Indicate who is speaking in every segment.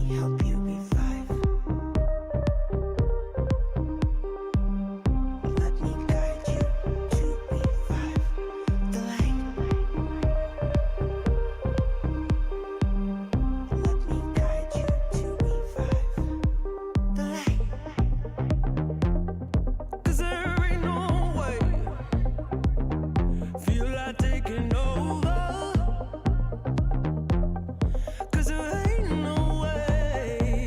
Speaker 1: help you revive. Let me guide you to revive the light. Let me guide you to revive the light. 'Cause there ain't no way. Feel like taking over. 'Cause there ain't no way.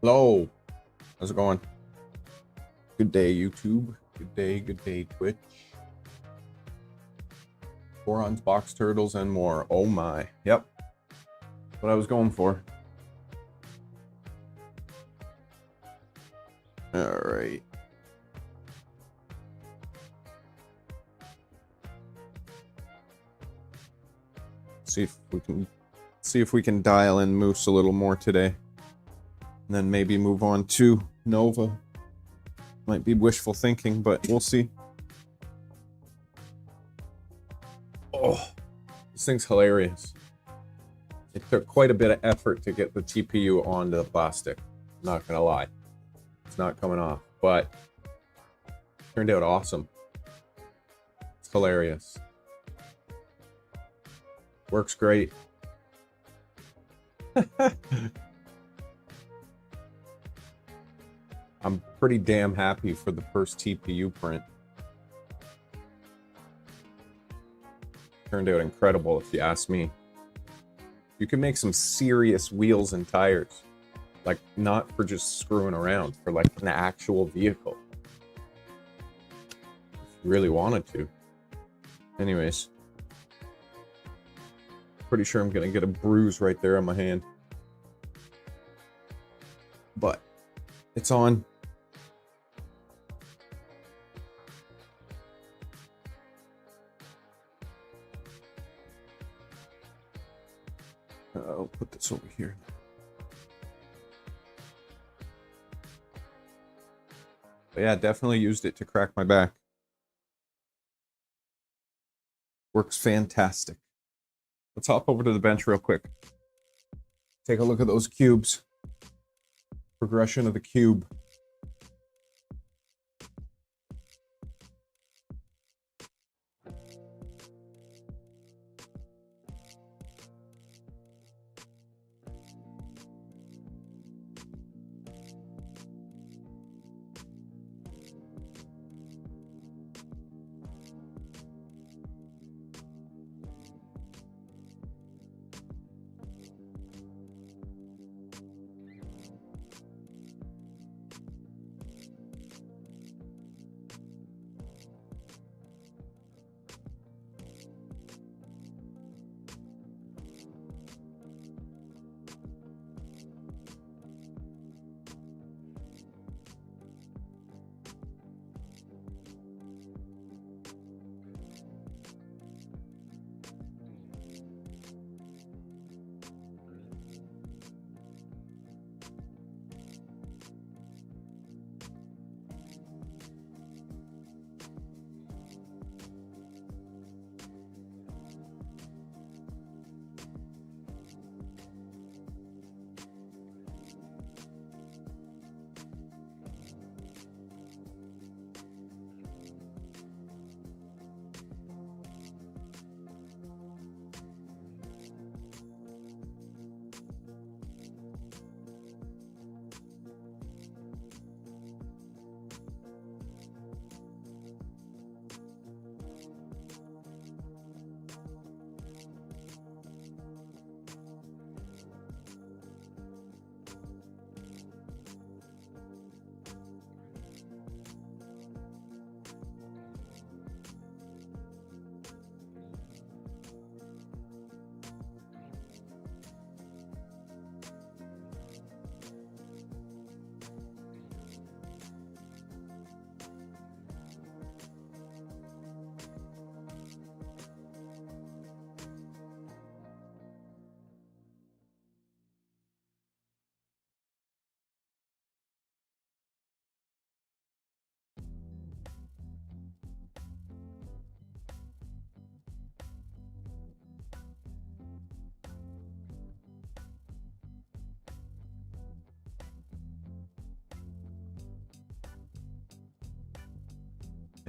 Speaker 2: Hello. How's it going? Good day, YouTube. Good day, Twitch. Vorons, box turtles, and more. Oh my. Yep. What I was going for. Alright. See if we can dial in Moose a little more today. And then maybe move on to Nova. Might be wishful thinking, but we'll see. Oh, this thing's hilarious. It took quite a bit of effort to get the TPU onto the plastic. Not gonna lie. It's not coming off, but turned out awesome. It's hilarious. Works great. I'm pretty damn happy for the first TPU print. Turned out incredible, if you ask me. You can make some serious wheels and tires. Like, not for just screwing around, for like an actual vehicle. If you really wanted to. Anyways. Pretty sure I'm gonna get a bruise right there on my hand. But it's on. I'll put this over here. But yeah, definitely used it to crack my back. Works fantastic. Let's hop over to the bench real quick. Take a look at those cubes. Progression of the cube.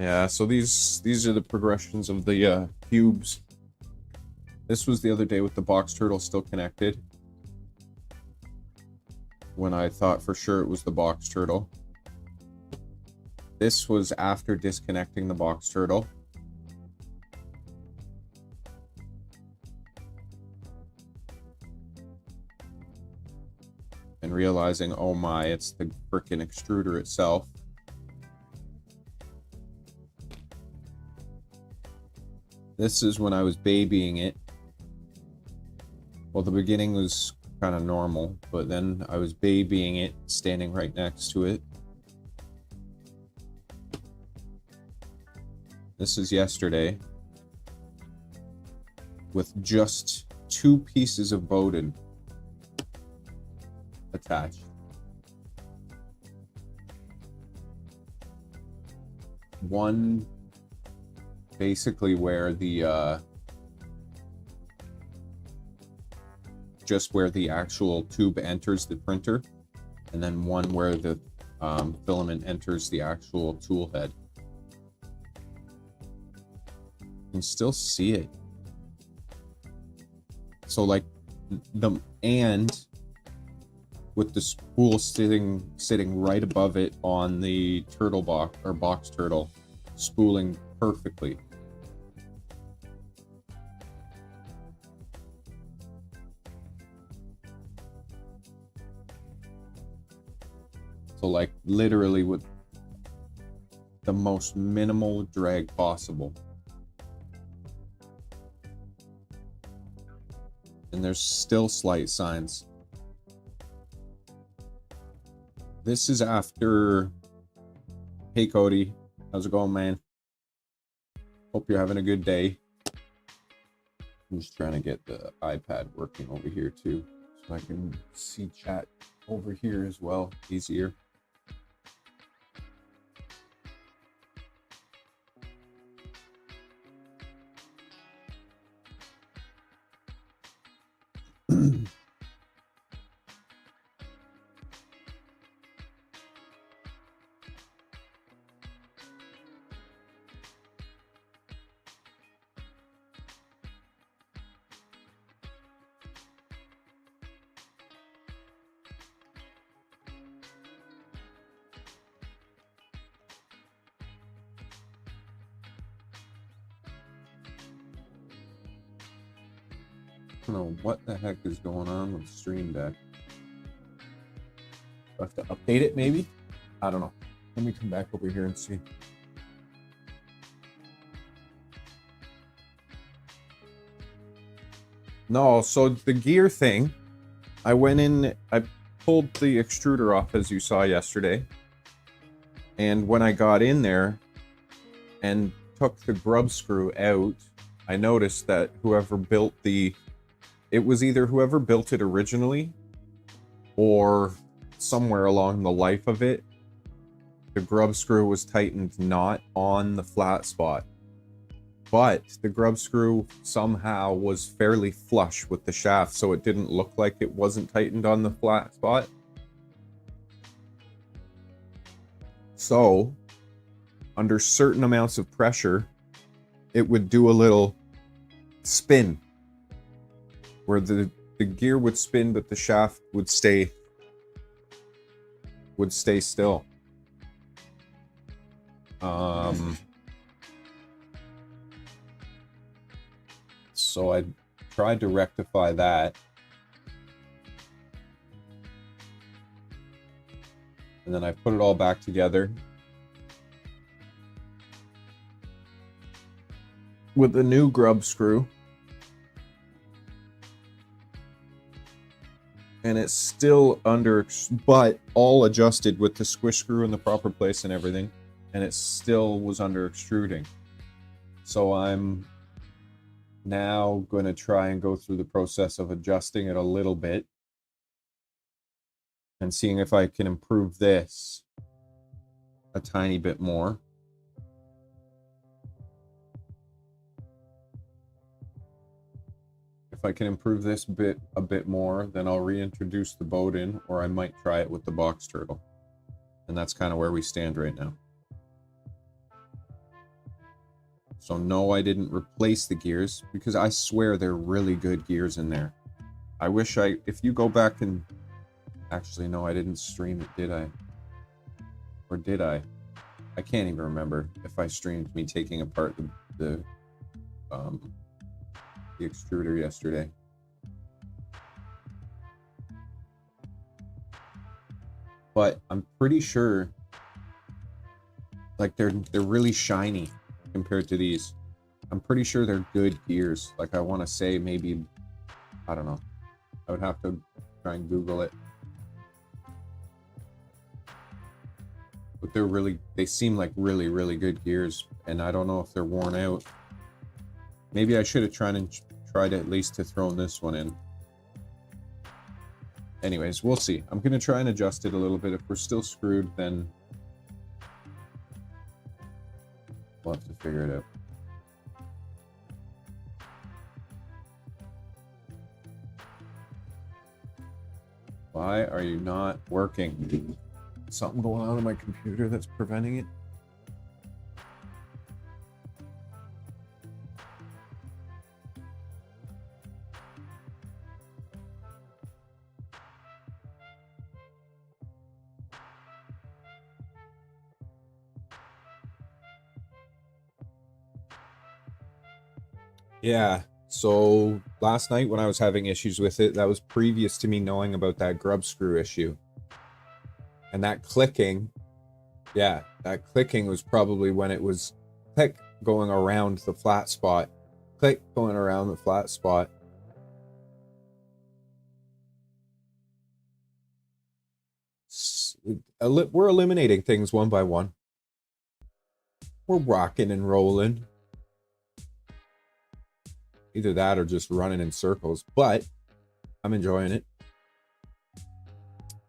Speaker 2: Yeah, so these are the progressions of the cubes. This was the other day with the box turtle still connected. When I thought for sure it was the box turtle. This was after disconnecting the box turtle. and realizing, oh my, it's the frickin' extruder itself. This is when I was babying it. Well, the beginning was kind of normal, but then I was babying it, standing right next to it. This is yesterday, with just 2 pieces of Bowden attached. One basically where the just where the actual tube enters the printer, and then one where the filament enters the actual tool head. You can still see it. So like and with the spool sitting right above it on the turtle box or box turtle, spooling perfectly. So like literally with the most minimal drag possible. And there's still slight signs. This is after... Hey Cody, how's it going, man? Hope you're having a good day. I'm just trying to get the iPad working over here too, so I can see chat over here as well, easier. I don't know what the heck is going on with Stream Deck. I have to update it, maybe? I don't know. Let me come back over here and see. No, so the gear thing, I went in, I pulled the extruder off as you saw yesterday. And when I got in there and took the grub screw out, I noticed that whoever built the... It was either whoever built it originally or somewhere along the life of it, the grub screw was tightened not on the flat spot. But the grub screw somehow was fairly flush with the shaft, so it didn't look like it wasn't tightened on the flat spot. So, under certain amounts of pressure, it would do a little spin, where the gear would spin, but the shaft would stay still. So I tried to rectify that. And then I put it all back together with the new grub screw. And it's still under, but all adjusted with the squish screw in the proper place and everything. And it still was under extruding. So I'm now going to try and go through the process of adjusting it a little bit and seeing if I can improve this a tiny bit more. If I can improve this a bit more, then I'll reintroduce the Bowden, or I might try it with the box turtle. And that's kind of where we stand right now. So no, I didn't replace the gears, because I swear they're really good gears in there. I wish if you go back and... Actually, no, I didn't stream it, did I? Or did I? I can't even remember if I streamed me taking apart the extruder yesterday. but I'm pretty sure like they're really shiny compared to these. I'm pretty sure they're good gears. Like I want to say maybe, I don't know. I would have to try and Google it. But they seem like really good gears, and I don't know if they're worn out. Maybe I should have tried at least to throw this one in. Anyways, we'll see. I'm gonna try and adjust it a little bit. If we're still screwed, then we'll have to figure it out. Why are you not working? Something going on my computer that's preventing it? Yeah, so last night when I was having issues with it, that was previous to me knowing about that grub screw issue. And that clicking, yeah, that clicking was probably when it was click going around the flat spot. Click going around the flat spot. We're eliminating things one by one. We're rocking and rolling. Either that or just running in circles, but I'm enjoying it.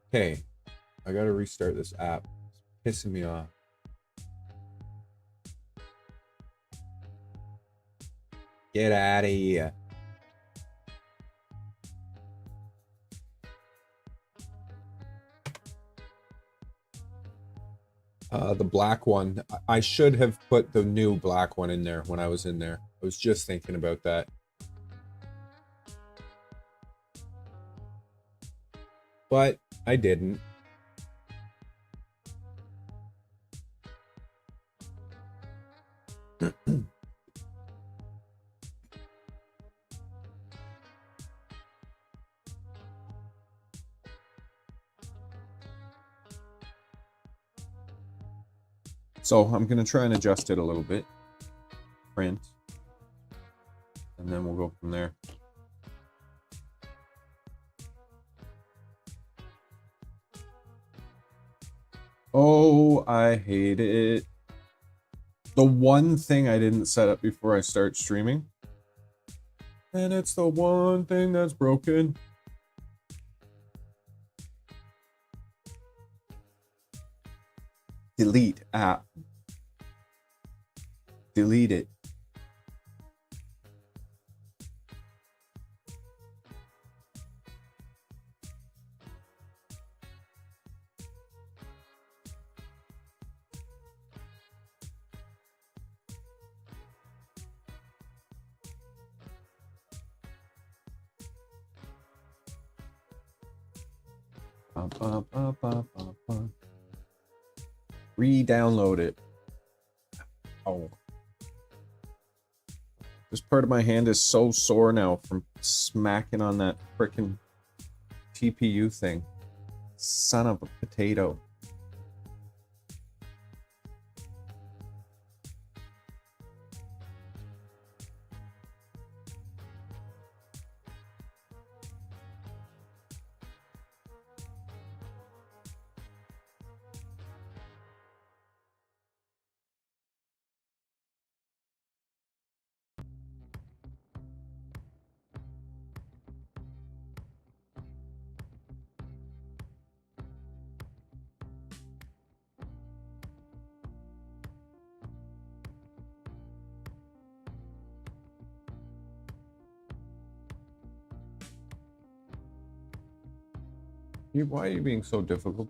Speaker 2: Okay, I gotta restart this app. It's pissing me off. Get out of here. The black one. I should have put the new black one in there when I was in there. I was just thinking about that. But I didn't. So I'm going to try and adjust it a little bit. Print. And then we'll go from there. Oh, I hate it. The one thing I didn't set up before I start streaming. And it's the one thing that's broken. Delete app. Delete it. Re-download it. Oh. This part of my hand is so sore now from smacking on that frickin' TPU thing. Son of a potato. Why are you being so difficult?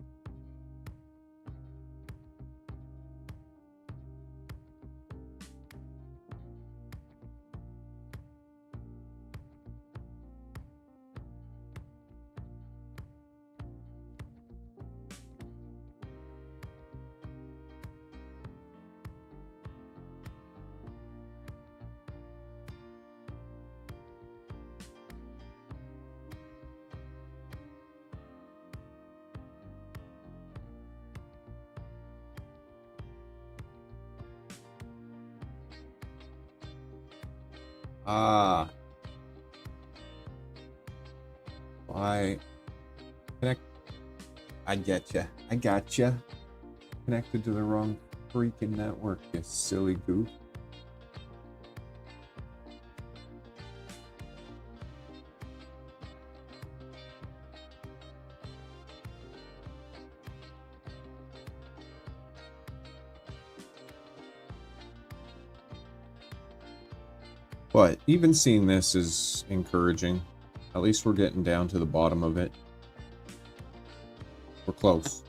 Speaker 2: Ah. Why? Connect. I get you. I got you. Connected to the wrong freaking network, you silly goof. But even seeing this is encouraging. At least we're getting down to the bottom of it. We're close.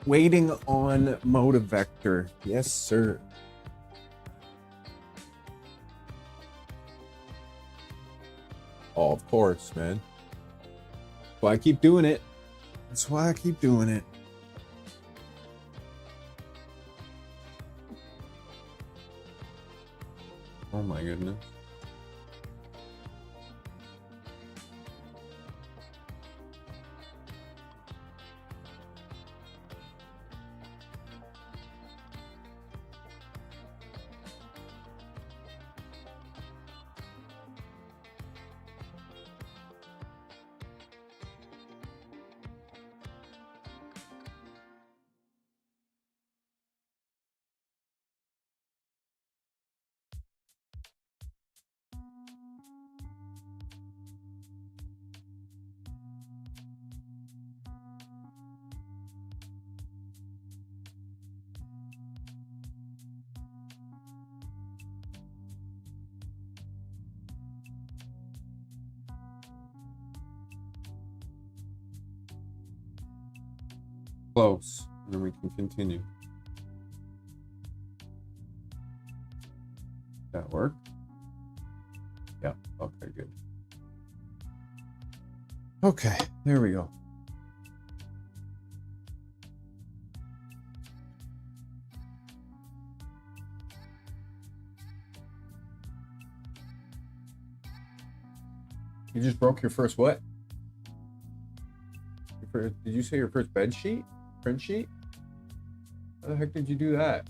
Speaker 2: Waiting on motive vector. Yes, sir. Oh, of course, man. That's why I keep doing it. That's why I keep doing it. Oh my goodness. Close, and then we can continue. That work? Yeah, okay, good. Okay, there we go. You just broke your first what? Did you say your first bed sheet? Print sheet? How the heck did you do that?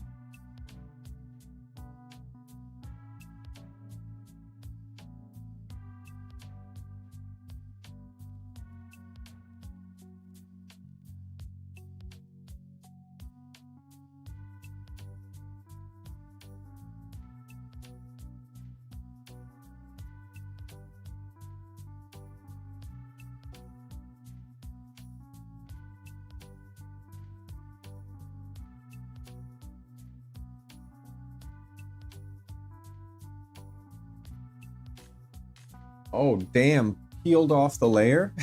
Speaker 2: Oh, damn. Peeled off the layer?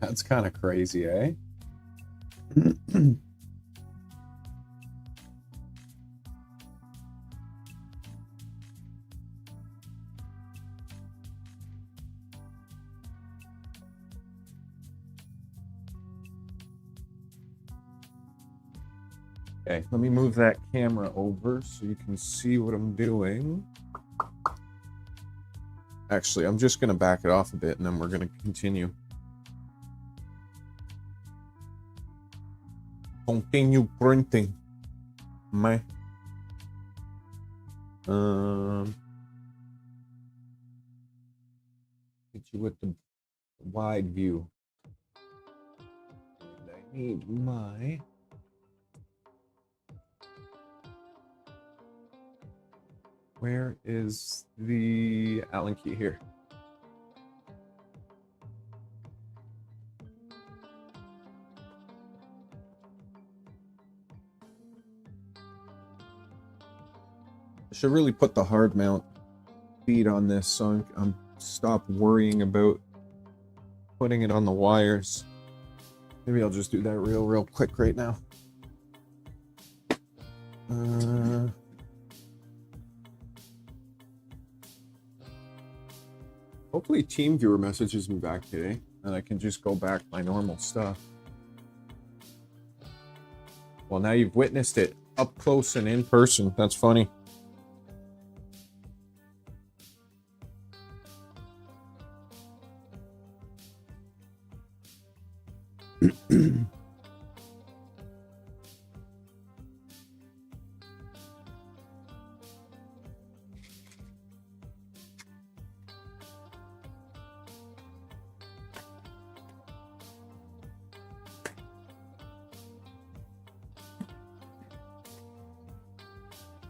Speaker 2: That's kind of crazy, eh? Okay, let me move that camera over so you can see what I'm doing. Actually, I'm just going to back it off a bit and then we're going to continue. Continue printing. My. Hit you with the wide view. And I need my. Where is the Allen key here? I should really put the hard mount feed on this so I'm stop worrying about putting it on the wires. Maybe I'll just do that real quick right now. Hopefully TeamViewer messages me back today and I can just go back my normal stuff. Well, now you've witnessed it up close and in person. That's funny.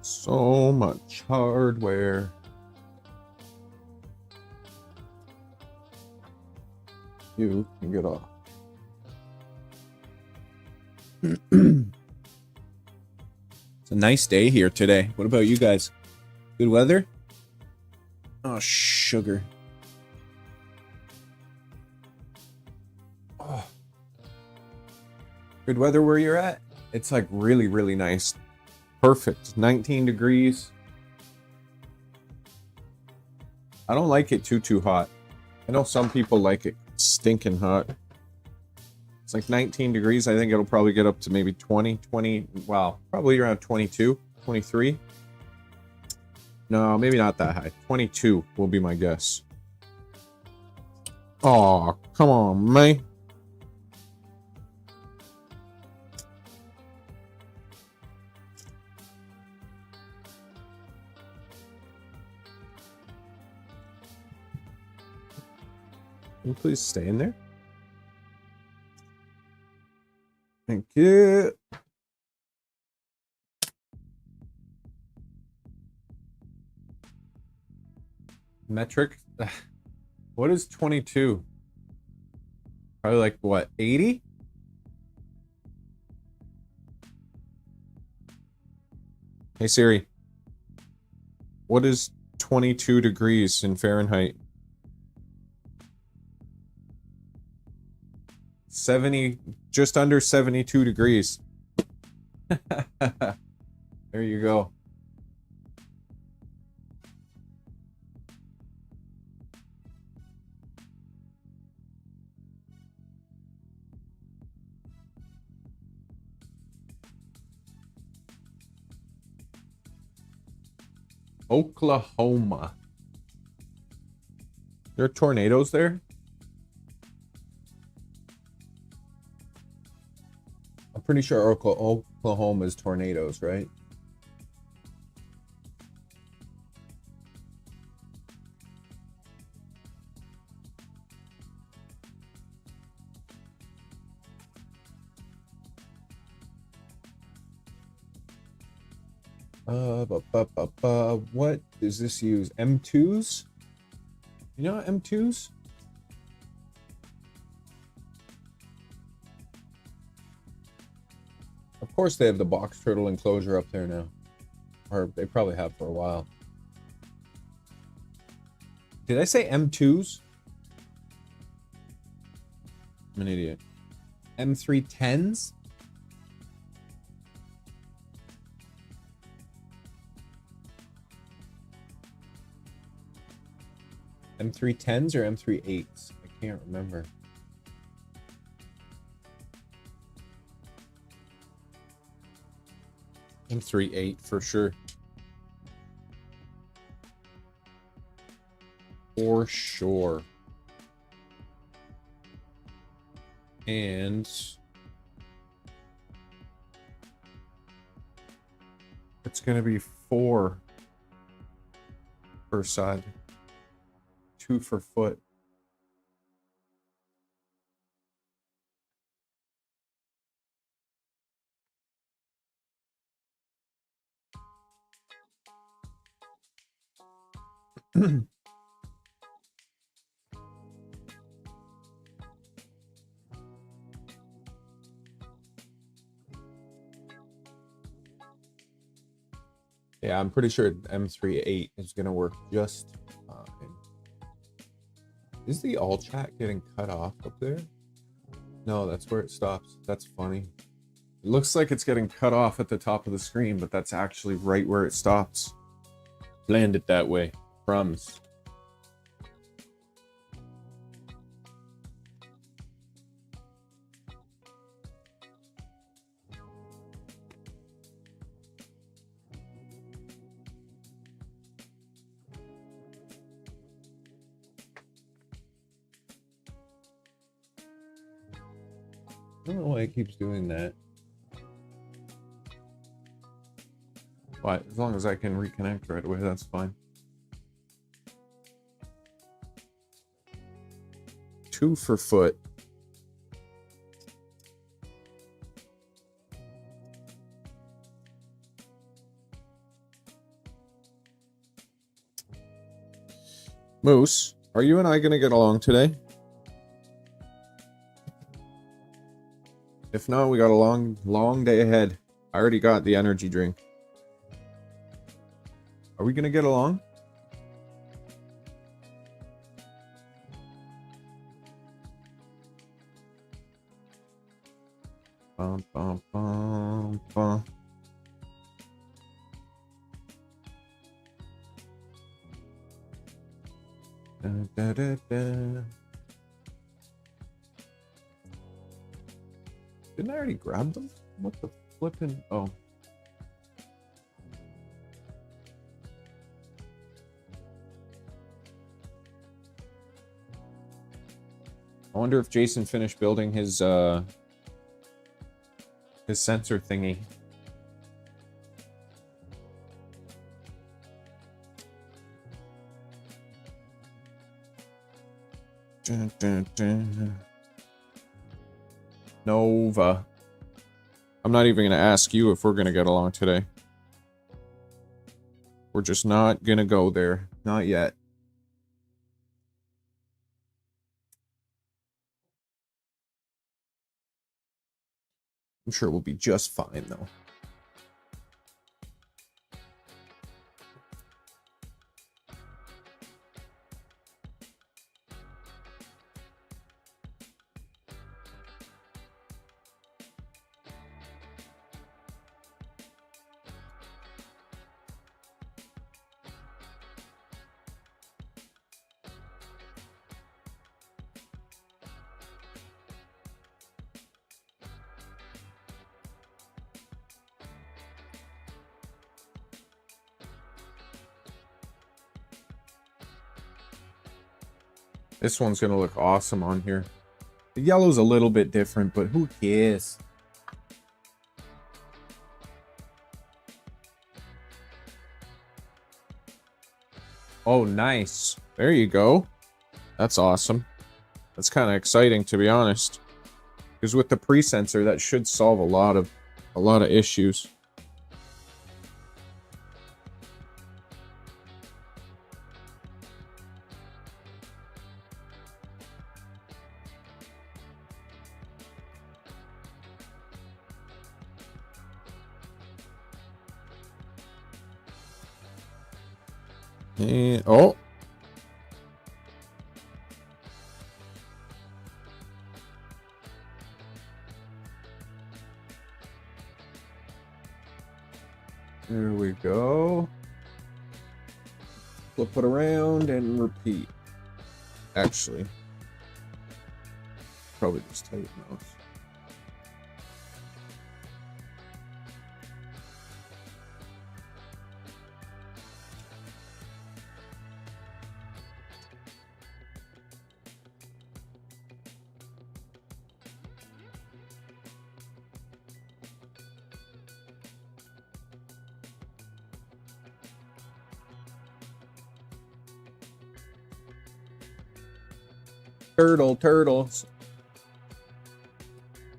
Speaker 2: So much hardware. You can get off. It's a nice day here today. What about you guys? Good weather? Oh, sugar. Oh. Good weather where you're at? It's like really, really nice. Perfect. 19 degrees. I don't like it too hot. I know some people like it stinking hot. It's like 19 degrees. I think it'll probably get up to maybe 20, wow, probably around 22, 23. No, maybe not that high. 22 will be my guess. Oh, come on, man. Can you please stay in there? Thank you. Metric? What is 22? Probably like, what, 80? Hey Siri. What is 22 degrees in Fahrenheit? 70, just under 72 degrees. There you go. Oklahoma. There are tornadoes there? I'm pretty sure Oklahoma is tornadoes, right? What does this use? M2s? You know M2s? Of course they have the box turtle enclosure up there now. Or they probably have for a while. Did I say M2s? I'm an idiot. M310s? M310s or M38s? I can't remember. M38 for sure. For sure. And it's gonna be 4 per side. 2 for foot. Yeah, I'm pretty sure M38 is gonna work just fine. Is the all chat getting cut off up there? No, that's where it stops. That's funny. It looks like it's getting cut off at the top of the screen, but that's actually right where it stops. Planned it that way. Crumbs. I don't know why it keeps doing that. But as long as I can reconnect right away, that's fine. 2 for foot. Moose, are you and I going to get along today? If not, we got a long day ahead. I already got the energy drink. Are we going to get along? Bum, bum, bum, bum. Da, da, da, da. Didn't I already grab them? What the flippin'? Oh. I wonder if Jason finished building his sensor thingy. Dun, dun, dun. Nova. I'm not even going to ask you if we're going to get along today. We're just not going to go there. Not yet. I'm sure we'll be just fine, though. This one's gonna look awesome on here. The yellow's a little bit different, but who cares? Oh, nice. There you go. That's awesome. That's kind of exciting, to be honest. Because with the pre-sensor, that should solve a lot of issues. And, oh. There we go. Flip it around and repeat. Actually, probably just tighten those. Turtles.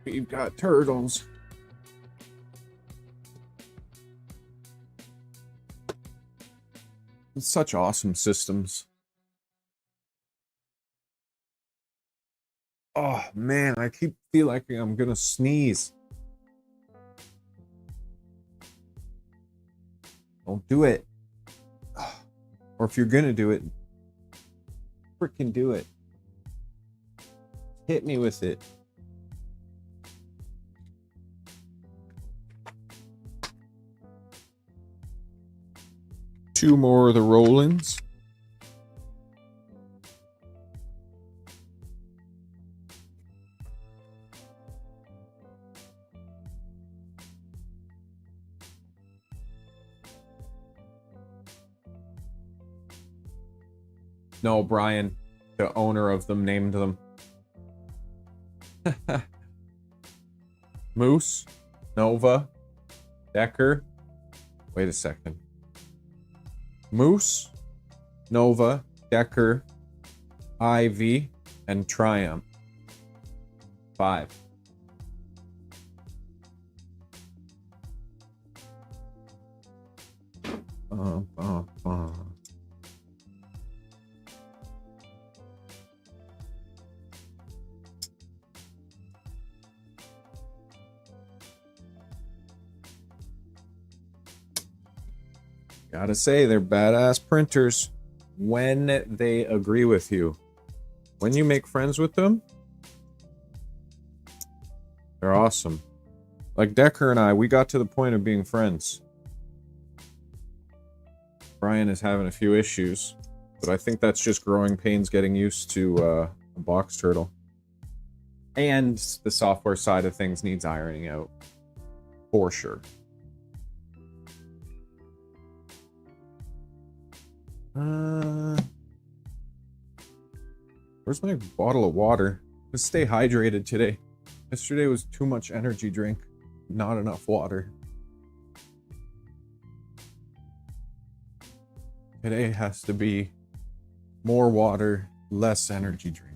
Speaker 2: We've got turtles. It's such awesome systems. Oh man, I keep feel like I'm gonna sneeze. Don't do it. Or if you're gonna do it, freaking do it. Hit me with it. Two more of the roll-ins. No, Brian, the owner of them, named them. Moose, Nova, Decker. Wait a second. Moose, Nova, Decker, Ivy, and Triumph. 5. Gotta say, they're badass printers when they agree with you. When you make friends with them, they're awesome. Like Decker and I, we got to the point of being friends. Brian is having a few issues, but I think that's just growing pains getting used to a box turtle. And the software side of things needs ironing out. For sure. Where's my bottle of water? Let's stay hydrated today. Yesterday was too much energy drink, not enough water. Today has to be more water, less energy drink.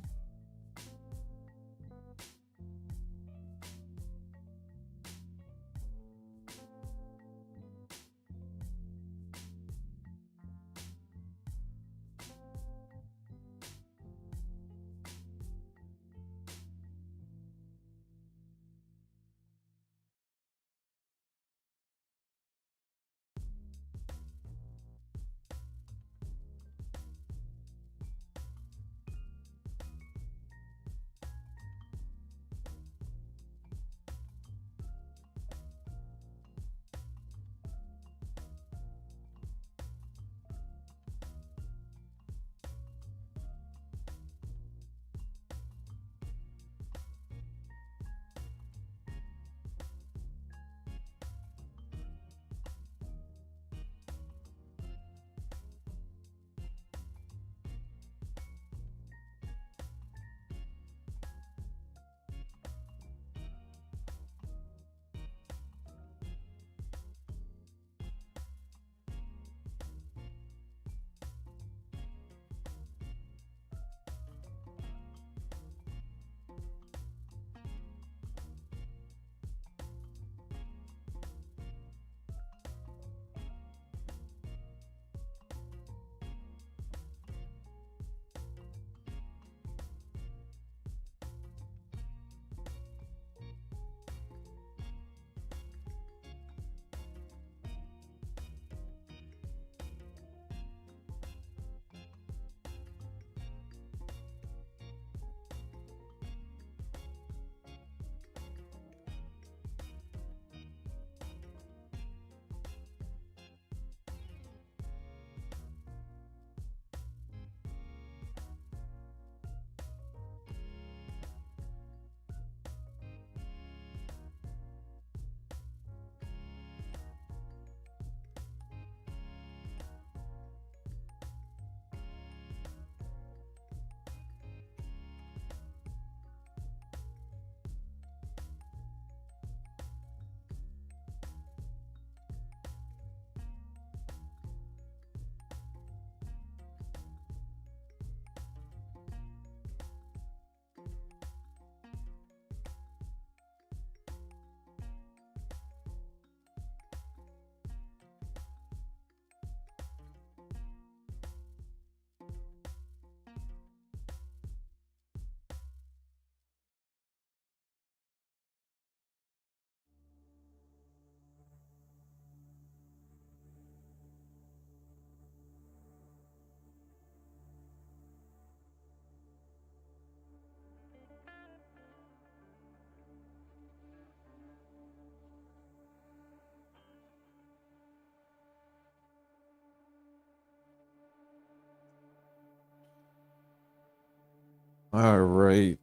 Speaker 2: All right,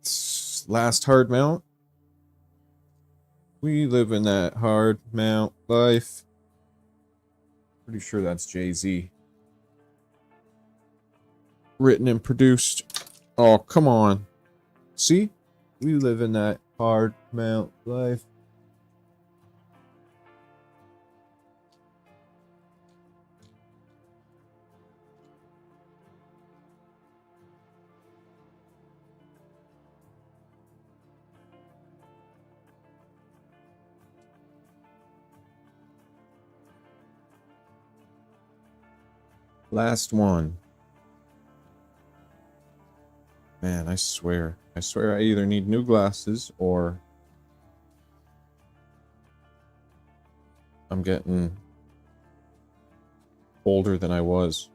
Speaker 2: last hard mount. We live in that hard mount life. Pretty sure that's Jay-Z. Written and produced. Oh, come on. See? We live in that hard mount life. Last one. Man, I swear I either need new glasses or I'm getting older than I was.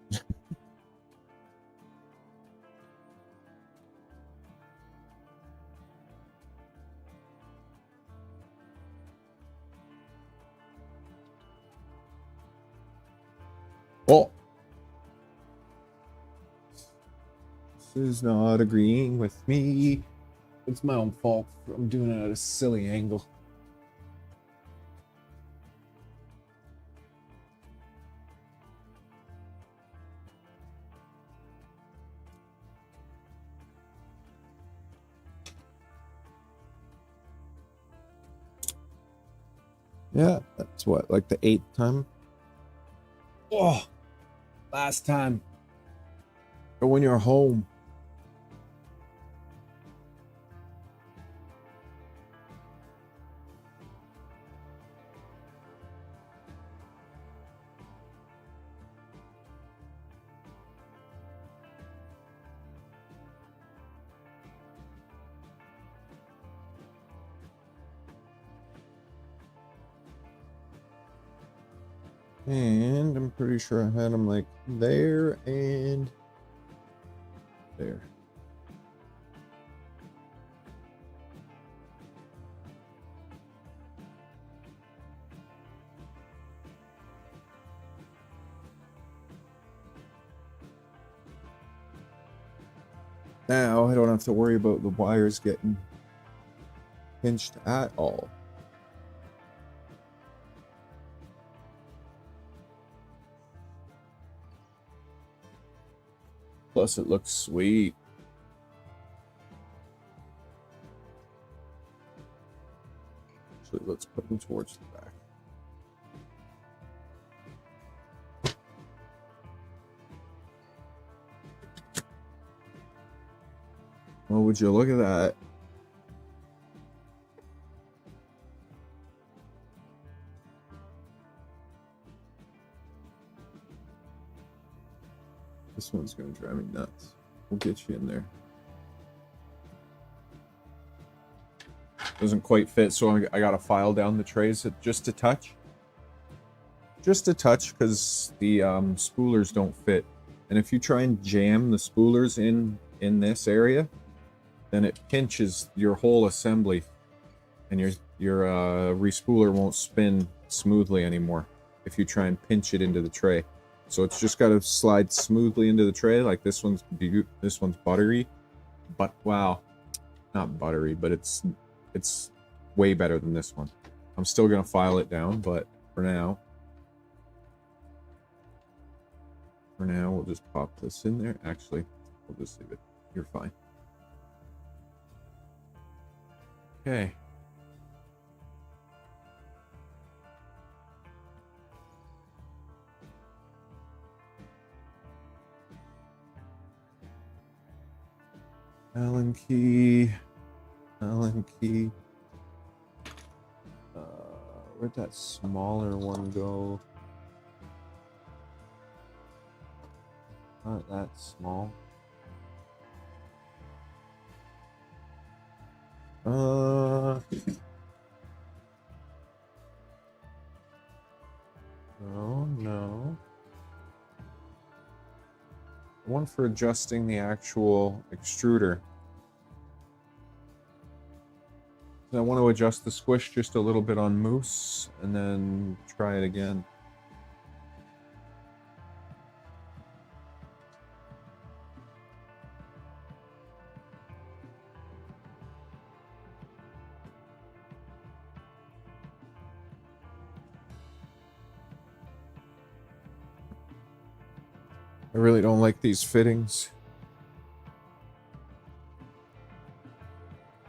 Speaker 2: Oh! This is not agreeing with me. It's my own fault. I'm doing it at a silly angle. Yeah, that's what, like the 8th time? Oh, last time. But when you're home. And I'm pretty sure I had them like there and there. Now I don't have to worry about the wires getting pinched at all. Plus it looks sweet. Actually, let's put them towards the back. Well, would you look at that? This one's gonna drive me nuts. We'll get you in there. Doesn't quite fit, so I gotta file down the trays just a touch. Just a touch, because the spoolers don't fit. And if you try and jam the spoolers in this area, then it pinches your whole assembly, and your respooler won't spin smoothly anymore if you try and pinch it into the tray. So it's just got to slide smoothly into the tray. Like this one's buttery, but wow, not buttery, but it's way better than this one. I'm still gonna file it down, but for now we'll just pop this in there. Actually, we'll just leave it. You're fine. Okay. Allen key. Where'd that smaller one go? Not that small. No. One for adjusting the actual extruder. I want to adjust the squish just a little bit on Moose and then try it again. I really don't like these fittings.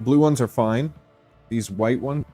Speaker 2: Blue ones are fine. These white ones.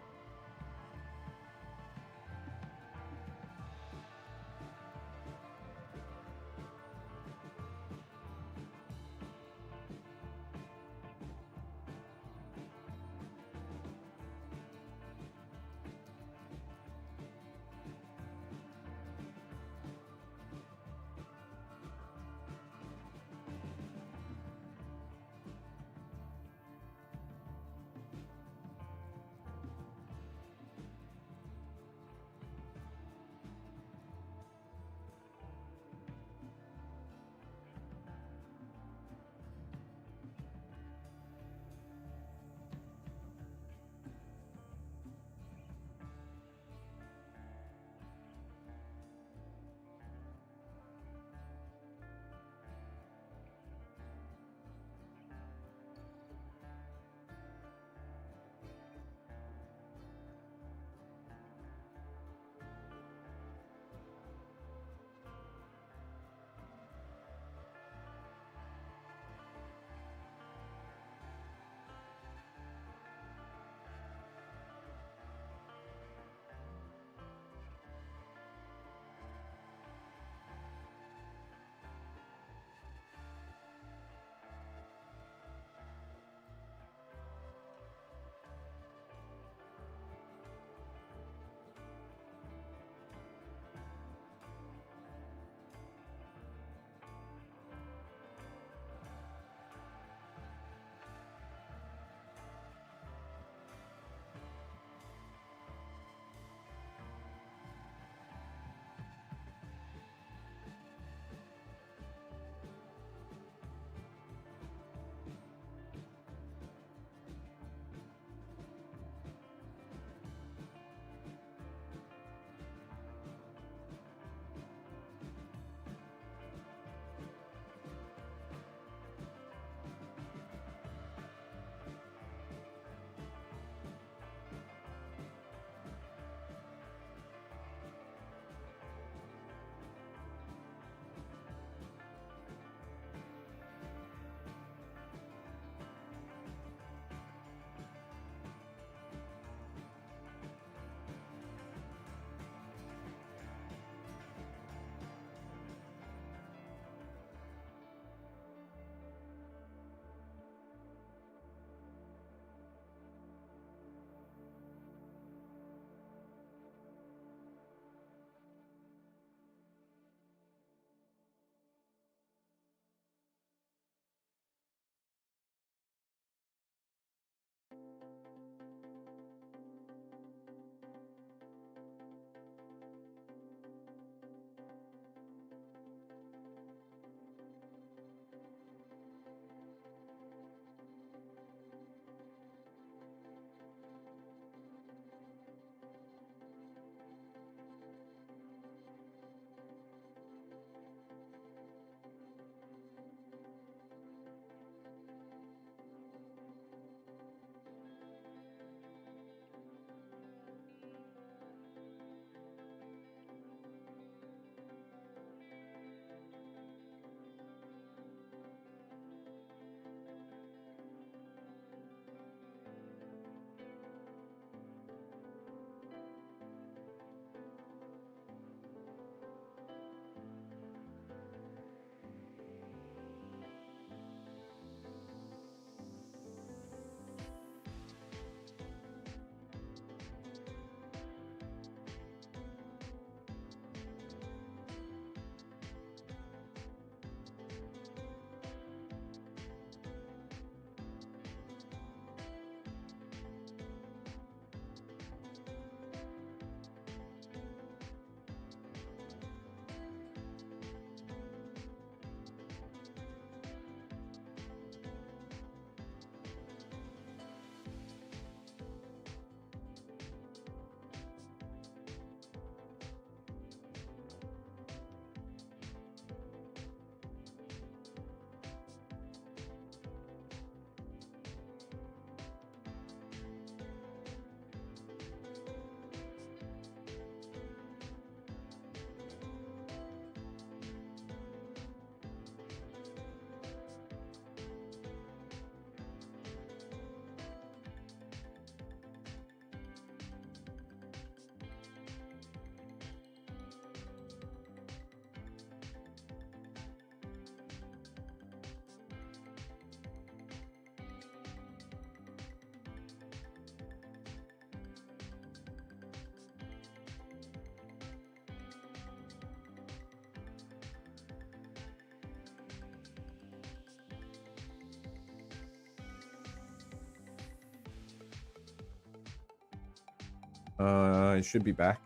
Speaker 2: It should be back.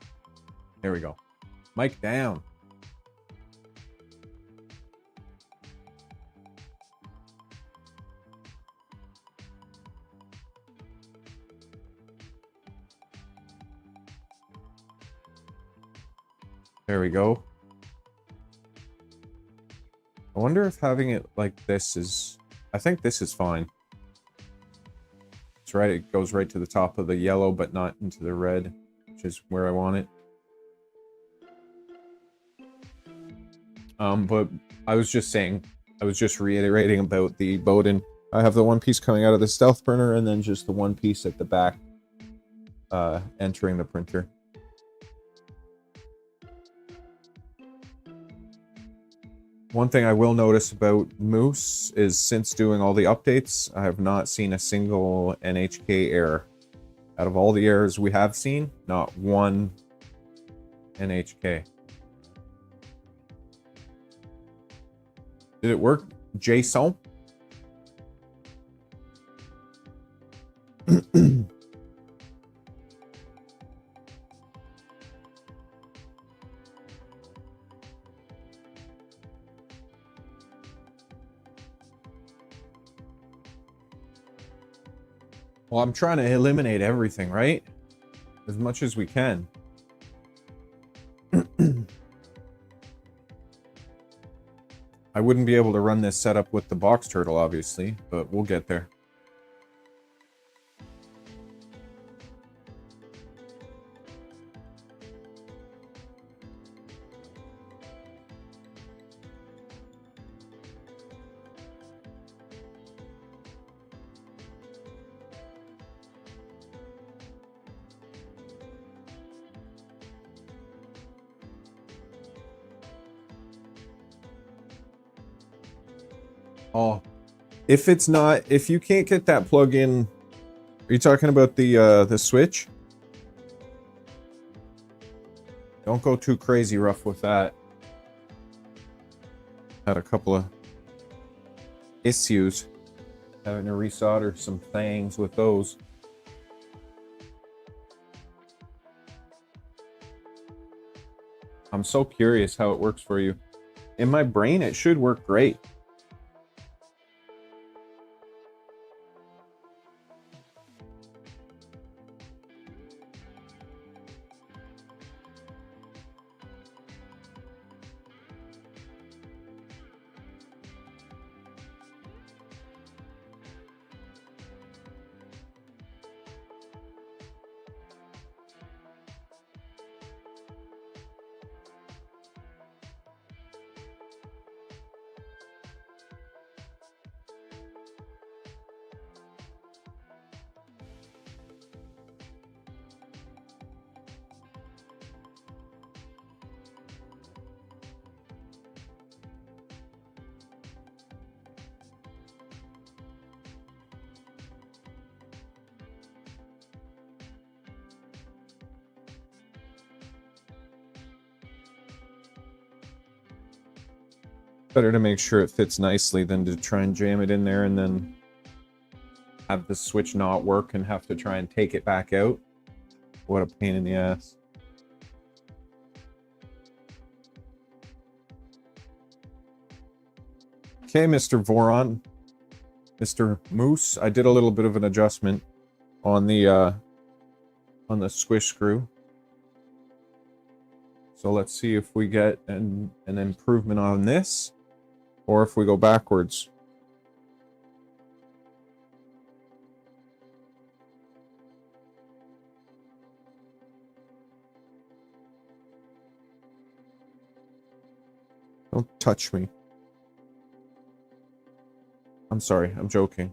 Speaker 2: There we go. Mic down. There we go. I wonder if having it like this is... I think this is fine. It's right, it goes right to the top of the yellow, but not into the red, which is where I want it. But I was just saying, I was just reiterating about the Bowden. I have the one piece coming out of the stealth printer, and then just the one piece at the back entering the printer. One thing I will notice about Moose is since doing all the updates, I have not seen a single NHK error. Out of all the errors we have seen, not one NHK. Did it work, Jason? Well, I'm trying to eliminate everything, right? As much as we can. I wouldn't be able to run this setup with the boxturtle, obviously, but we'll get there. Oh, if it's not, if you can't get that plug in, are you talking about the switch? Don't go too crazy rough with that. Had a couple of issues having to resolder some things with those. I'm so curious how it works for you. In my brain, it should work great. Better to make sure it fits nicely than to try and jam it in there and then have the switch not work and have to try and take it back out. What a pain in the ass. Okay, Mr. Voron. Mr. Moose, I did a little bit of an adjustment on the squish screw. So let's see if we get an improvement on this, or if we go backwards. Don't touch me. I'm sorry, I'm joking.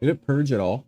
Speaker 2: Did it purge at all?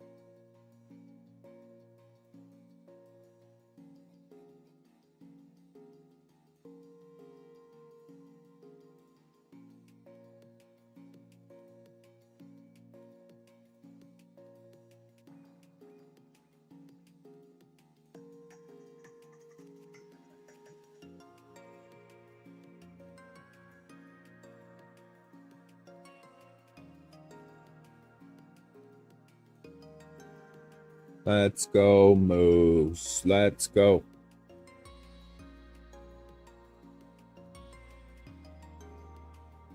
Speaker 2: Let's go, Moose. Let's go.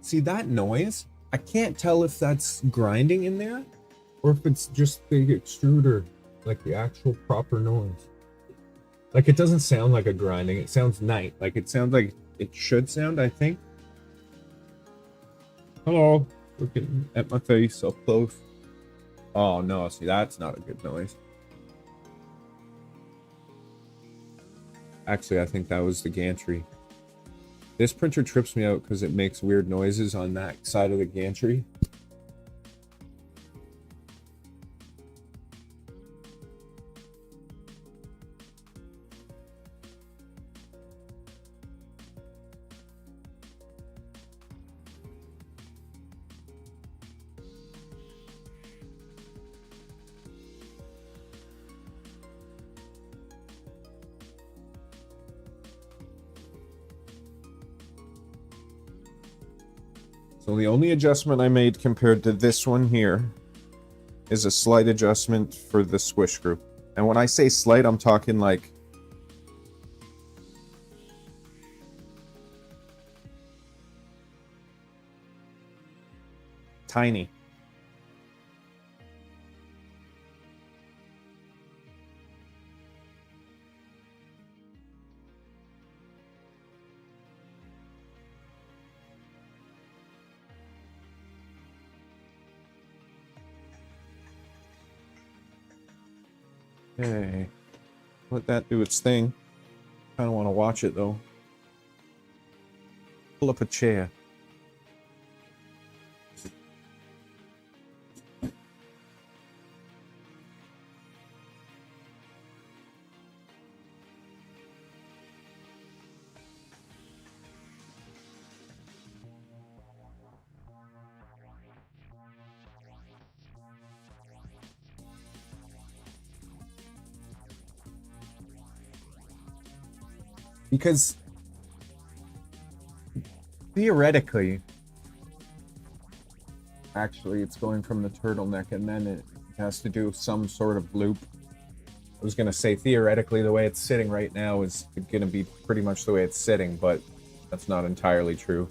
Speaker 2: See that noise? I can't tell if that's grinding in there or if it's just the extruder, like the actual proper noise. Like it doesn't sound like a grinding. It sounds nice. Like it sounds like it should sound, I think. Hello. Looking at my face so close. Oh no, see that's not a good noise. Actually, I think that was the gantry. This printer trips me out because it makes weird noises on that side of the gantry. So the only adjustment I made compared to this one here is a slight adjustment for the squish screw. And when I say slight, I'm talking like tiny. Okay, let that do its thing. Kind of want to watch it though. Pull up a chair. Because theoretically, actually, it's going from the turtleneck and then it has to do some sort of loop. I was going to say theoretically, the way it's sitting right now is going to be pretty much the way it's sitting, but that's not entirely true.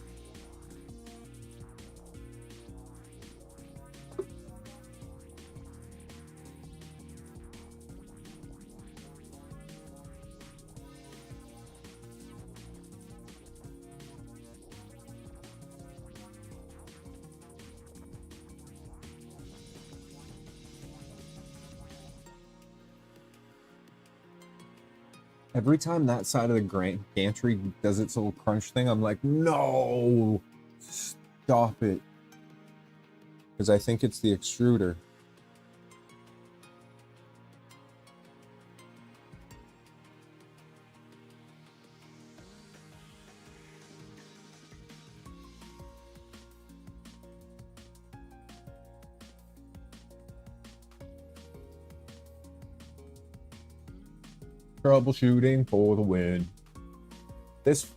Speaker 2: Every time that side of the gantry does its little crunch thing, I'm like, no, stop it. Because I think it's the extruder. Troubleshooting for the win. This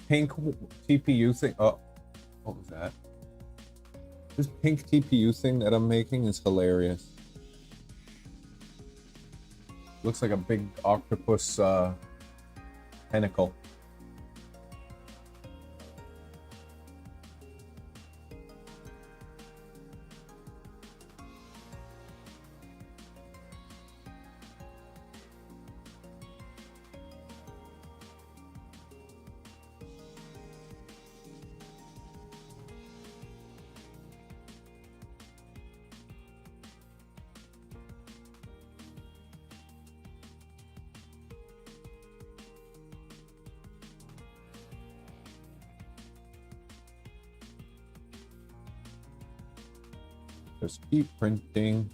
Speaker 2: pink TPU thing. Oh, what was that? This pink TPU thing that I'm making is hilarious. Looks like a big octopus tentacle. Just keep printing.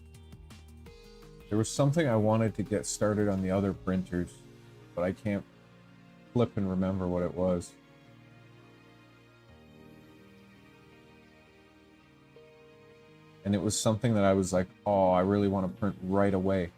Speaker 2: There was something I wanted to get started on the other printers, but I can't flip and remember what it was. And it was something that I was like, oh, I really want to print right away.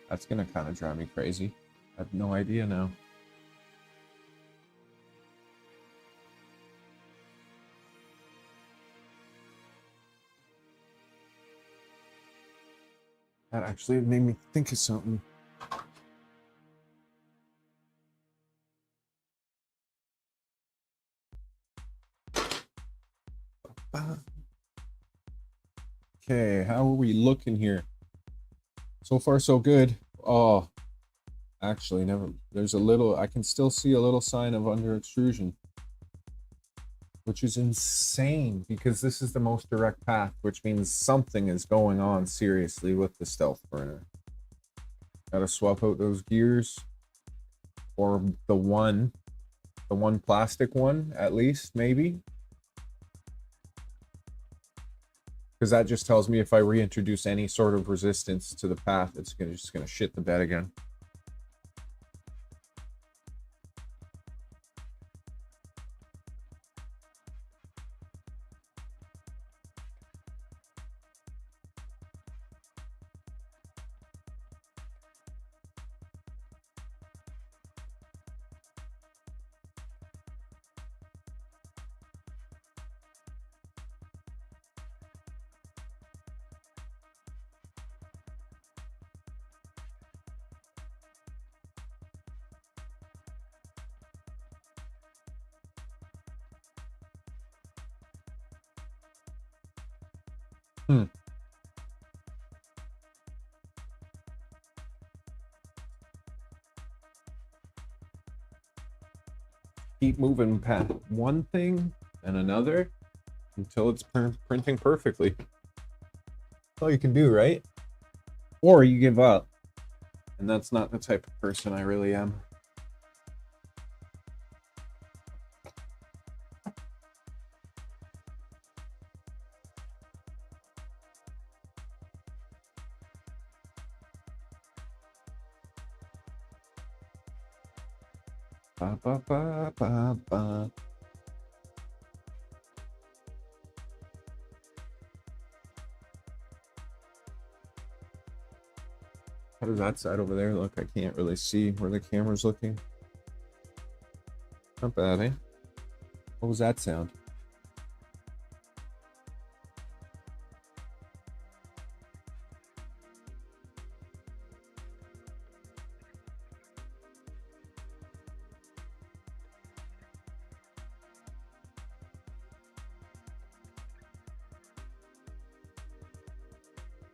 Speaker 2: That's gonna kind of drive me crazy. I have no idea now. That actually made me think of something. Okay, how are we looking here? So far, so good. Oh, actually, never. There's a little. I can still see a little sign of under extrusion, which is insane because this is the most direct path, which means something is going on seriously with the stealth burner. Gotta swap out those gears, or the one plastic one at least, maybe. Because that just tells me if I reintroduce any sort of resistance to the path, it's just gonna shit the bed again. Keep moving past one thing and another until it's printing perfectly. That's all you can do, right? Or you give up. And that's not the type of person I really am. Ba, ba, ba, ba, ba. How does that side over there look? I can't really see where the camera's looking. Not bad, eh? What was that sound?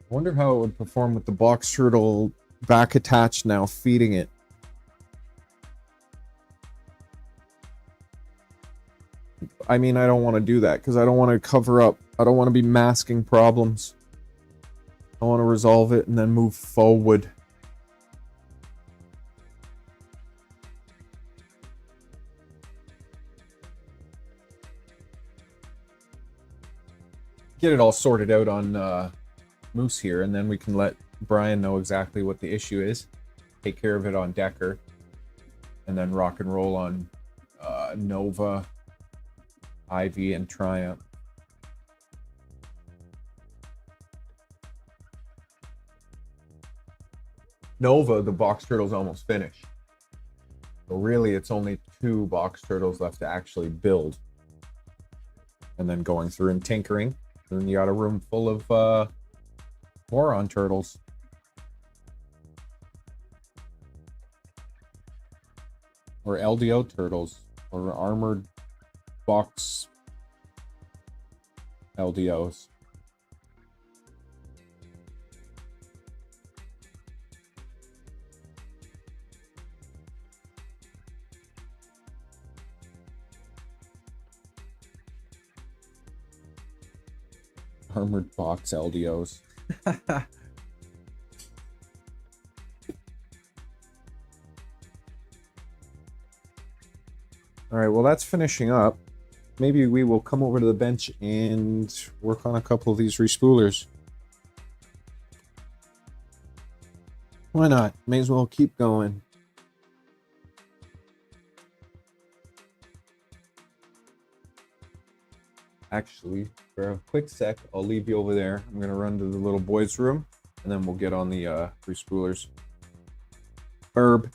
Speaker 2: I wonder how it would perform with the box turtle back attached now, feeding it. I mean, I don't want to do that because I don't want to cover up. I don't want to be masking problems. I want to resolve it and then move forward. Get it all sorted out on Moose here, and then we can let Brian know exactly what the issue is. Take care of it on Decker, and then rock and roll on Nova, Ivy, and Triumph. Nova, the box turtle's almost finished. So really, it's only 2 box turtles left to actually build. And then going through and tinkering. And then you got a room full of Voron turtles. Or LDO turtles. Or armored box LDOs. Armored box LDOs. All right, well, that's finishing up. Maybe we will come over to the bench and work on a couple of these respoolers. Why not? May as well keep going. Actually, for a quick sec, I'll leave you over there. I'm going to run to the little boys' room, and then we'll get on the respoolers. Herb.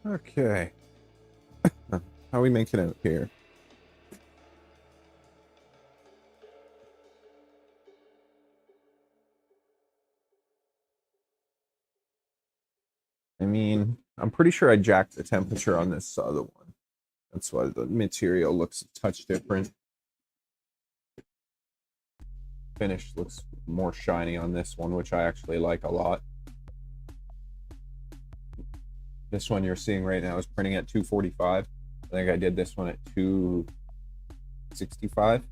Speaker 2: Okay. How are we making out here? I mean, I'm pretty sure I jacked the temperature on this other one. That's why the material looks a touch different. Finish looks more shiny on this one, which I actually like a lot. This one you're seeing right now is printing at 245. I think I did this one at 265.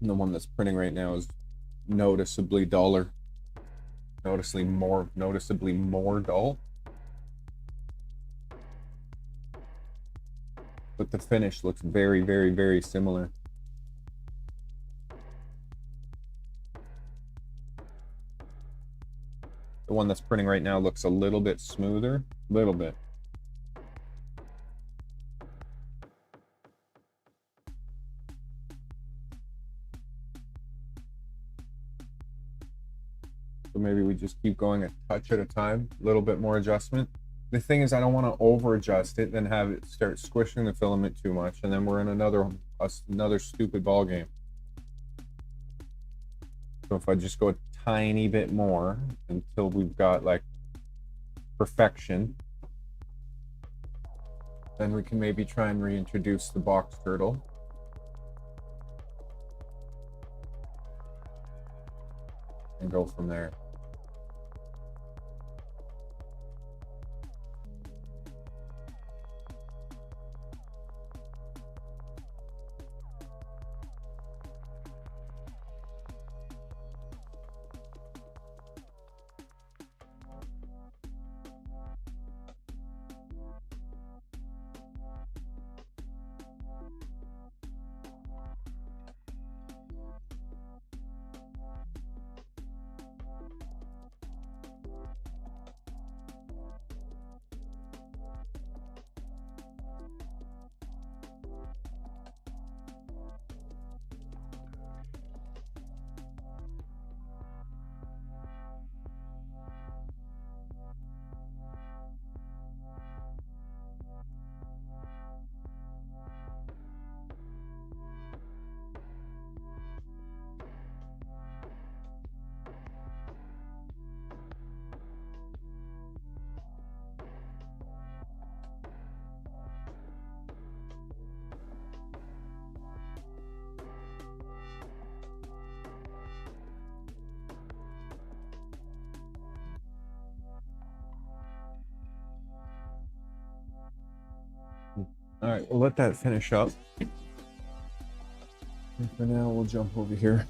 Speaker 2: And the one that's printing right now is noticeably duller. Noticeably more dull. But the finish looks very, very, very similar. The one that's printing right now looks a little bit smoother. Little bit. So maybe we just keep going a touch at a time, a little bit more adjustment. The thing is, I don't want to over adjust it, then have it start squishing the filament too much, and then we're in another stupid ball game. So if I just go a tiny bit more until we've got like perfection, then we can maybe try and reintroduce the box turtle. And go from there. All right, we'll let that finish up. And for now, we'll jump over here.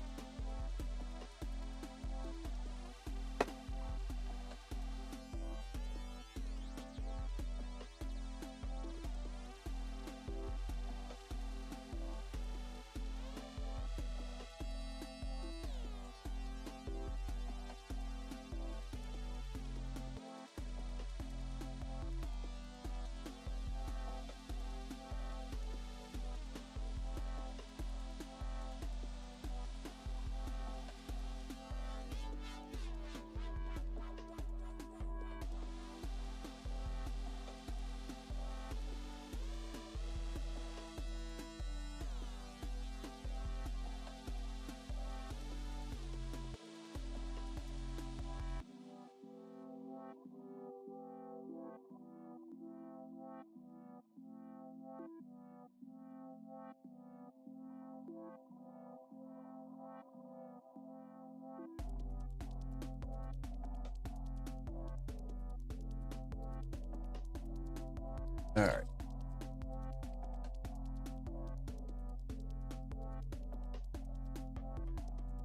Speaker 2: All right.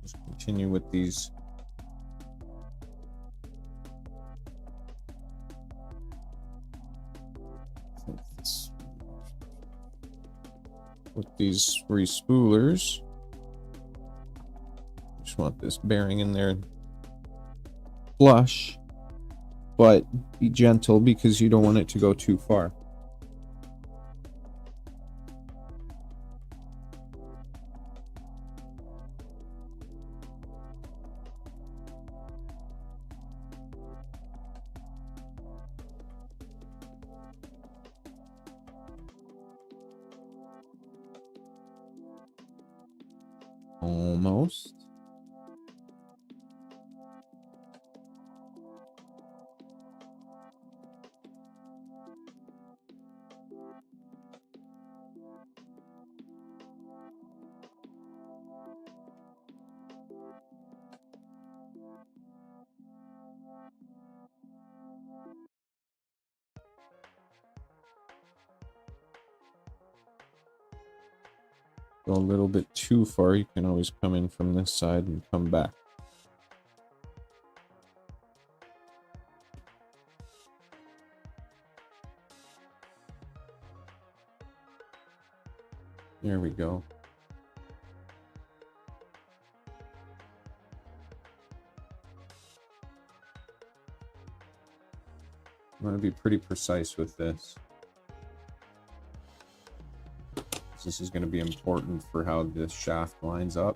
Speaker 2: Just continue with these. With these re-spoolers. Just want this bearing in there flush, but be gentle because you don't want it to go too far. Almost. Go a little bit too far, you can always come in from this side and come back. There we go. I'm going to be pretty precise with this. This is going to be important for how this shaft lines up.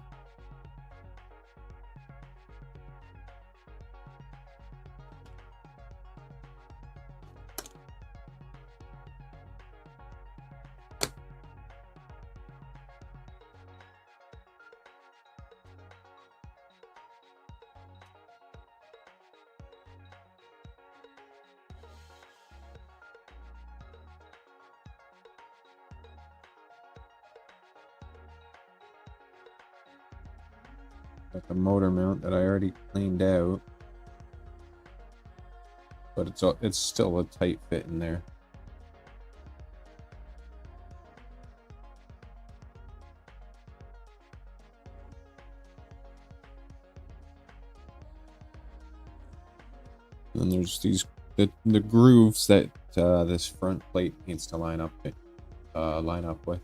Speaker 2: Got the motor mount that I already cleaned out, but it's still a tight fit in there. And then there's the grooves that this front plate needs to line up with,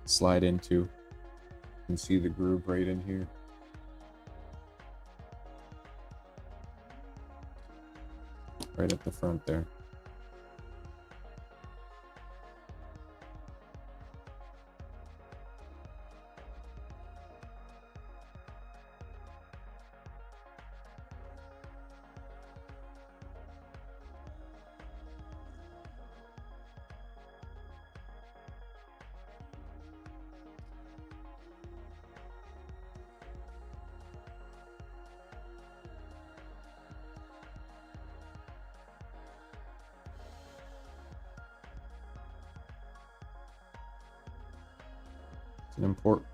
Speaker 2: slide into. You can see the groove right in here. Right at the front there.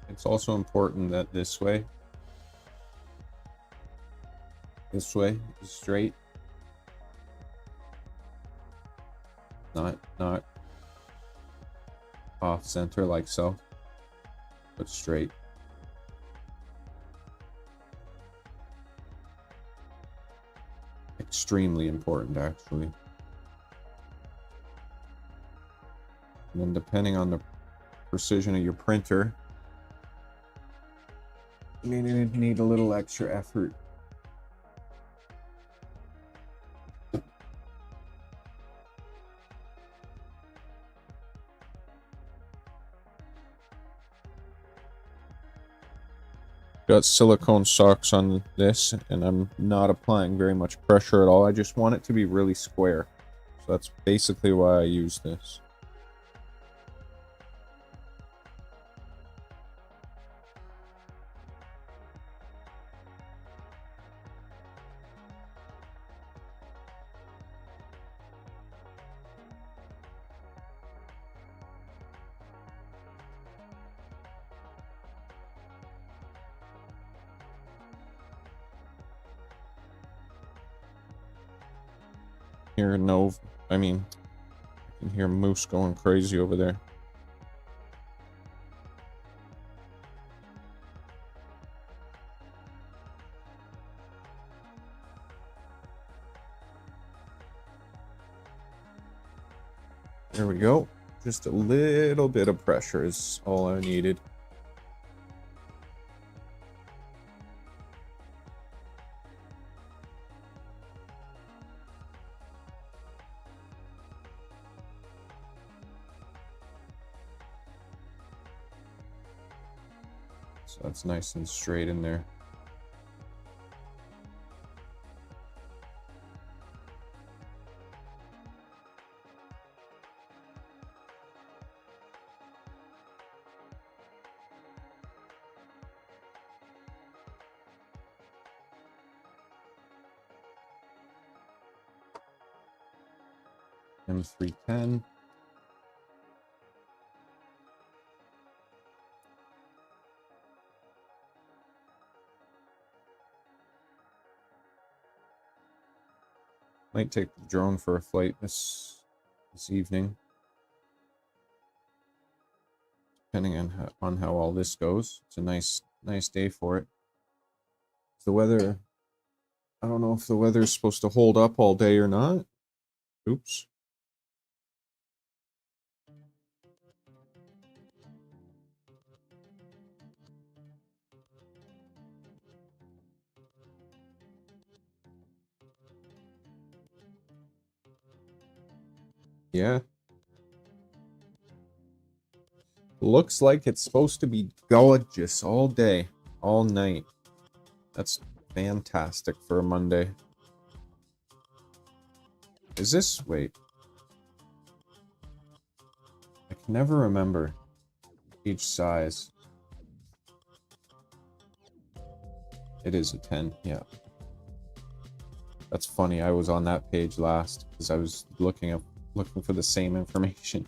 Speaker 2: It's also important that this way is straight, not off center like so, but straight. Extremely important, actually. And then depending on the precision of your printer, you may need a little extra effort. Got silicone socks on this, and I'm not applying very much pressure at all. I just want it to be really square. So that's basically why I use this. I can hear Moose going crazy over there. There we go. Just a little bit of pressure is all I needed. So that's nice and straight in there. M310. Might take the drone for a flight this evening, depending on how all this goes. It's a nice day for it. The weather, I don't know if the weather is supposed to hold up all day or not. Oops. Yeah. Looks like it's supposed to be gorgeous all day, all night. That's fantastic for a Monday. Is this... Wait. I can never remember each size. It is a 10, yeah. That's funny. I was on that page last because I was looking for the same information.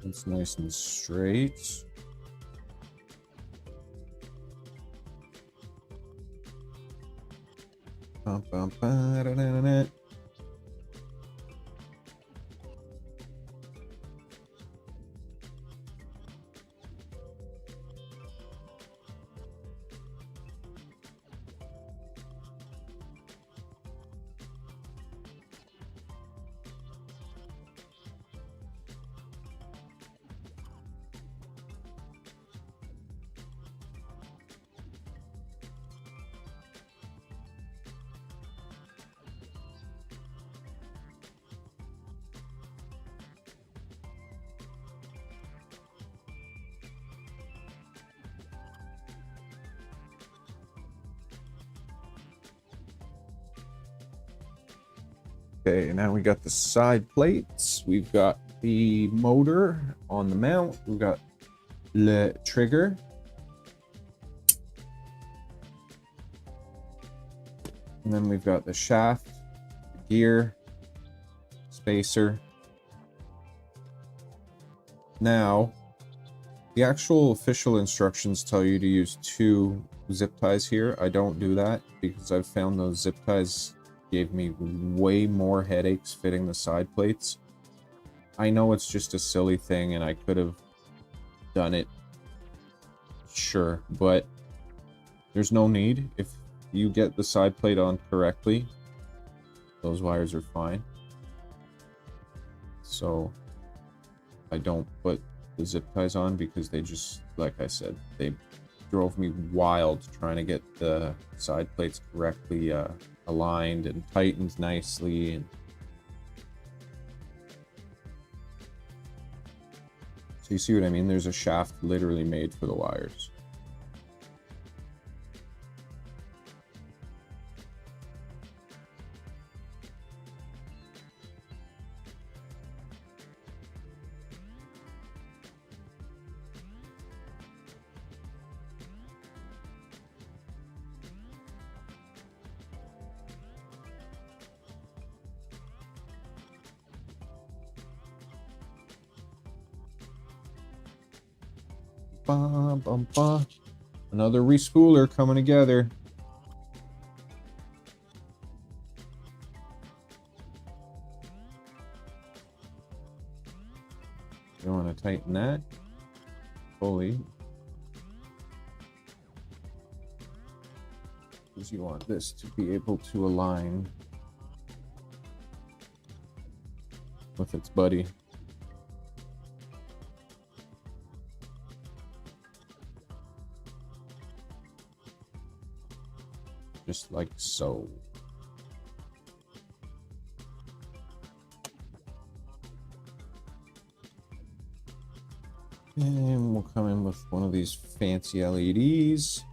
Speaker 2: It's nice and straight. Bum, bum, ba, da, da, da, da. Okay, now we got the side plates. We've got the motor on the mount. We've got the trigger. And then we've got the shaft, the gear, spacer. Now, the actual official instructions tell you to use 2 zip ties here. I don't do that because I've found those zip ties gave me way more headaches fitting the side plates. I know it's just a silly thing and I could have done it, sure, but there's no need. If you get the side plate on correctly, those wires are fine. So I don't put the zip ties on because they just, like I said, they drove me wild trying to get the side plates correctly aligned and tightened nicely. And so you see what I mean? There's a shaft literally made for the wires. Bum, bum, bum. Another respooler coming together. You want to tighten that fully, because you want this to be able to align with its buddy. Just like so. And we'll come in with one of these fancy LEDs.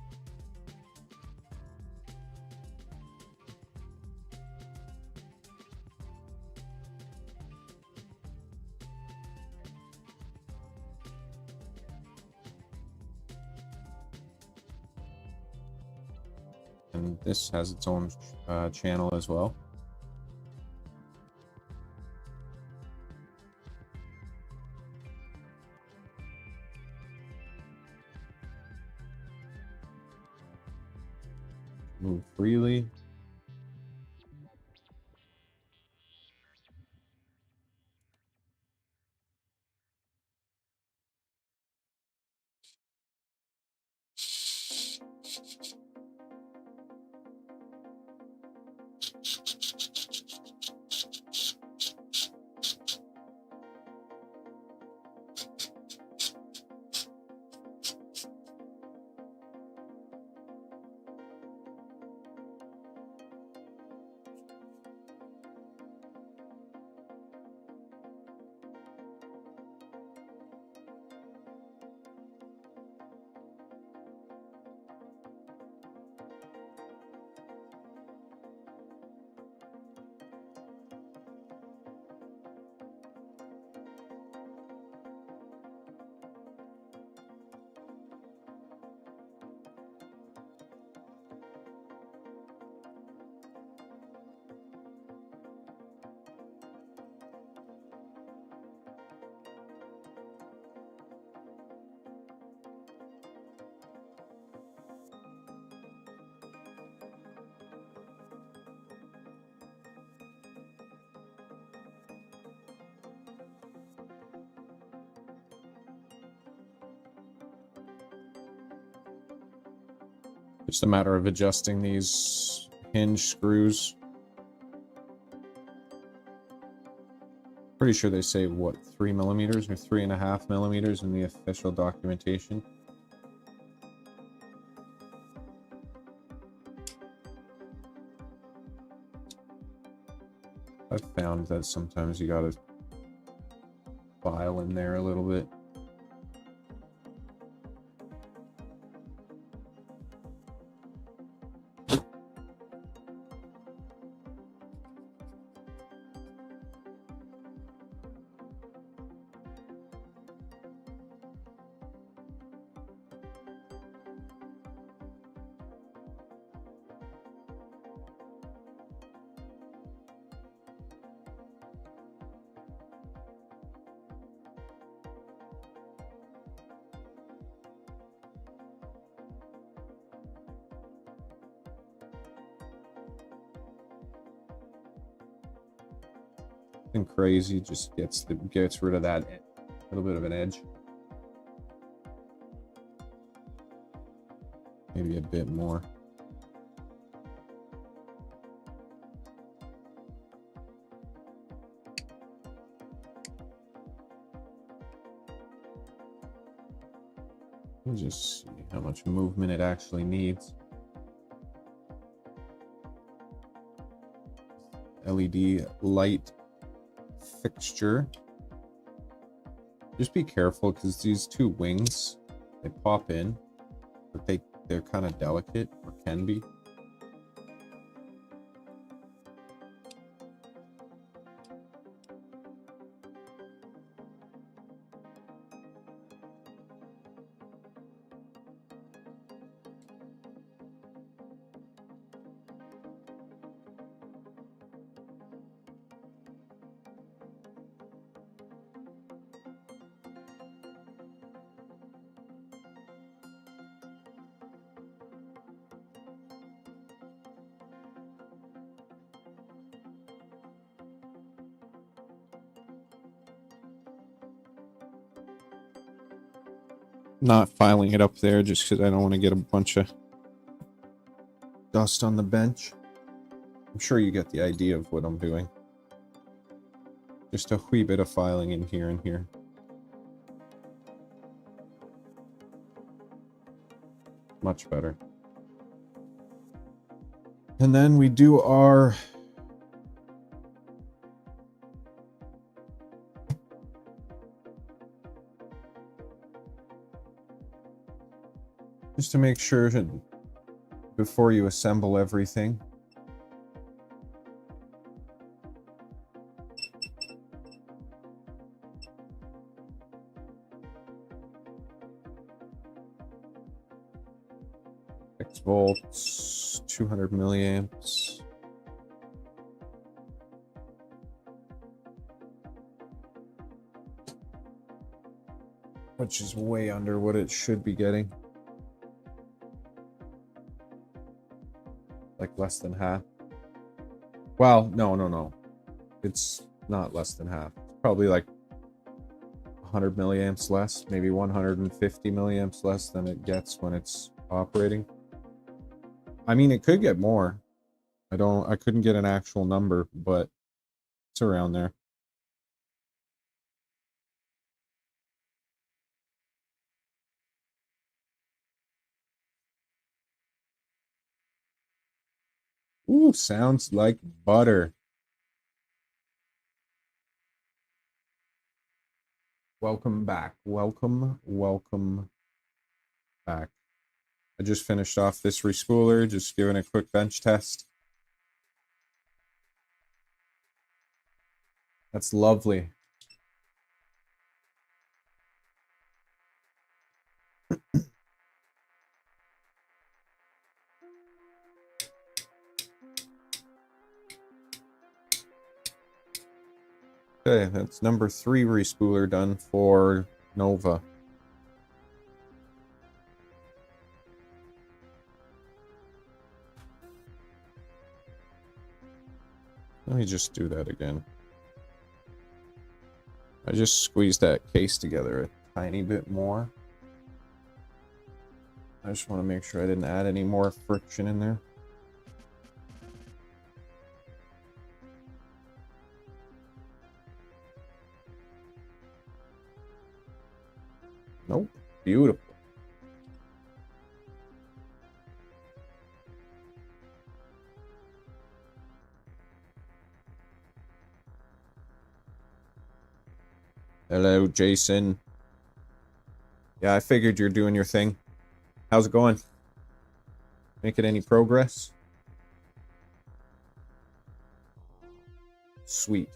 Speaker 2: And this has its own channel as well. Move freely. Just a matter of adjusting these hinge screws. Pretty sure they say, what, 3 millimeters or 3.5 millimeters in the official documentation. I've found that sometimes you gotta file in there a little bit. Nothing crazy, just gets rid of that little bit of an edge. Maybe a bit more. We'll just see how much movement it actually needs. LED light fixture. Just be careful because these two wings, they pop in, but they're kind of delicate, or can be. Not filing it up there just because I don't want to get a bunch of dust on the bench. I'm sure you get the idea of what I'm doing. Just a wee bit of filing in here and here. Much better. And then we do our Just to make sure before you assemble everything. Volts, 200 milliamps. Which is way under what it should be getting. Like less than half. Well, no. It's not less than half. It's probably like 100 milliamps less, maybe 150 milliamps less than it gets when it's operating. I mean, it could get more. I couldn't get an actual number, but it's around there. Ooh, sounds like butter. Welcome back. Welcome back. I just finished off this respooler, just giving a quick bench test. That's lovely. Okay, that's number 3 respooler done for Nova. Let me just do that again. I just squeezed that case together a tiny bit more. I just want to make sure I didn't add any more friction in there. Nope. Beautiful. Hello, Jason. Yeah, I figured you're doing your thing. How's it going? Making any progress? Sweet.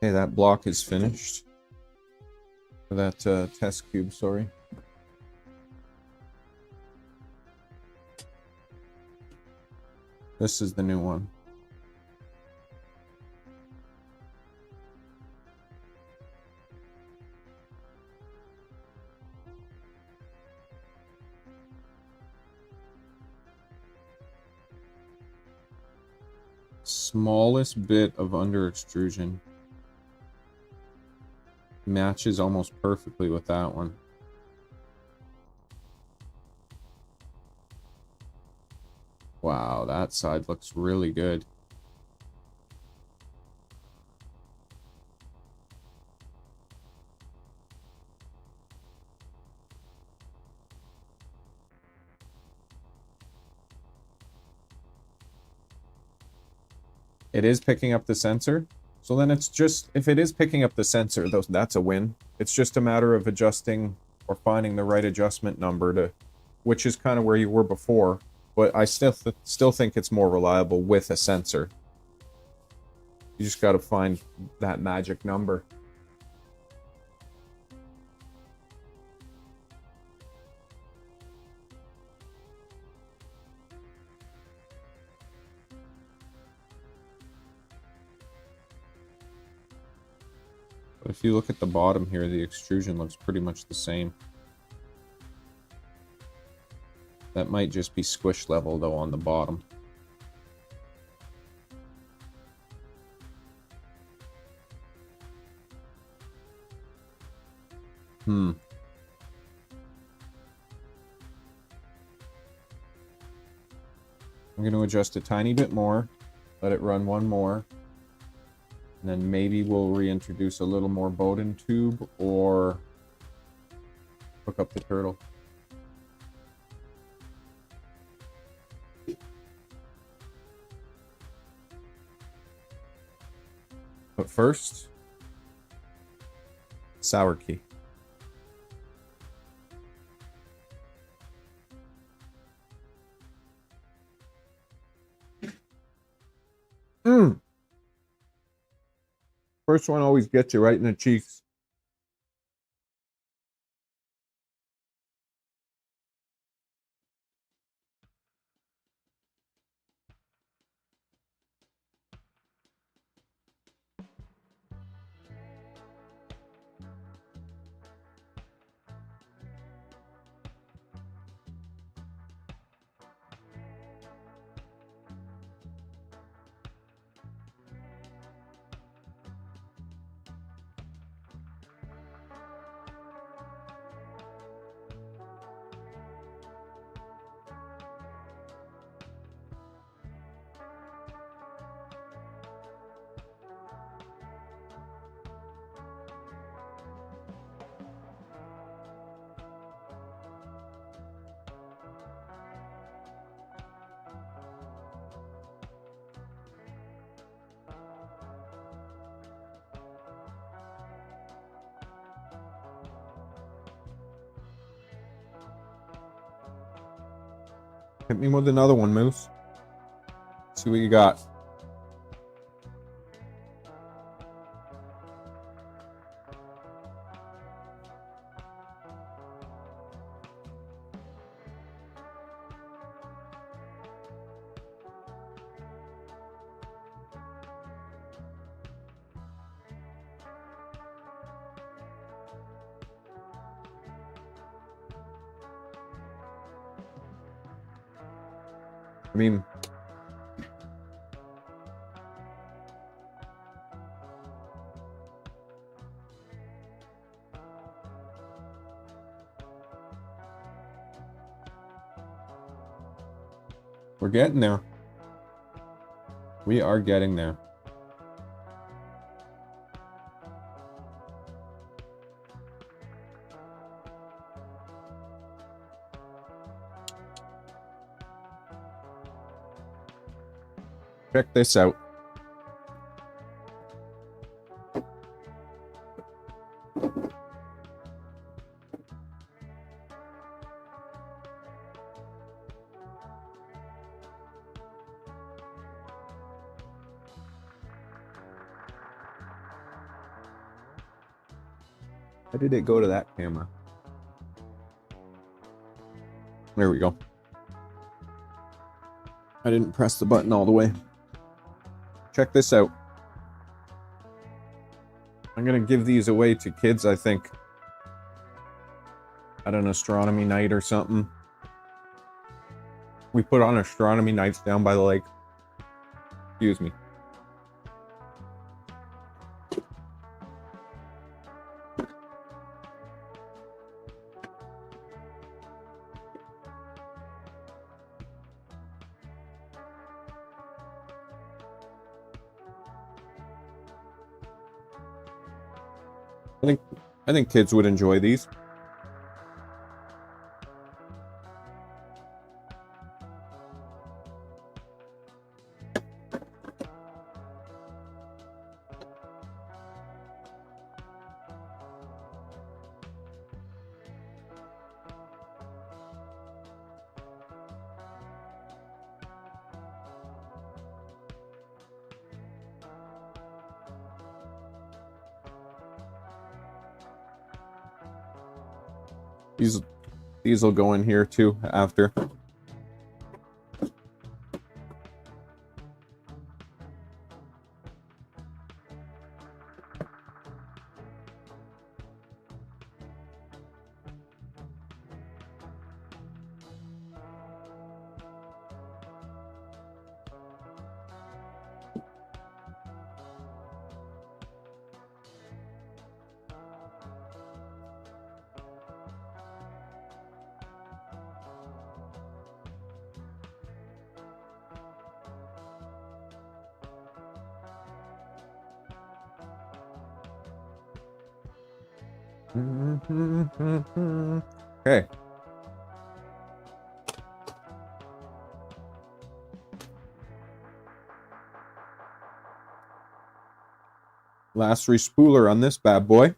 Speaker 2: Okay, that block is finished. That test cube, sorry. This is the new one. Smallest bit of under extrusion. Matches almost perfectly with that one. Wow, that side looks really good. It is picking up the sensor. So then it's just, if it is picking up the sensor, that's a win. It's just a matter of adjusting or finding the right adjustment number to, which is kind of where you were before. But I still think it's more reliable with a sensor. You just got to find that magic number. But if you look at the bottom here, the extrusion looks pretty much the same. That might just be squish level though on the bottom. I'm going to adjust a tiny bit more. Let it run one more. And then maybe we'll reintroduce a little more Bowden tube or hook up the turtle. But first, sour key. First one always gets you right in the cheeks. Hit me with another one, Moose. See what you got. I mean, we're getting there. We are getting there. Check this out. How did it go to that camera? There we go. I didn't press the button all the way. Check this out. I'm going to give these away to kids, I think, at an astronomy night or something. We put on astronomy nights down by the lake. Excuse me. I think kids would enjoy these. These will go in here too after. Okay. Last respooler on this bad boy.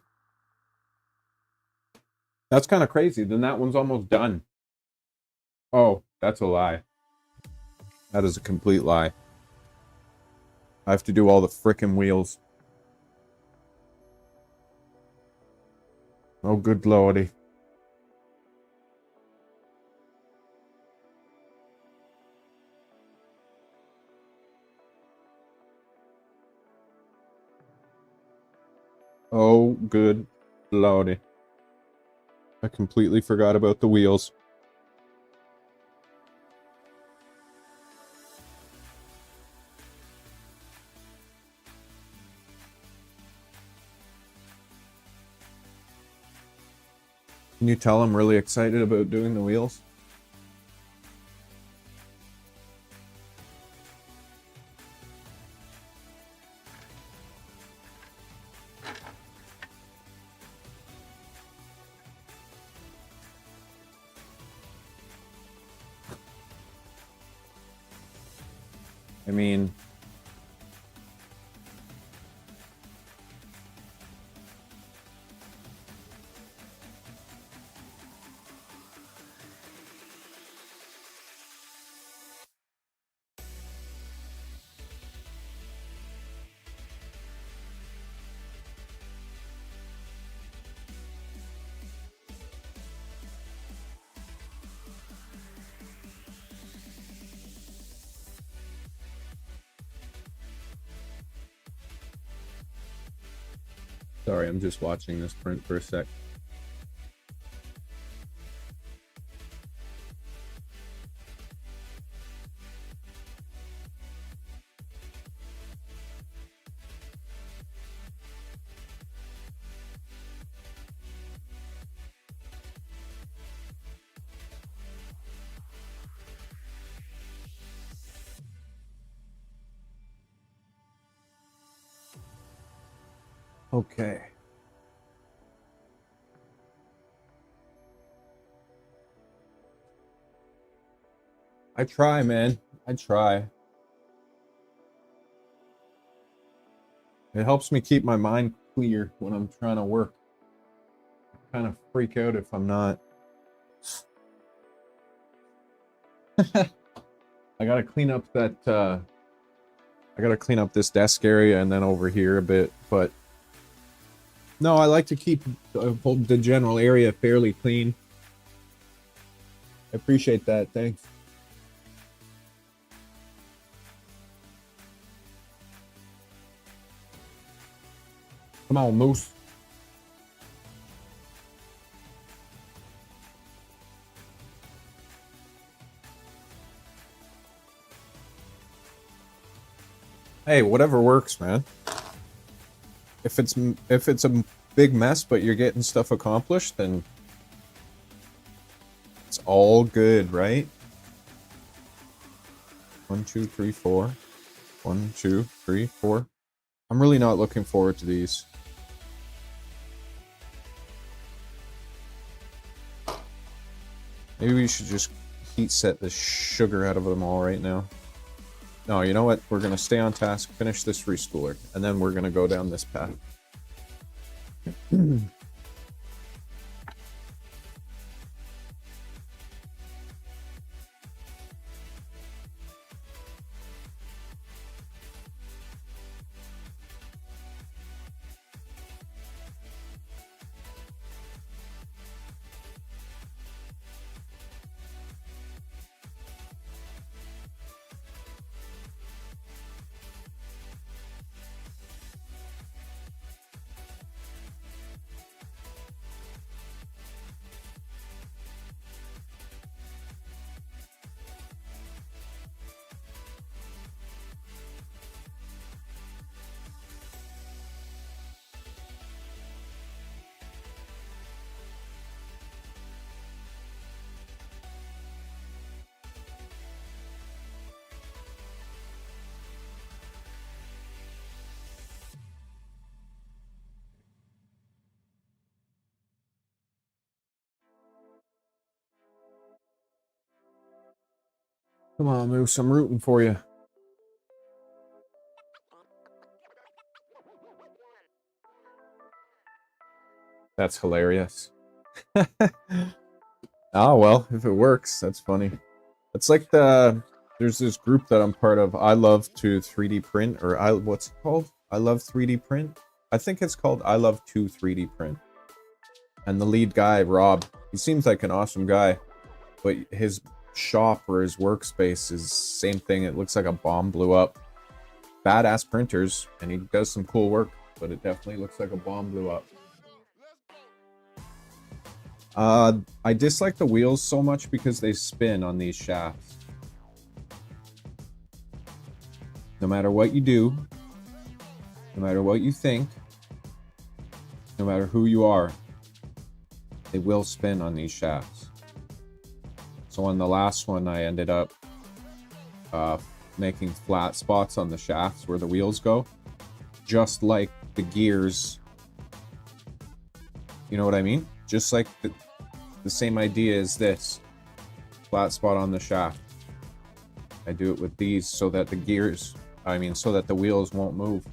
Speaker 2: That's kind of crazy. Then that one's almost done. Oh, that's a lie. That is a complete lie. I have to do all the frickin' wheels. Oh, good lordy. Oh, good lordy. I completely forgot about the wheels. Can you tell I'm really excited about doing the wheels? I mean, sorry, I'm just watching this print for a sec. Okay. I try, man. I try. It helps me keep my mind clear when I'm trying to work. I kind of freak out if I'm not. I gotta clean up that, I gotta clean up this desk area and then over here a bit, but no, I like to keep the general area fairly clean. I appreciate that, thanks. Come on, Moose. Hey, whatever works, man. If it's a big mess, but you're getting stuff accomplished, then it's all good, right? 1, 2, 3, 4. 1, 2, 3, 4. I'm really not looking forward to these. Maybe we should just heat set the sugar out of them all right now. No, you know what? We're going to stay on task, finish this reschooler, and then we're going to go down this path. Come on, Moose, I'm rooting for you. That's hilarious. Oh, well, if it works, that's funny. It's like there's this group that I'm part of. I love to 3D print, or what's it called? I love 3D print. I think it's called I love to 3D print. And the lead guy, Rob, he seems like an awesome guy, but his shop or his workspace is same thing. It looks like a bomb blew up. Badass printers, and he does some cool work, but it definitely looks like a bomb blew up. I dislike the wheels so much because they spin on these shafts. No matter what you do, no matter what you think, no matter who you are, they will spin on these shafts. So on the last one, I ended up making flat spots on the shafts where the wheels go, just like the gears. You know what I mean? Just like the same idea as this. Flat spot on the shaft. I do it with these so that the gears, so that the wheels won't move.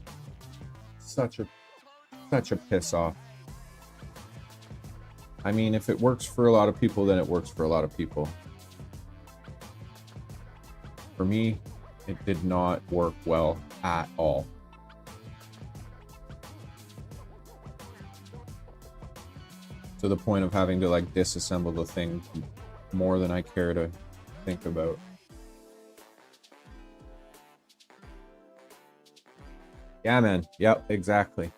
Speaker 2: Such a piss off. I mean, if it works for a lot of people, then it works for a lot of people. For me, it did not work well at all. To the point of having to like disassemble the thing more than I care to think about. Yeah, man. Yep, exactly.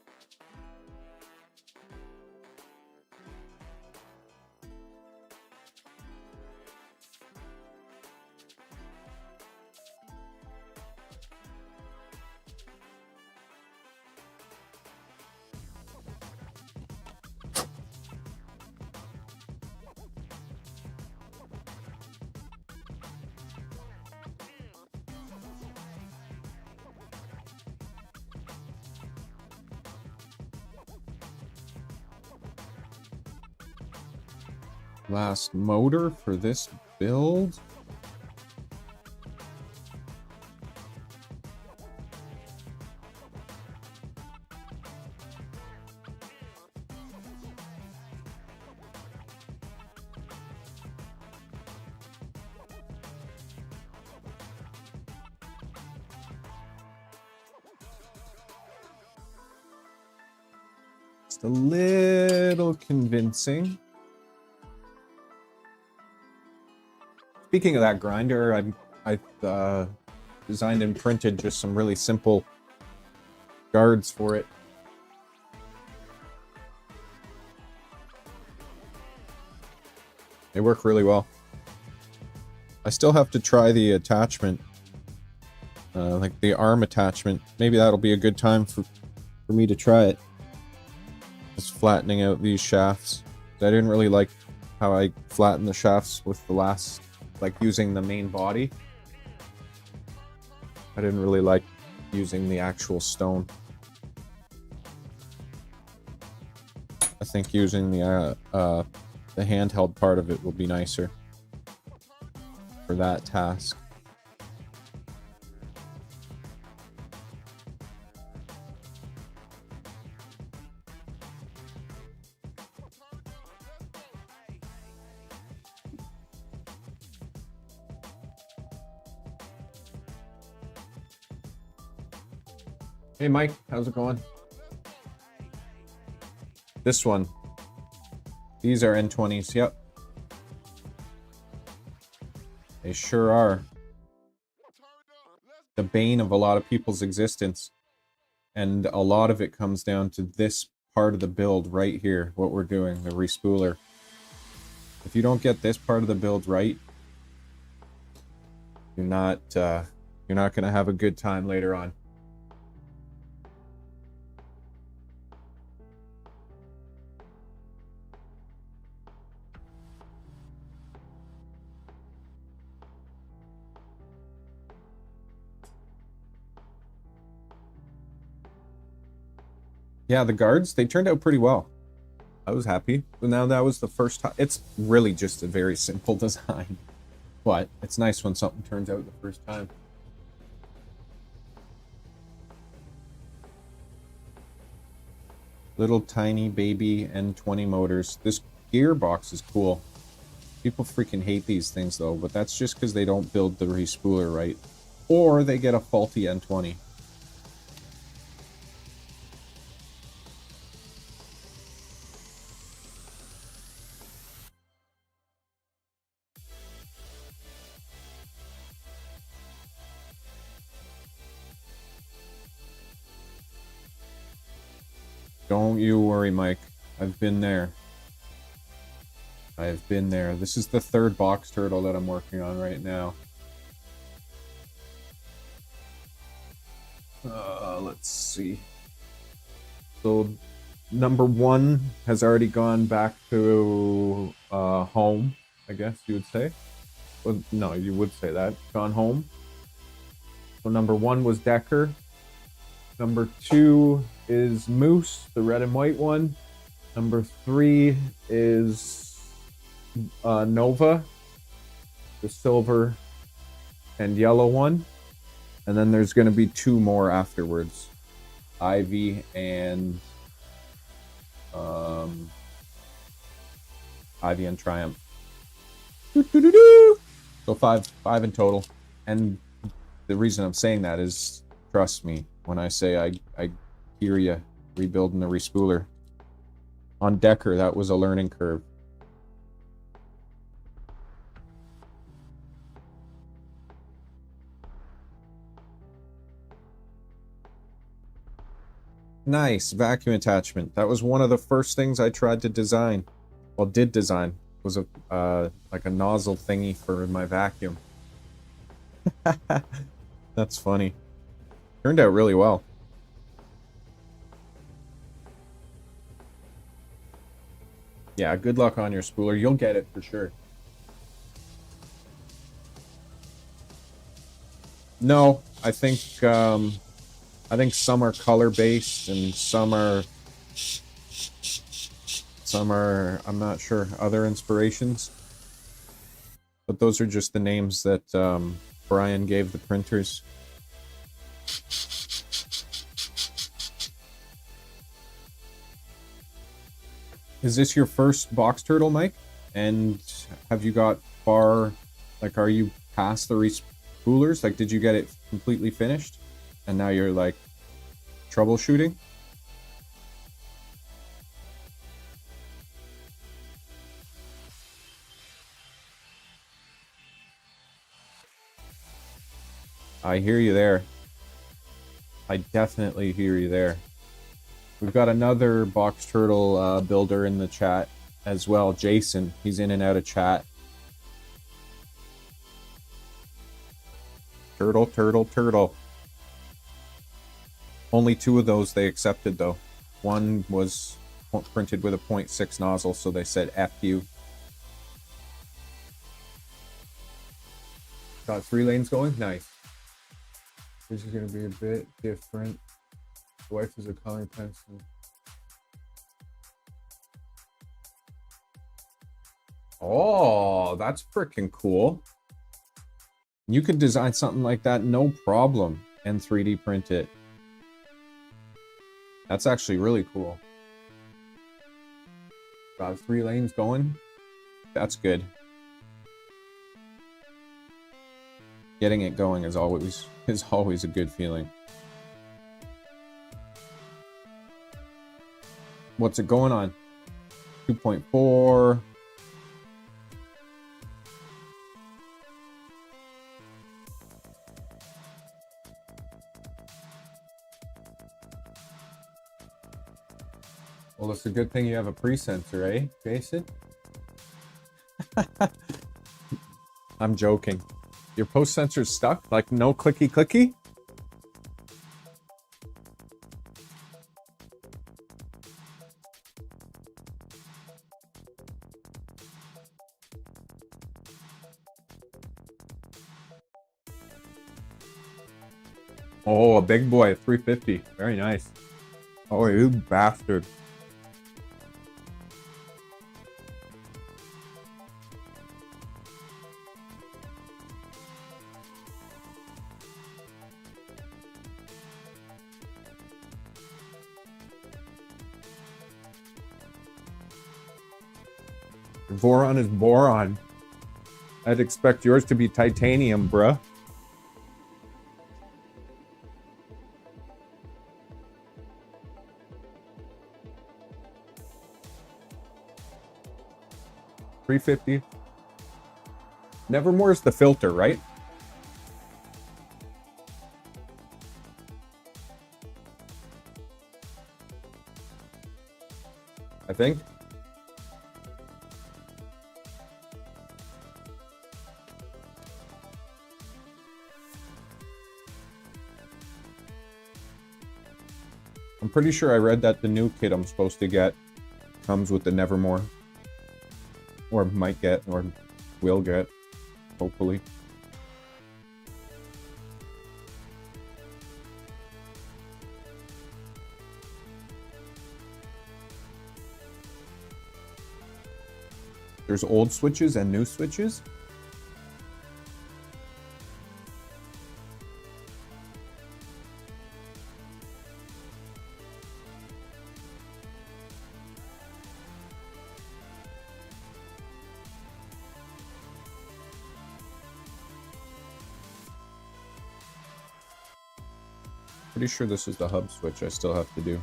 Speaker 2: Last motor for this build. Just a little convincing. Speaking of that grinder, I've designed and printed just some really simple guards for it. They work really well. I still have to try the attachment, like the arm attachment. Maybe that'll be a good time for me to try it. Just flattening out these shafts. I didn't really like how I flattened the shafts with the last, like using the main body. I didn't really like using the actual stone. I think using the handheld part of it will be nicer for that task. Hey Mike, how's it going? This one. These are N20s, yep. They sure are. The bane of a lot of people's existence. And a lot of it comes down to this part of the build right here, what we're doing, the respooler. If you don't get this part of the build right, you're not gonna have a good time later on. Yeah, the guards, they turned out pretty well. I was happy. But now that was the first time. It's really just a very simple design. But it's nice when something turns out the first time. Little tiny baby N20 motors. This gearbox is cool. People freaking hate these things though, but that's just because they don't build the respooler right. Or they get a faulty N20. Don't you worry, Mike. I've been there. I've been there. This is the third box turtle that I'm working on right now. Let's see. So, number 1 has already gone back to home, I guess you would say. Well, no, you would say that. Gone home. So number 1 was Decker. Number 2 is Moose, the red and white one. Number 3 is Nova, the silver and yellow one. And then there's going to be 2 more afterwards. Ivy and Triumph. So five in total. And the reason I'm saying that is, trust me when I say I hear you rebuilding the respooler. On Decker, that was a learning curve. Nice vacuum attachment. That was one of the first things I tried to design. Well, did design. Was a like a nozzle thingy for my vacuum. That's funny. Turned out really well. Yeah, good luck on your spooler. You'll get it for sure. No, I think some are color based and some are I'm not sure, other inspirations. But those are just the names that Brian gave the printers. Is this your first box turtle, Mike? And have you got far, like, are you past the respoolers? Like, did you get it completely finished? And now you're, like, troubleshooting? I hear you there. I definitely hear you there. We've got another box turtle builder in the chat as well, Jason. He's in and out of chat. Turtle, turtle, turtle. Only 2 of those they accepted though. One was printed with a 0.6 nozzle, so they said F you. Got 3 lanes going? Nice. This is going to be a bit different. The wife is a coloring pencil. Oh, that's freaking cool. You could design something like that, no problem, and 3D print it. That's actually really cool. Got 3 lanes going. That's good. Getting it going is always a good feeling. What's it going on? 2.4. Well, it's a good thing you have a pre-sensor, eh, Jason? I'm joking. Your post sensor's stuck? Like no clicky clicky? Oh, a big boy, 350. Very nice. Oh, you bastard. Voron is boron. I'd expect yours to be titanium, bruh. $350. Nevermore's the filter, right? I think. I'm pretty sure I read that the new kit I'm supposed to get comes with the Nevermore. Or might get, or will get, hopefully. There's old switches and new switches. Pretty sure this is the hub switch I still have to do.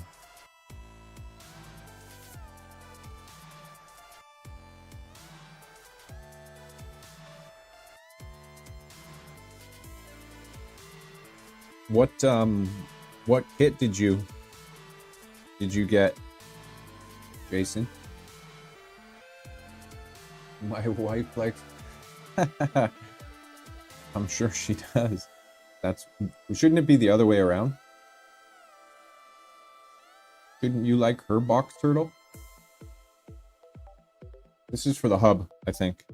Speaker 2: What kit did you get, Jason? My wife likes I'm sure she does. Shouldn't it be the other way around? Shouldn't you like her box turtle? This is for the hub, I think.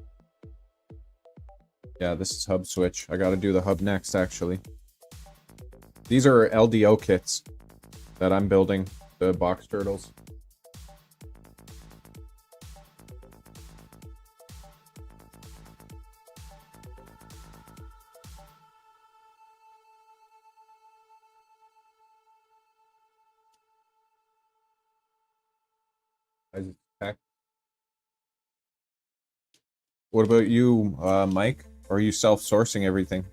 Speaker 2: Yeah, this is hub switch. I gotta do the hub next, actually. These are LDO kits that I'm building, the box turtles. What about you, Mike? Or are you self-sourcing everything?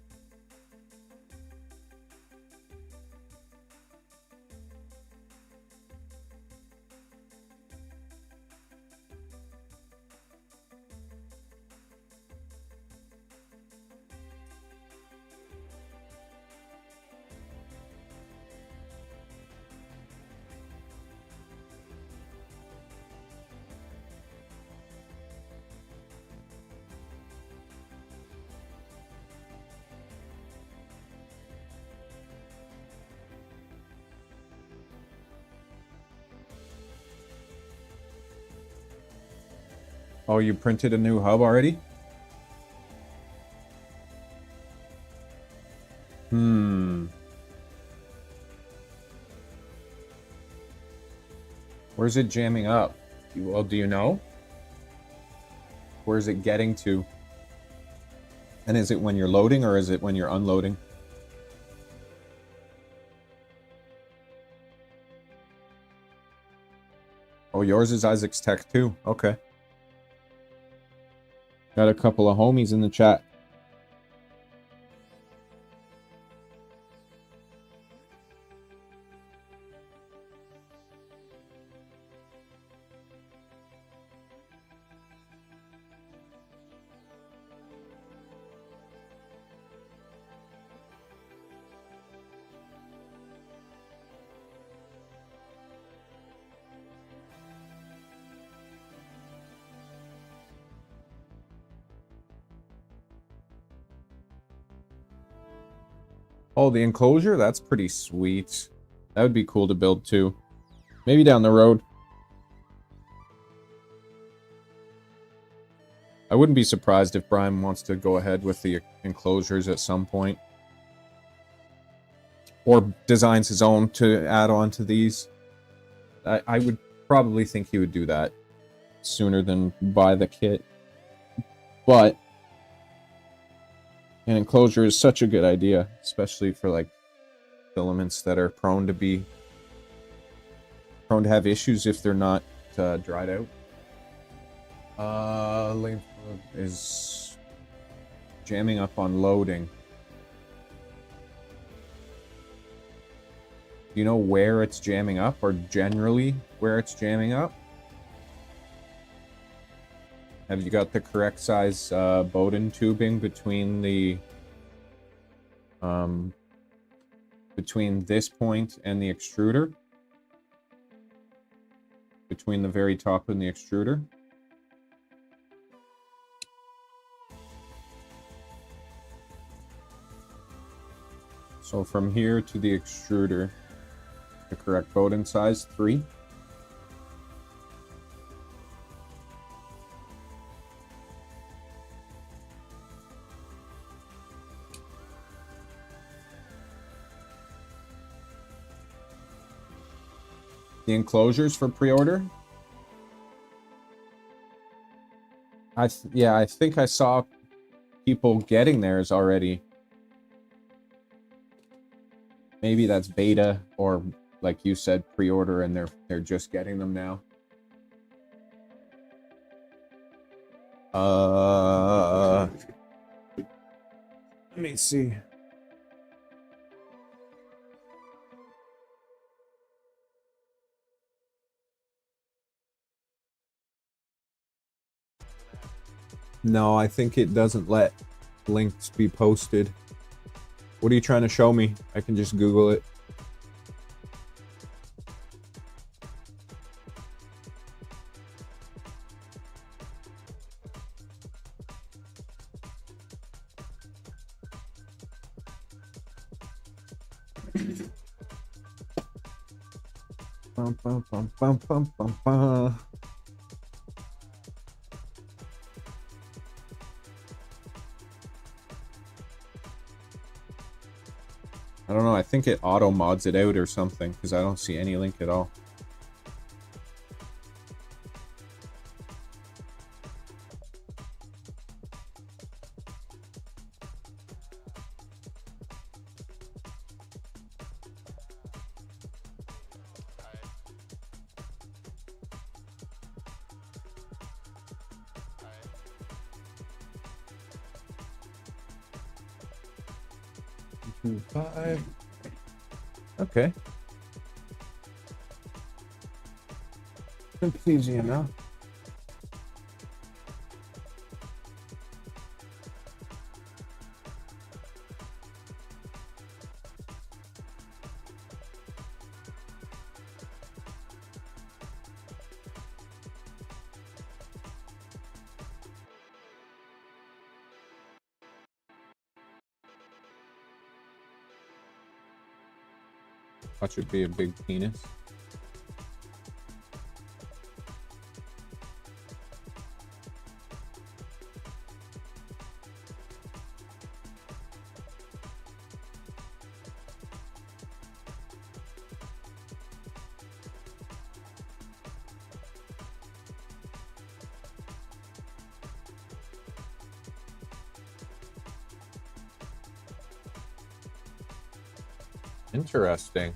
Speaker 2: Oh, you printed a new hub already? Where's it jamming up? Well, do you know? Where is it getting to? And is it when you're loading or is it when you're unloading? Oh, yours is Isaac's Tech too. Okay. Got a couple of homies in the chat. Oh, the enclosure? That's pretty sweet. That would be cool to build too. Maybe down the road. I wouldn't be surprised if Brian wants to go ahead with the enclosures at some point. Or designs his own to add on to these. I would probably think he would do that sooner than buy the kit. But an enclosure is such a good idea, especially for like filaments that are prone to have issues if they're not dried out. Link is jamming up on loading. Do you know where it's jamming up, or generally where it's jamming up? Have you got the correct size Bowden tubing between the between this point and the extruder? Between the very top and the extruder? So from here to the extruder, the correct Bowden size, 3. The enclosures for pre-order? Yeah, I think I saw people getting theirs already. Maybe that's beta, or like you said, pre-order, and they're just getting them now. Let me see. No, I think it doesn't let links be posted. What are you trying to show me? I can just Google it. Bum, bum, bum, bum, bum, bum, bum. I don't know, I think it auto mods it out or something, because I don't see any link at all. Two, 5. Okay. It's easy enough. Watch it be a big penis. Interesting.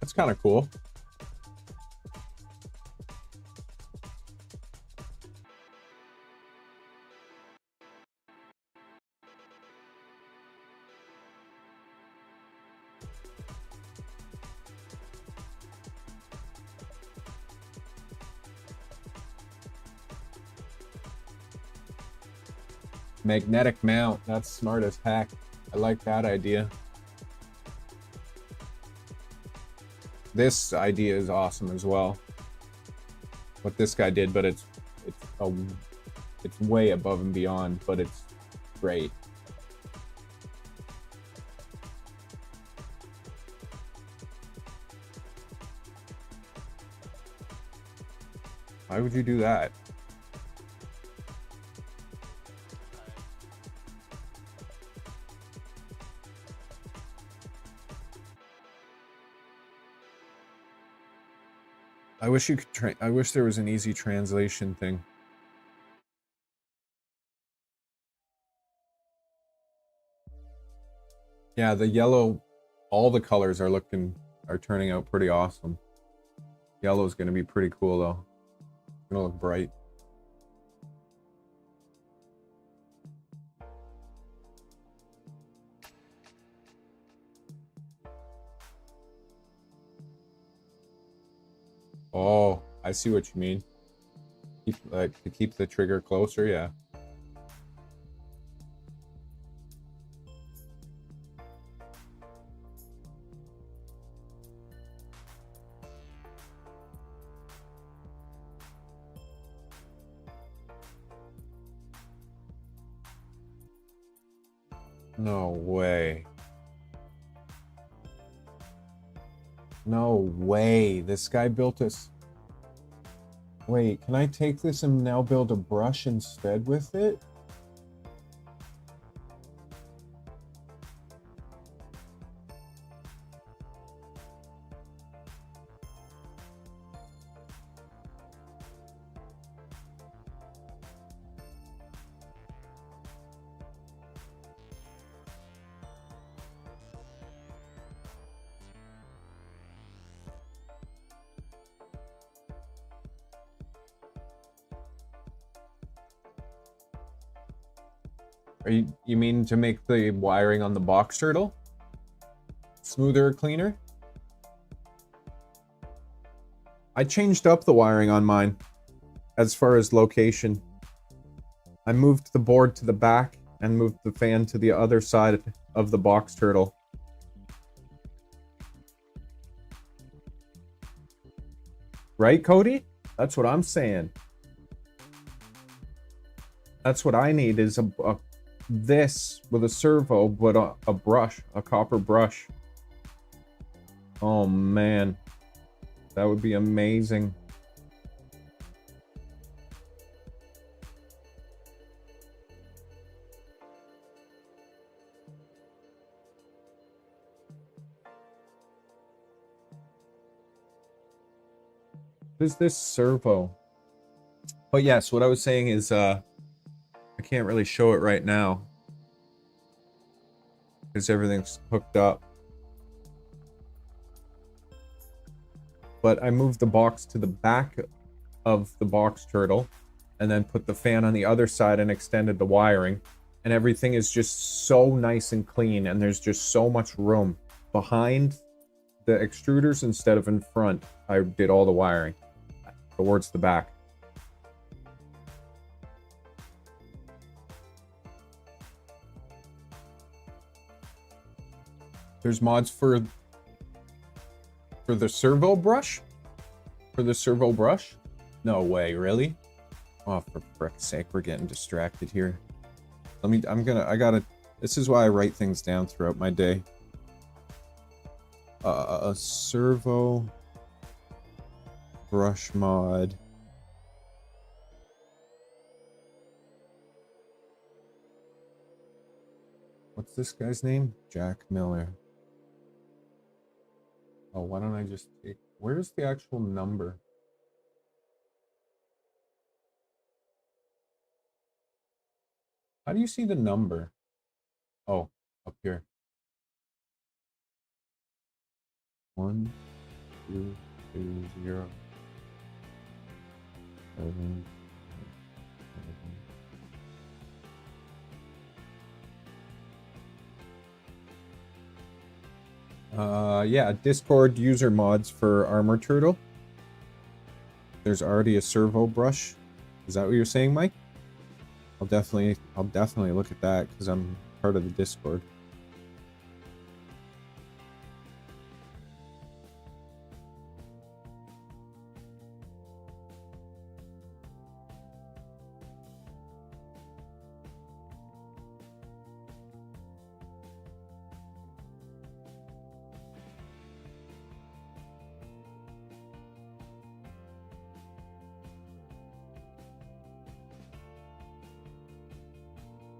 Speaker 2: That's kind of cool. Magnetic mount. That's smart as heck. I like that idea. This idea is awesome as well. What this guy did, but it's way above and beyond, but it's great. Why would you do that? I wish you could I wish there was an easy translation thing. Yeah, the yellow, all the colors are turning out pretty awesome. Yellow is going to be pretty cool though. It's going to look bright. Oh, I see what you mean. To keep the trigger closer, yeah. No way. No way. This guy built us. Wait, can I take this and now build a brush instead with it? You mean to make the wiring on the box turtle smoother or cleaner? I changed up the wiring on mine as far as location. I moved the board to the back and moved the fan to the other side of the box turtle. Right, Cody? That's what I'm saying. That's what I need is this with a servo, but a brush, a copper brush. Oh man, that would be amazing. What is this servo? But yes, what I was saying is I can't really show it right now because everything's hooked up. But I moved the box to the back of the box turtle and then put the fan on the other side and extended the wiring. And everything is just so nice and clean, and there's just so much room behind the extruders instead of in front. I did all the wiring towards the back. There's mods for the servo brush? For the servo brush? No way, really? Oh, for frick's sake, we're getting distracted here. This is why I write things down throughout my day. A servo brush mod. What's this guy's name? Jack Miller. Oh, why don't I just take... Where's the actual number? How do you see the number? Oh, up here. 1, 2, 2, 0, 7, 7. Yeah, Discord user mods for Armor Turtle. There's already a servo brush. Is that what you're saying, Mike? I'll definitely look at that because I'm part of the Discord.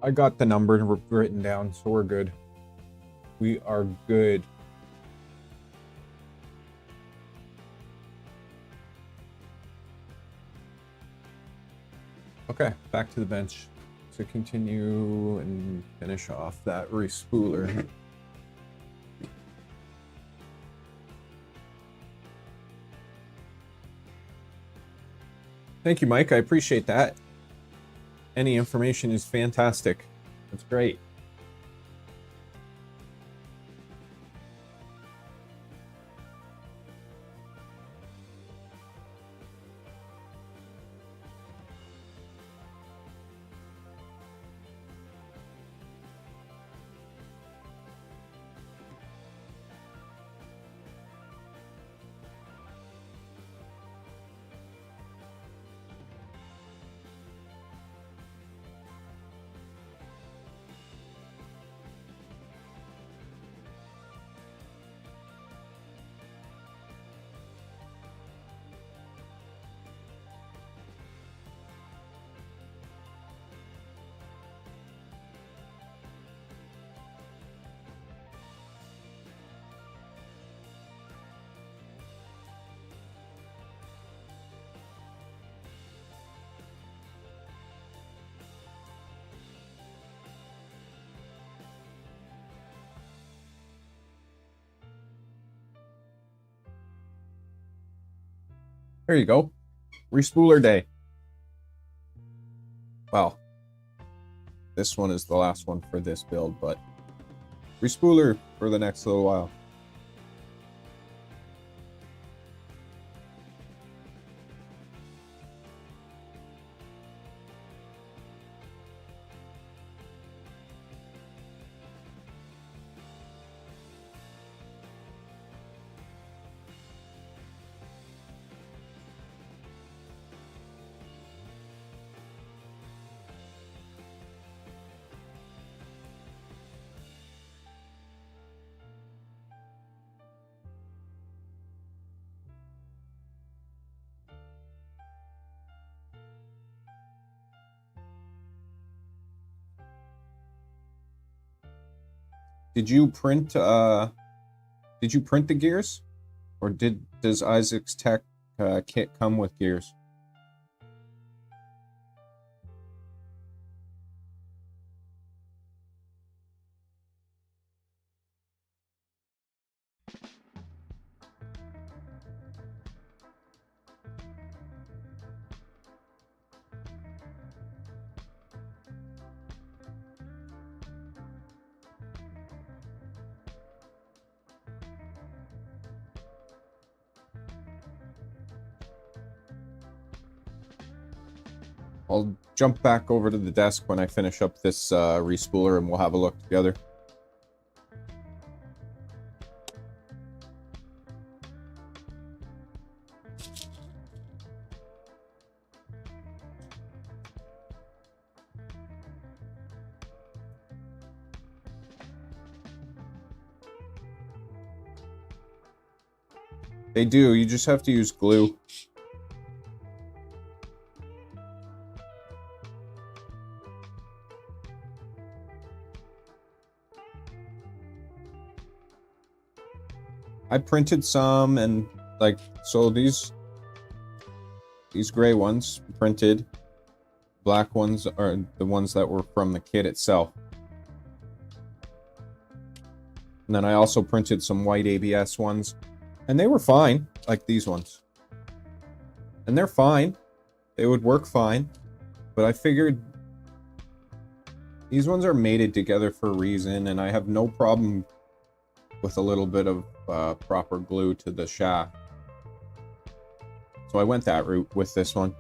Speaker 2: I got the number written down, so we're good. We are good. Okay, back to the bench to continue and finish off that respooler. Thank you, Mike. I appreciate that. Any information is fantastic. That's great. There you go. Respooler day. Well, this one is the last one for this build, but respooler for the next little while. Did you print the gears? Or does Isaac's Tech kit come with gears? I'll jump back over to the desk when I finish up this respooler and we'll have a look together. They do, you just have to use glue. I printed some, and like, so these gray ones printed, black ones are the ones that were from the kit itself. And then I also printed some white ABS ones, and they were fine, like these ones. And they're fine. They would work fine, but I figured these ones are mated together for a reason, and I have no problem with a little bit of proper glue to the shaft. So I went that route with this one.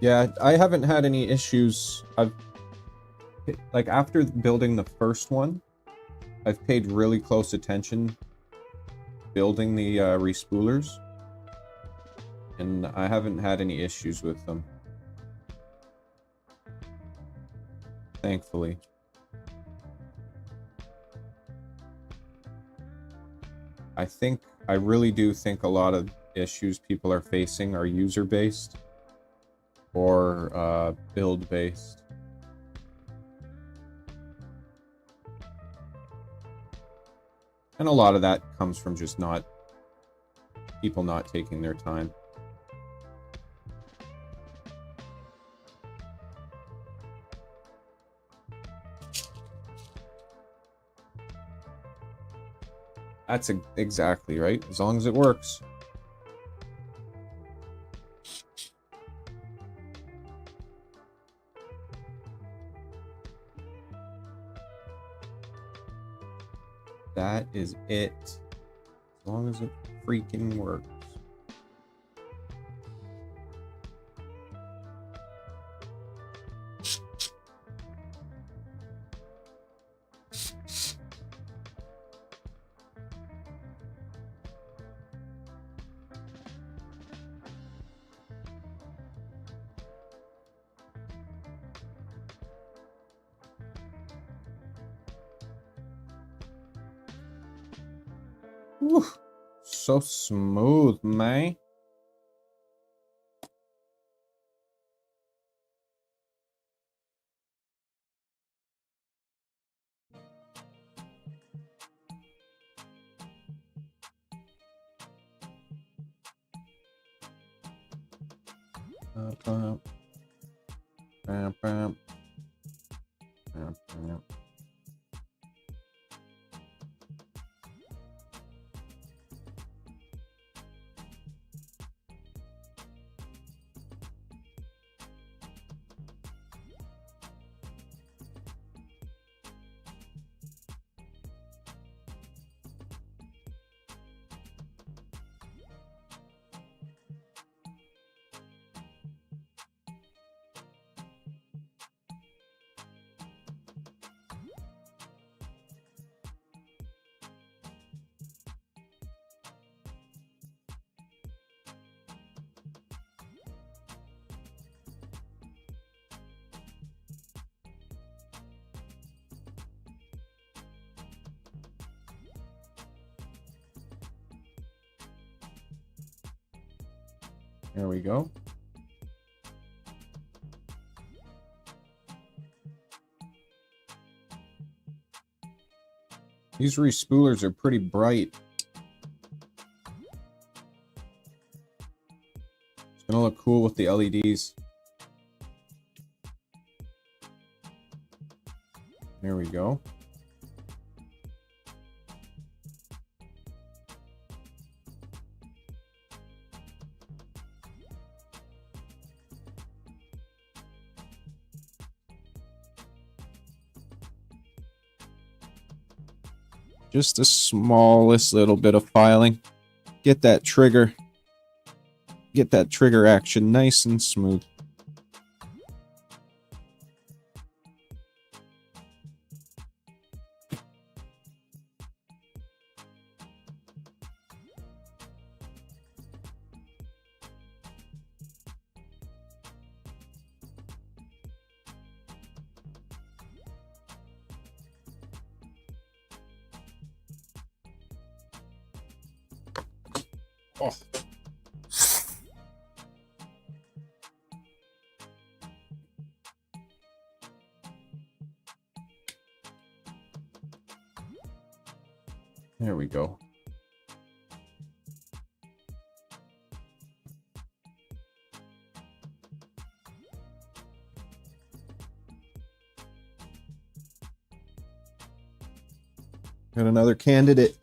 Speaker 2: Yeah, I haven't had any issues. Like, after building the first one, I've paid really close attention building the respoolers, and I haven't had any issues with them. thankfully. I really do think a lot of issues people are facing are user-based or build-based. And a lot of that comes from just people not taking their time. That's exactly right, as long as it works. That is it. As long as it freaking works. Whew. So smooth, man. Bam, bam, bam, bam. There we go. These respoolers are pretty bright. It's gonna look cool with the LEDs. There we go. Just the smallest little bit of filing. Get that trigger action nice and smooth. Oh. There we go. Got another candidate.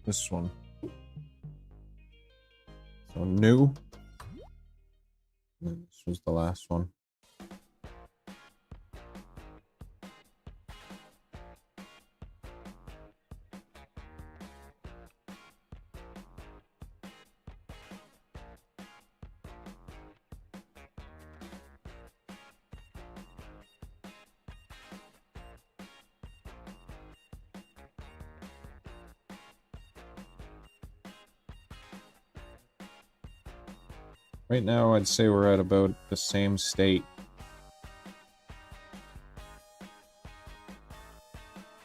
Speaker 2: This one. So new. And this was the last one. Right now, I'd say we're at about the same state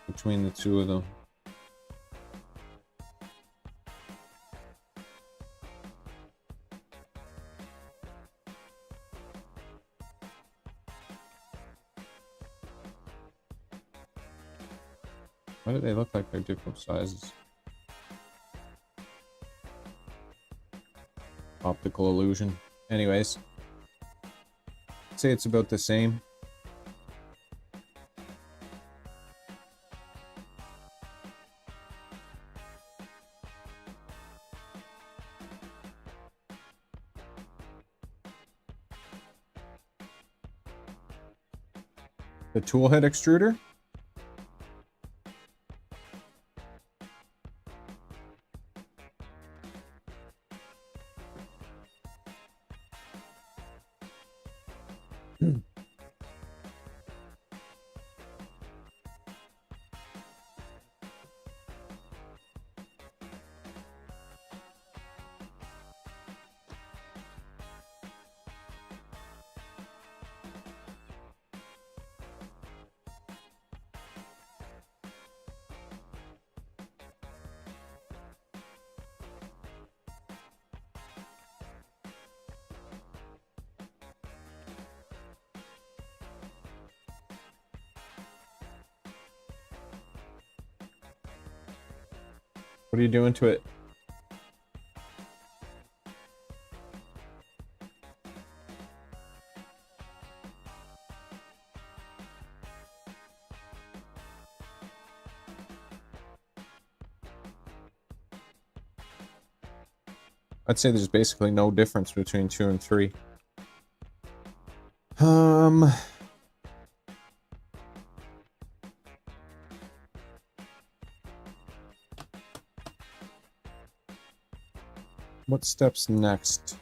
Speaker 2: between the two of them. Why do they look like they're different sizes? Optical illusion. Anyways, I'd say it's about the same. The tool head extruder. What are you doing to it? I'd say there's basically no difference between 2 and 3. What steps next?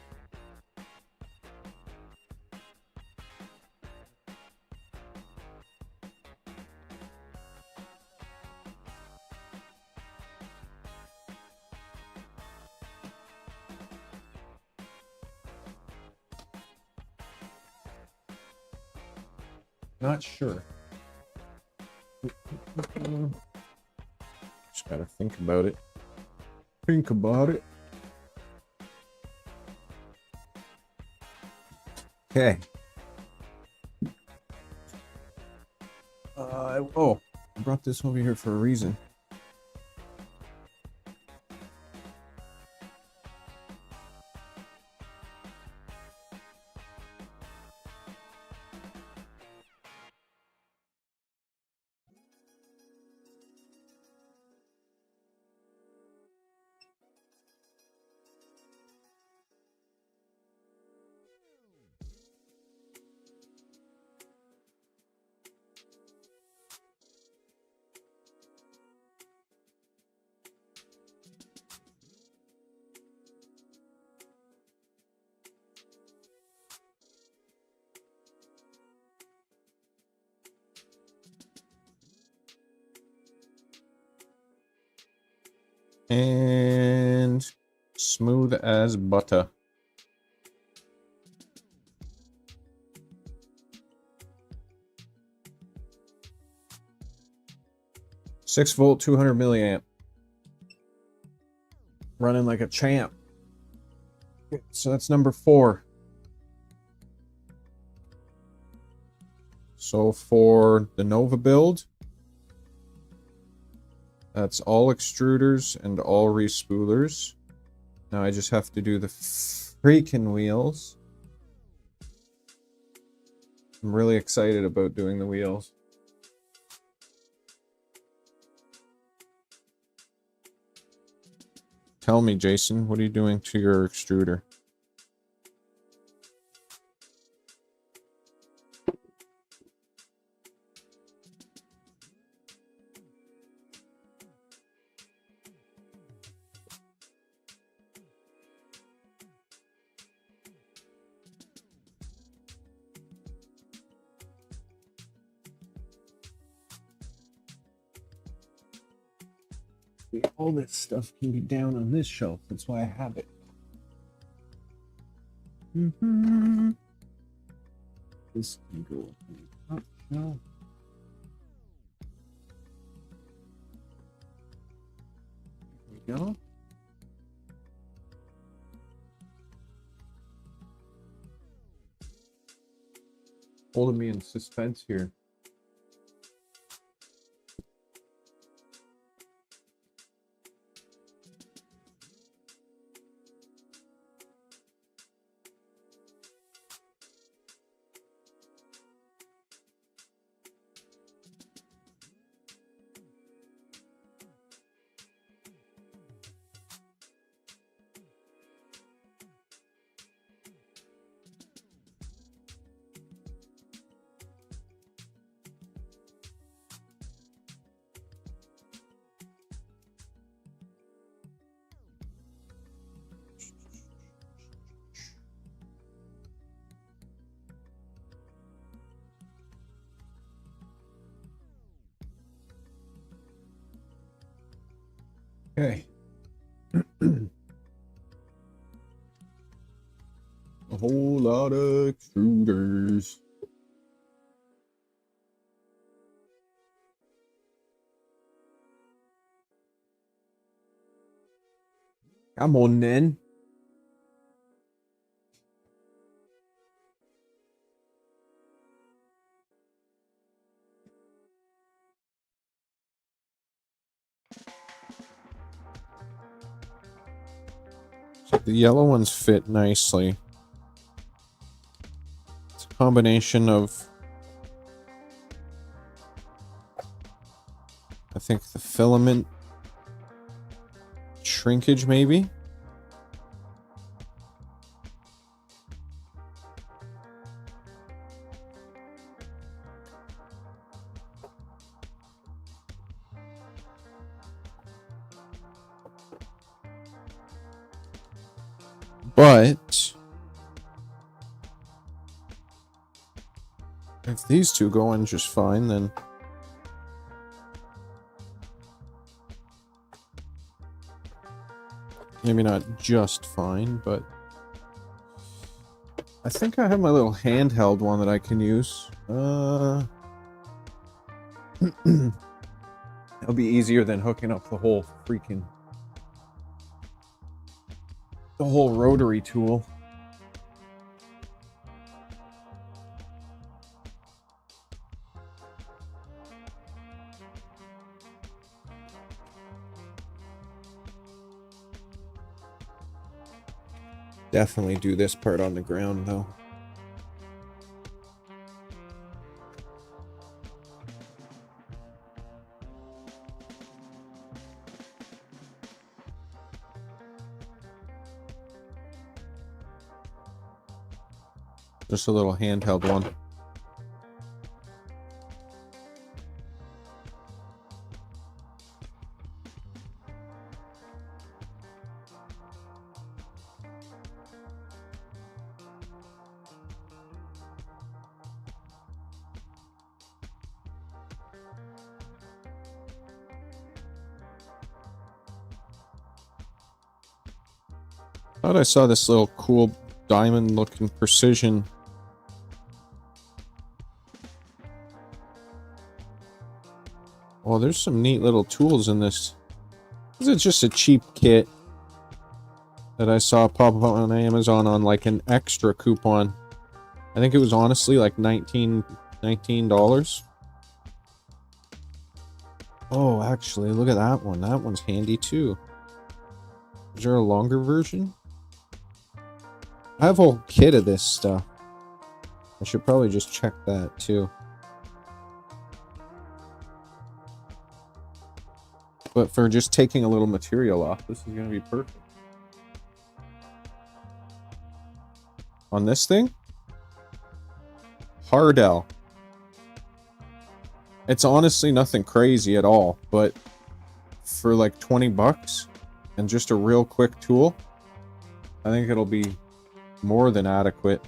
Speaker 2: Not sure. Just gotta think about it. Think about it. Okay. Oh, I brought this over here for a reason. And smooth as butter. Six volt, 200 milliamp. Running like a champ. So that's number 4. So for the Nova build, that's all extruders and all respoolers. Now I just have to do the freaking wheels. I'm really excited about doing the wheels. Tell me, Jason, what are you doing to your extruder? All this stuff can be down on this shelf. That's why I have it. This can go up on the top shelf. There we go. Holding me in suspense here. Okay. A whole lot of extruders. Come on, then. So the yellow ones fit nicely. It's a combination of, I think, the filament shrinkage, maybe. But if these two go in just fine, then maybe not just fine, but I think I have my little handheld one that I can use. It'll be easier than hooking up the whole rotary tool. Definitely do this part on the ground, though. Just a little handheld one. Thought I saw this little cool diamond looking precision. Oh, there's some neat little tools in this. This is just a cheap kit that I saw pop up on Amazon on like an extra coupon. I think it was honestly like $19. Oh, actually, look at that one. That one's handy too. Is there a longer version? I have a whole kit of this stuff. I should probably just check that too. But for just taking a little material off, this is going to be perfect. On this thing, hard L. It's honestly nothing crazy at all, but for like 20 bucks and just a real quick tool, I think it'll be more than adequate.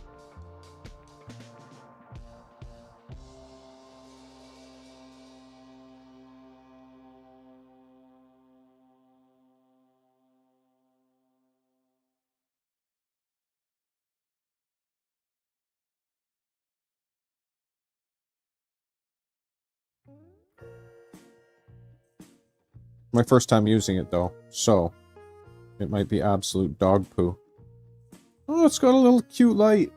Speaker 2: My first time using it though, so it might be absolute dog poo. Oh, it's got a little cute light.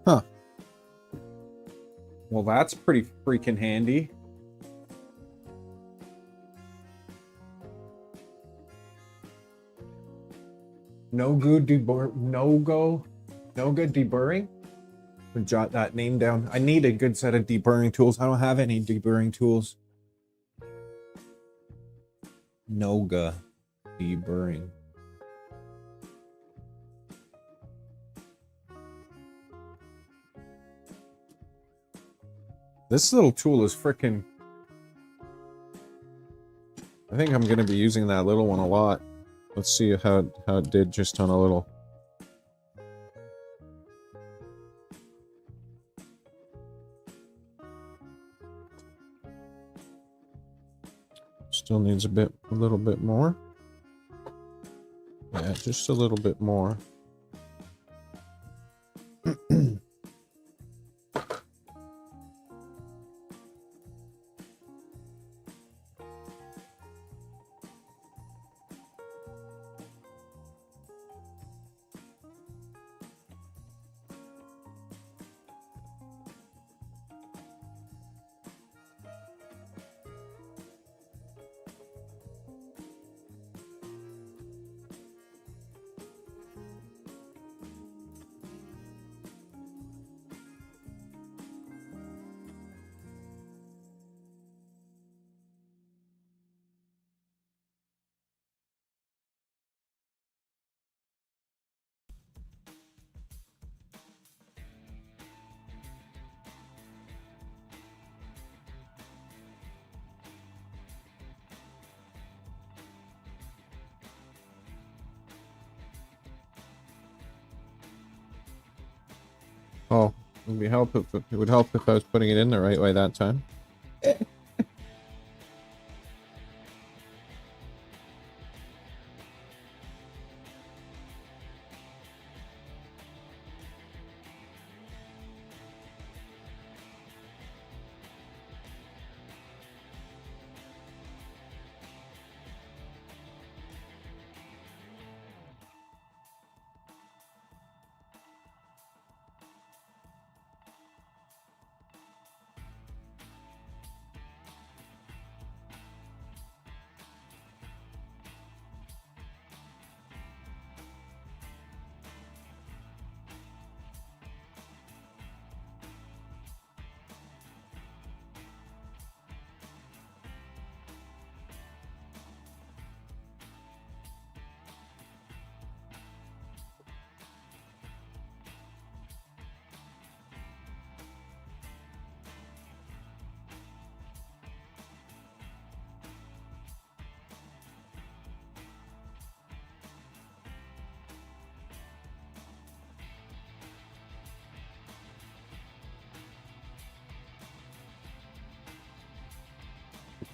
Speaker 2: Huh. Well, that's pretty freaking handy. No good deburring. Jot that name down. I need a good set of deburring tools. I don't have any deburring tools. Noga deburring. This little tool is freaking... I think I'm going to be using that little one a lot. Let's see how it did just on a little... Still needs a little bit more. Yeah, just a little bit more. Oh, it would help if I was putting it in the right way that time.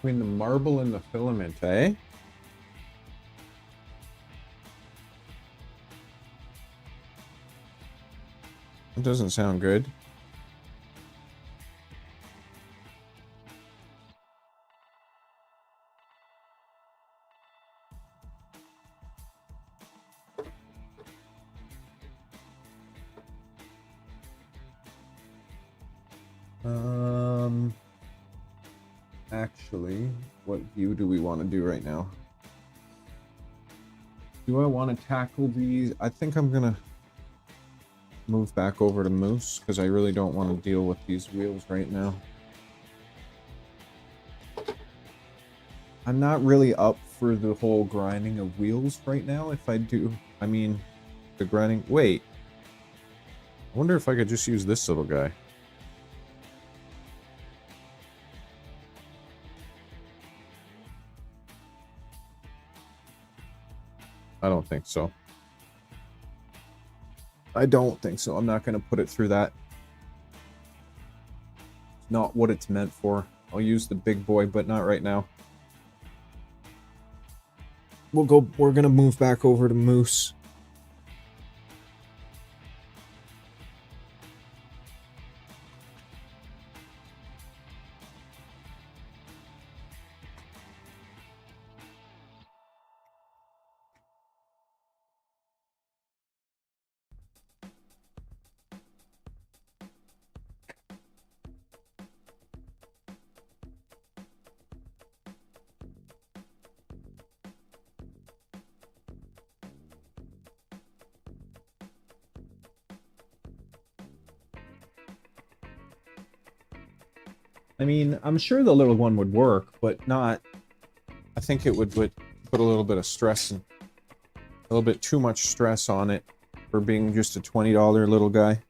Speaker 2: Between the marble and the filament, eh? It doesn't sound good. Actually, what view do we want to do right now? Do I want to tackle these? I think I'm gonna move back over to Moose because I really don't want to deal with these wheels right now. I'm not really up for the whole grinding of wheels right now. If I do, I mean, the grinding. Wait, I wonder if I could just use this little guy. I don't think so. I don't think so. I'm not going to put it through that. It's not what it's meant for. I'll use the big boy, but not right now. We're going to move back over to Moose. I mean, I'm sure the little one would work, but not... I think it would put a little bit of stress and a little bit too much stress on it for being just a $20 little guy.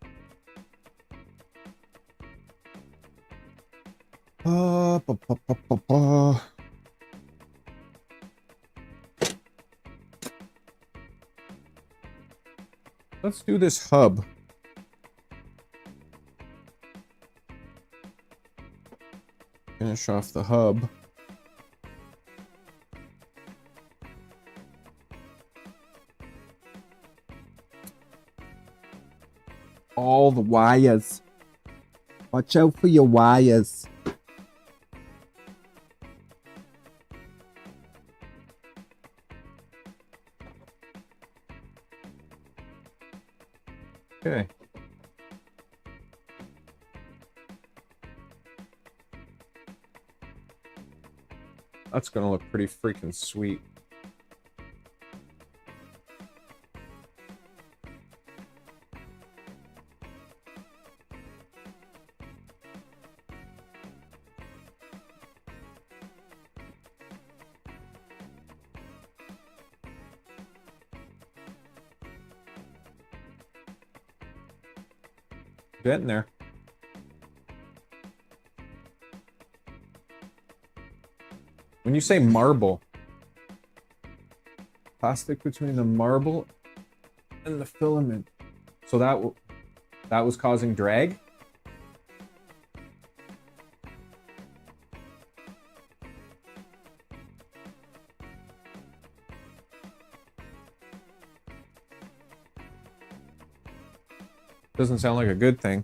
Speaker 2: Ba, ba, ba, ba, ba. Let's do this hub. Finish off the hub. All the wires. Watch out for your wires. Okay. That's gonna look pretty freaking sweet. Getting there. When you say marble, plastic between the marble and the filament, so that was causing drag? Doesn't sound like a good thing.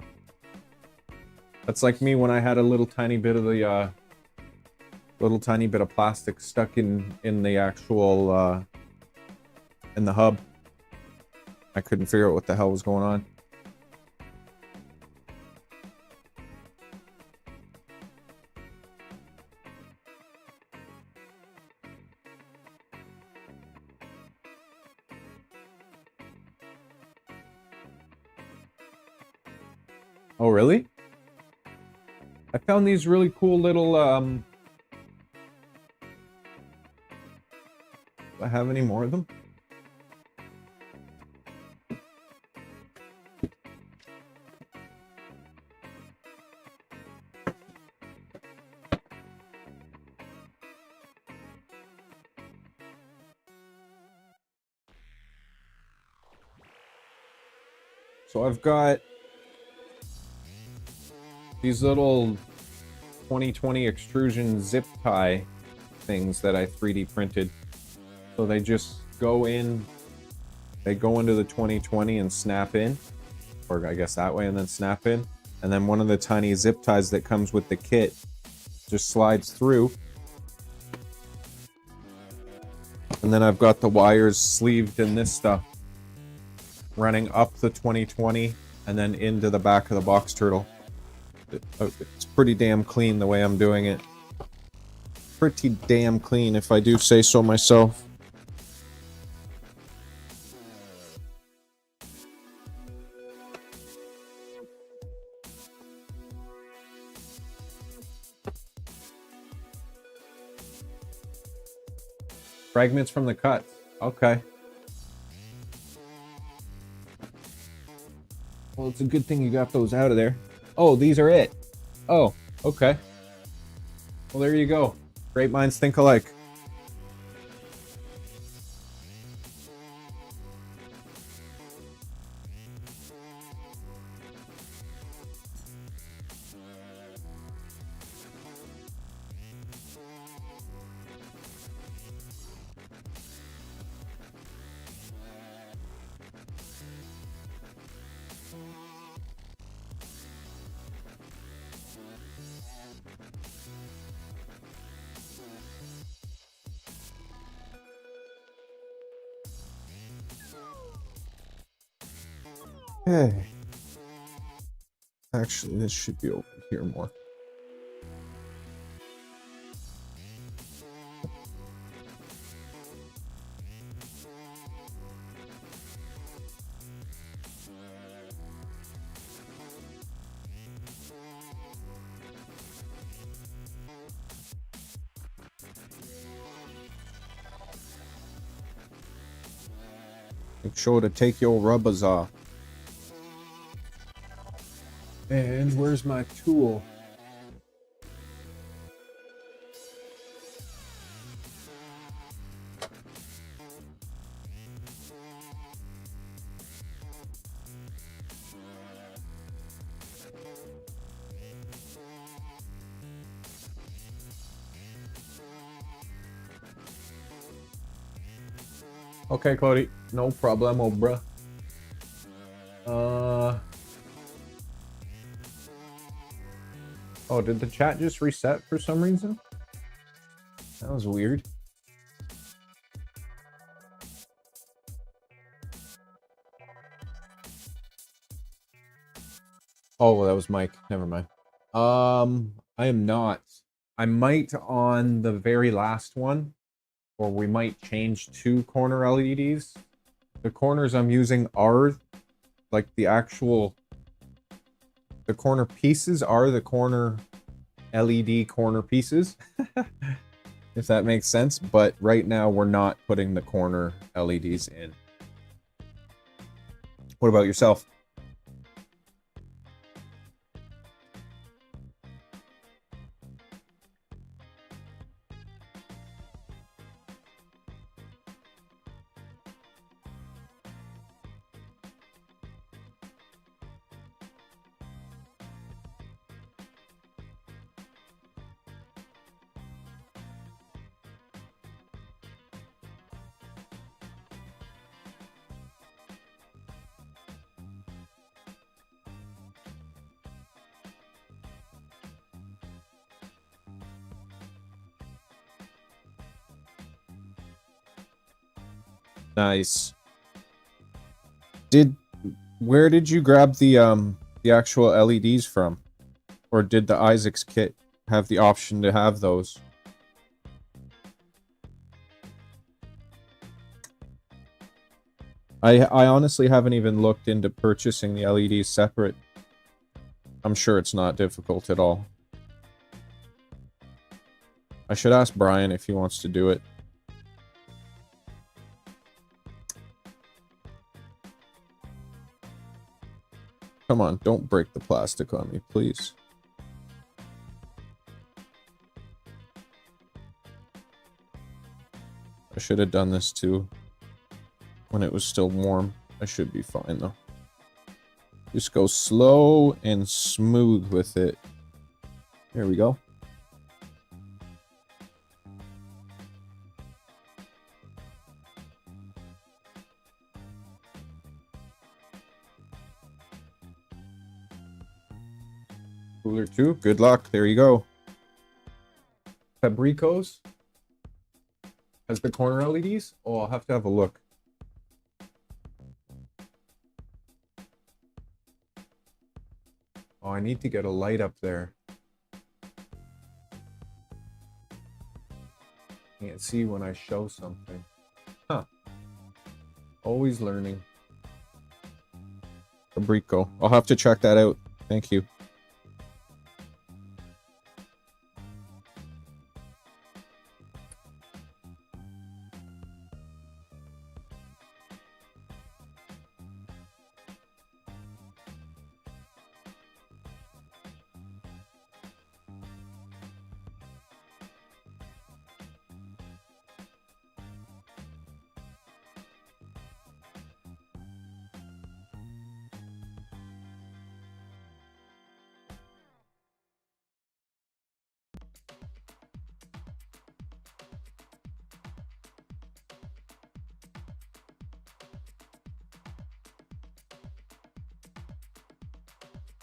Speaker 2: That's like me when I had a little tiny bit of the little tiny bit of plastic stuck in the actual in the hub. I couldn't figure out what the hell was going on. Oh, really? I found these really cool little, do I have any more of them? So I've got these little 2020 extrusion zip tie things that I 3D printed. So they just go in, they go into the 2020 and snap in, or I guess that way, and then snap in. And then one of the tiny zip ties that comes with the kit just slides through. And then I've got the wires sleeved in this stuff, running up the 2020 and then into the back of the box turtle. It's pretty damn clean the way I'm doing it. Pretty damn clean, if I do say so myself. Fragments from the cuts. Okay. Well, it's a good thing you got those out of there. Oh, these are it. Oh, okay. Well, there you go. Great minds think alike. Hey. Actually, this should be over here more. Make sure to take your rubbers off. And where's my tool? Okay, Cody. No problemo, bruh. Oh, did the chat just reset for some reason? That was weird. Oh, well, that was Mike. Never mind. I am not. I might on the very last one, or we might change to corner LEDs. The corners I'm using are like the actual, the corner pieces are the corner LED corner pieces, if that makes sense. But right now we're not putting the corner LEDs in. What about yourself? Nice. Where did you grab the actual LEDs from? Or did the Isaac's kit have the option to have those? I honestly haven't even looked into purchasing the LEDs separate. I'm sure it's not difficult at all. I should ask Brian if he wants to do it. Come on, don't break the plastic on me, please. I should have done this too when it was still warm. I should be fine though. Just go slow and smooth with it. There we go. Cooler 2. Good luck. There you go. Fabricos has the corner LEDs. Oh, I'll have to have a look. Oh, I need to get a light up there. Can't see when I show something. Huh. Always learning. Fabrico. I'll have to check that out. Thank you.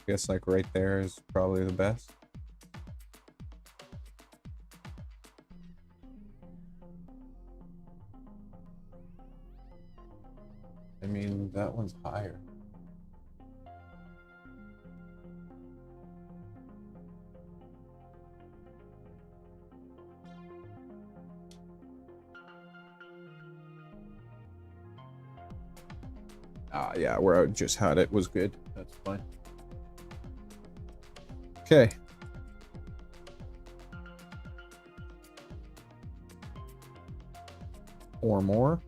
Speaker 2: Guess like right there is probably the best. I mean, that one's higher. Ah, yeah, where I just had it was good. That's fine. Okay. Or more.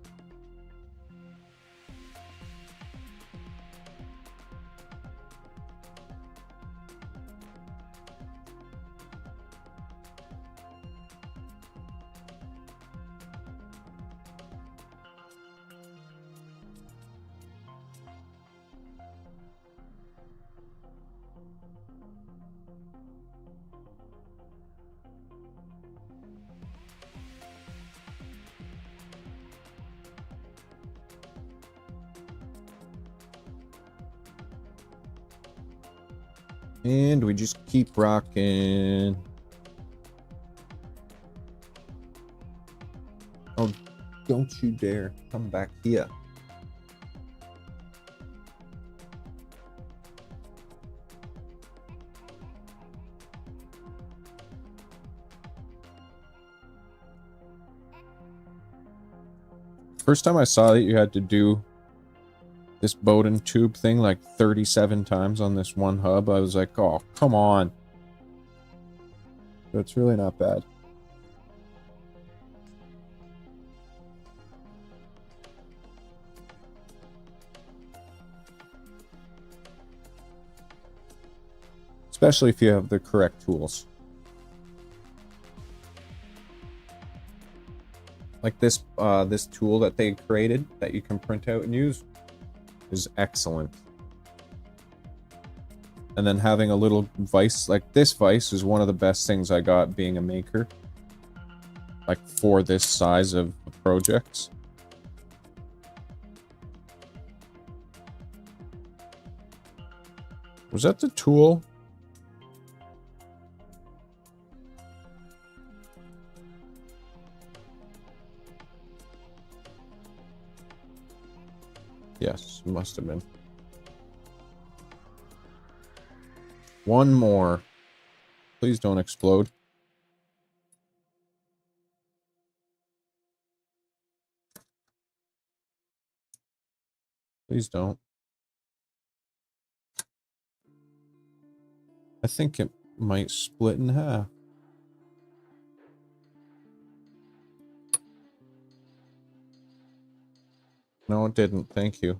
Speaker 2: And we just keep rocking. Oh, don't you dare come back here. First time I saw that you had to do this Bowden tube thing like 37 times on this one hub, I was like, oh, come on. So it's really not bad. Especially if you have the correct tools. Like this this tool that they created that you can print out and use is excellent. And then having a little vise, like this vise is one of the best things I got being a maker. Like for this size of projects. Was that the tool? Yes, must have been. One more. Please don't explode. Please don't. I think it might split in half. No, it didn't. Thank you.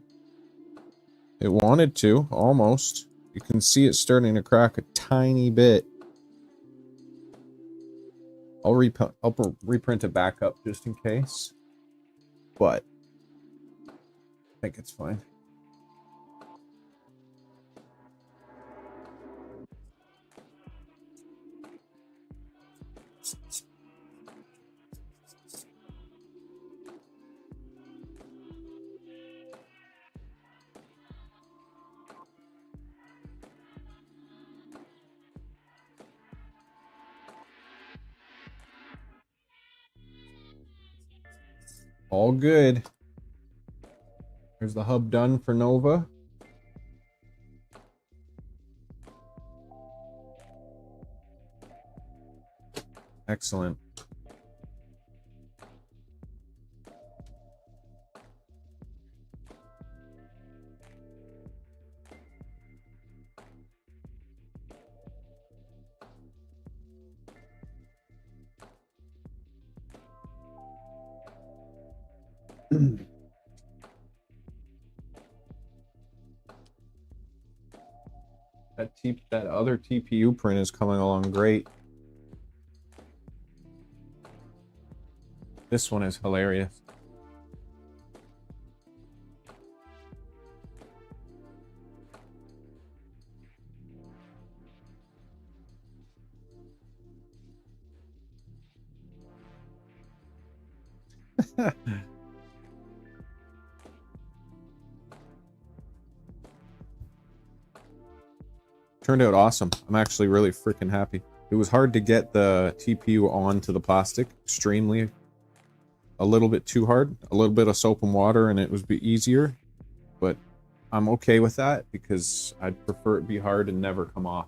Speaker 2: It wanted to, almost. You can see it starting to crack a tiny bit. I'll reprint it back up just in case. But I think it's fine. All good. There's the hub done for Nova. Excellent. That other TPU print is coming along great. This one is hilarious. Turned out awesome. I'm actually really freaking happy. It was hard to get the TPU onto the plastic. Extremely. A little bit too hard. A little bit of soap and water and it would be easier. But I'm okay with that because I'd prefer it be hard and never come off.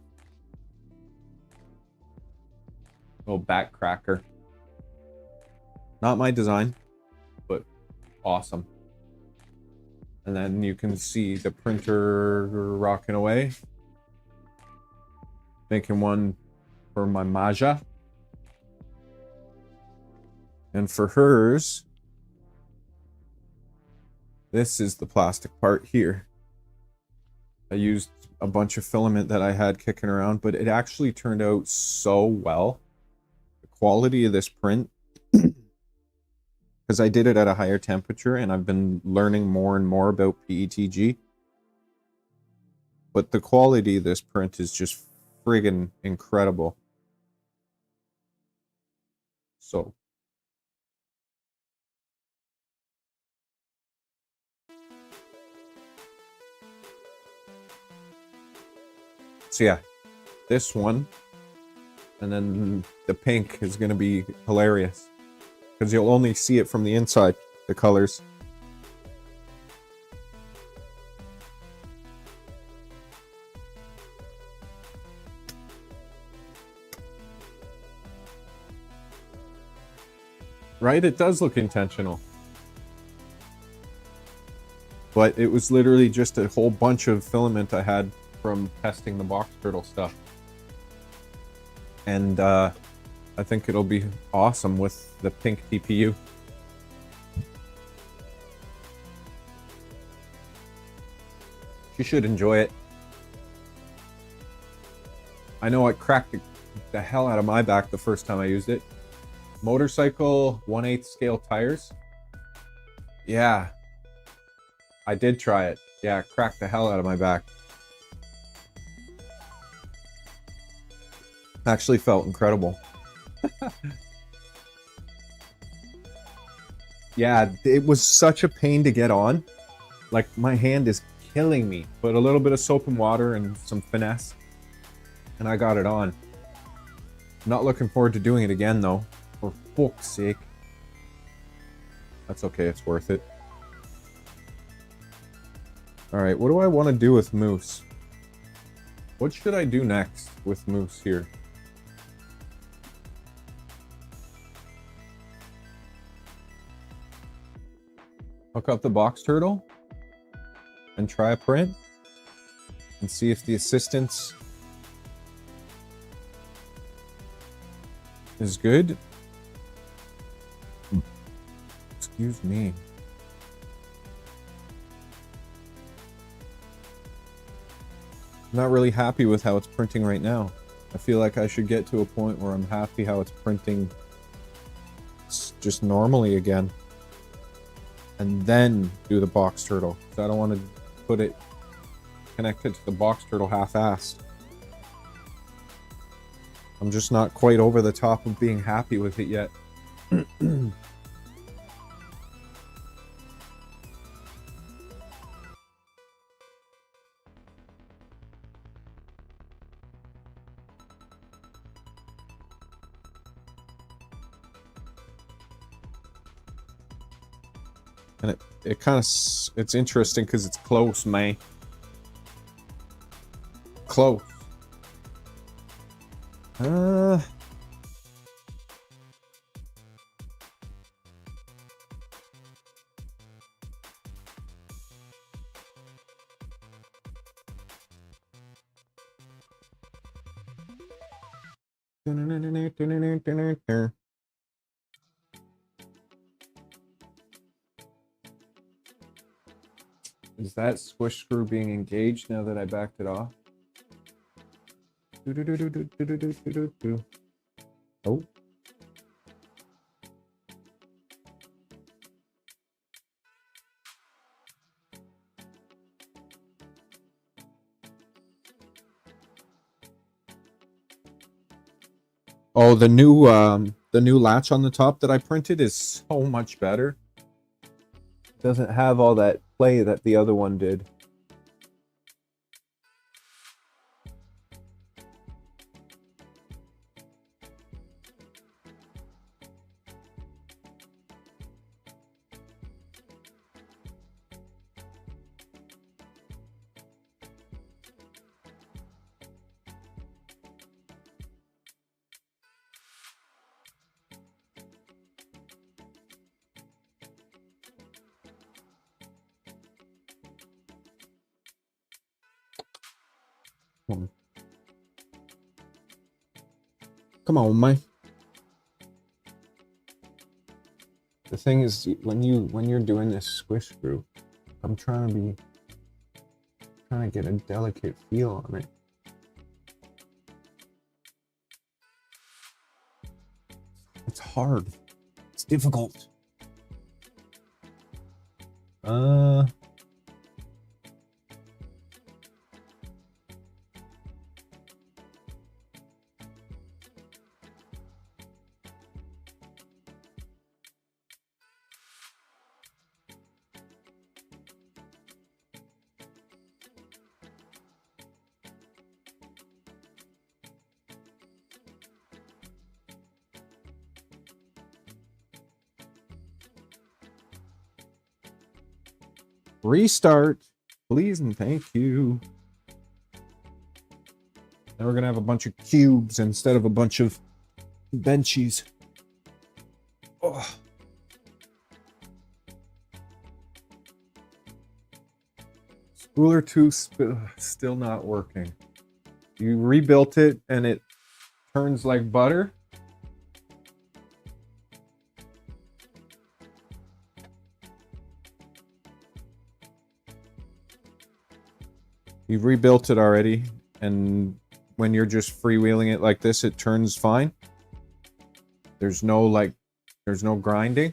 Speaker 2: Little back cracker. Not my design, but awesome. And then you can see the printer rocking away. Making one for my Maja. And for hers, this is the plastic part here. I used a bunch of filament that I had kicking around, but it actually turned out so well. The quality of this print, because I did it at a higher temperature and I've been learning more and more about PETG. But the quality of this print is just friggin' incredible. So yeah, this one and then the pink is going to be hilarious because you'll only see it from the inside, the colors. Right? It does look intentional. But it was literally just a whole bunch of filament I had from testing the boxturtle stuff. And I think it'll be awesome with the pink TPU. You should enjoy it. I know it cracked the hell out of my back the first time I used it. Motorcycle 1/8 scale tires. Yeah. I did try it. Yeah, it cracked the hell out of my back. Actually felt incredible. Yeah, it was such a pain to get on. Like, my hand is killing me. But a little bit of soap and water and some finesse. And I got it on. Not looking forward to doing it again, though. For fuck's sake. That's okay, it's worth it. Alright, what do I want to do with Moose? What should I do next with Moose here? Hook up the boxturtle and try a print and see if the assistance is good. Excuse me. I'm not really happy with how it's printing right now. I feel like I should get to a point where I'm happy how it's printing just normally again. And then do the boxturtle. So I don't want to put it connected to the boxturtle half-assed. I'm just not quite over the top of being happy with it yet. And it kind of, it's interesting because it's close, man. Close. Is that squish screw being engaged now that I backed it off? Oh. Oh, the new latch on the top that I printed is so much better. It doesn't have all that play that the other one did. Come on, man. The thing is, when you're doing this squish screw, I'm trying to get a delicate feel on it. It's hard. It's difficult. Restart, please and thank you. Now we're gonna have a bunch of cubes instead of a bunch of benchies. Oh. Spooler 2 still not working. You rebuilt it and it turns like butter. You've rebuilt it already, and when you're just freewheeling it like this, it turns fine. There's no grinding.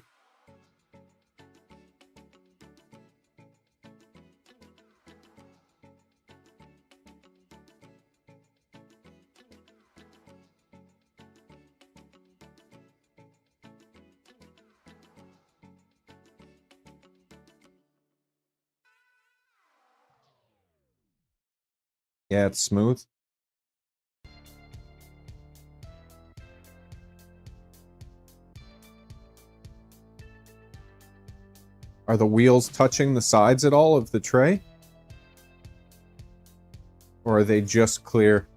Speaker 2: Yeah, it's smooth. Are the wheels touching the sides at all of the tray? Or are they just clear?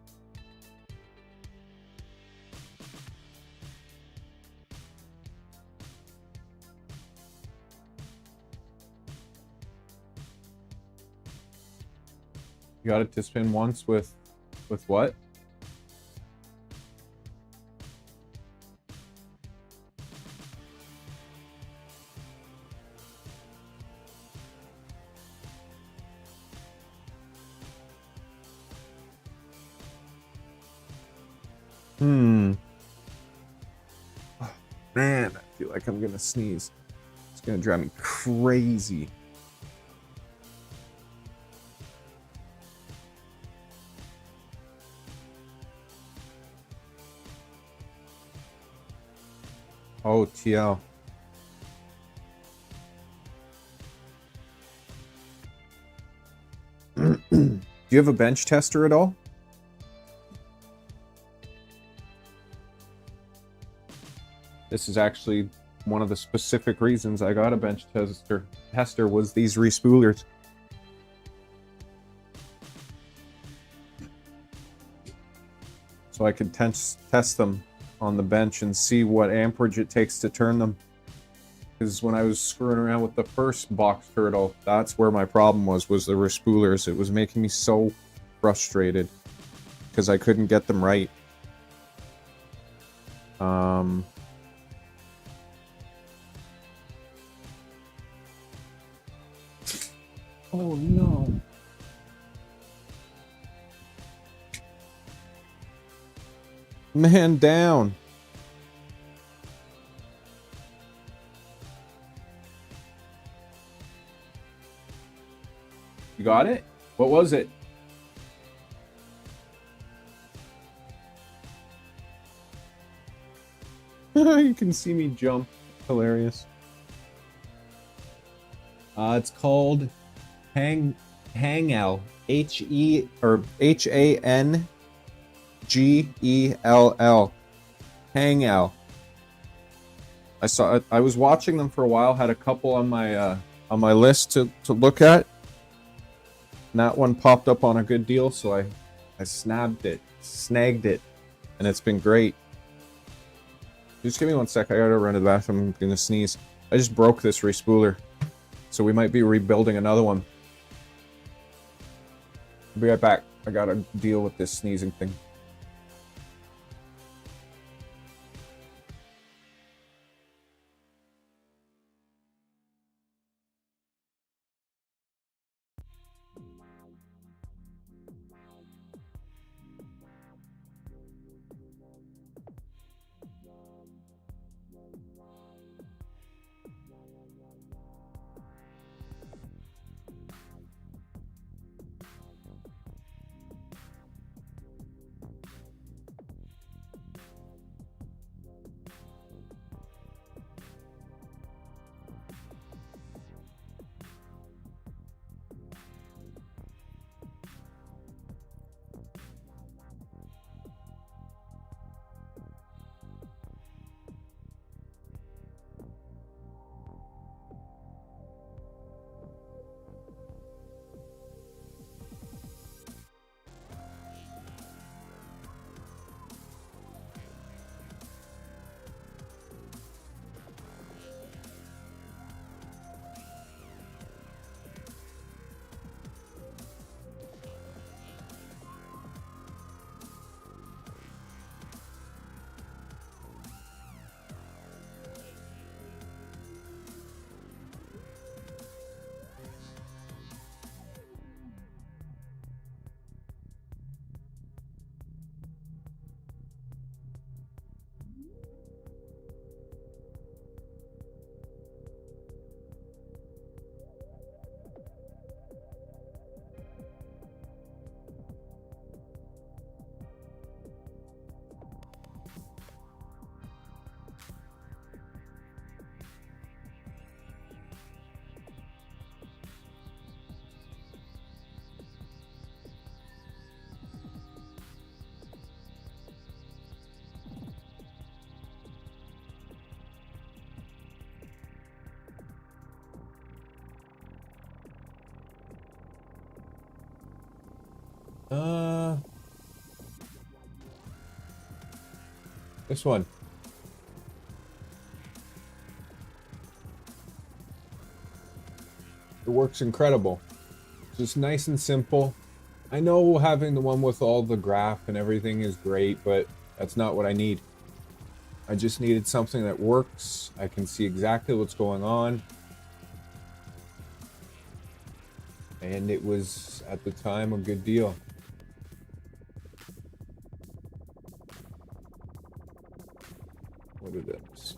Speaker 2: You got it to spin once with what? Oh, man, I feel like I'm gonna sneeze. It's gonna drive me crazy. Oh, TL. Do you have a bench tester at all? This is actually one of the specific reasons I got a bench tester was these respoolers. So I could test them on the bench and see what amperage it takes to turn them. Because when I was screwing around with the first box turtle, that's where my problem was the respoolers. It was making me so frustrated because I couldn't get them right. Oh no. Man down. You got it? What was it? You can see me jump. Hilarious. It's called Hangell. Hangell. Hangell. I was watching them for a while, had a couple on my list to look at. And that one popped up on a good deal, so I snagged it, and it's been great. Just give me 1 sec, I gotta run to the bathroom, I'm gonna sneeze. I just broke this respooler, so we might be rebuilding another one. I'll be right back, I gotta deal with this sneezing thing. This one. It works incredible. It's just nice and simple. I know having the one with all the graph and everything is great, but that's not what I need. I just needed something that works. I can see exactly what's going on. And it was, at the time, a good deal. What did it see?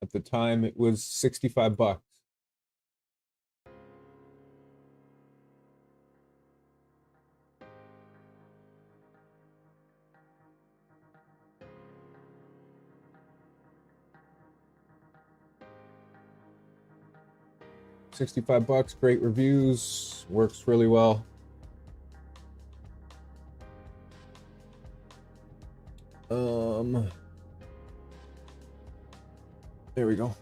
Speaker 2: At the time, it was 65 bucks. $65, great reviews, works really well. There we go.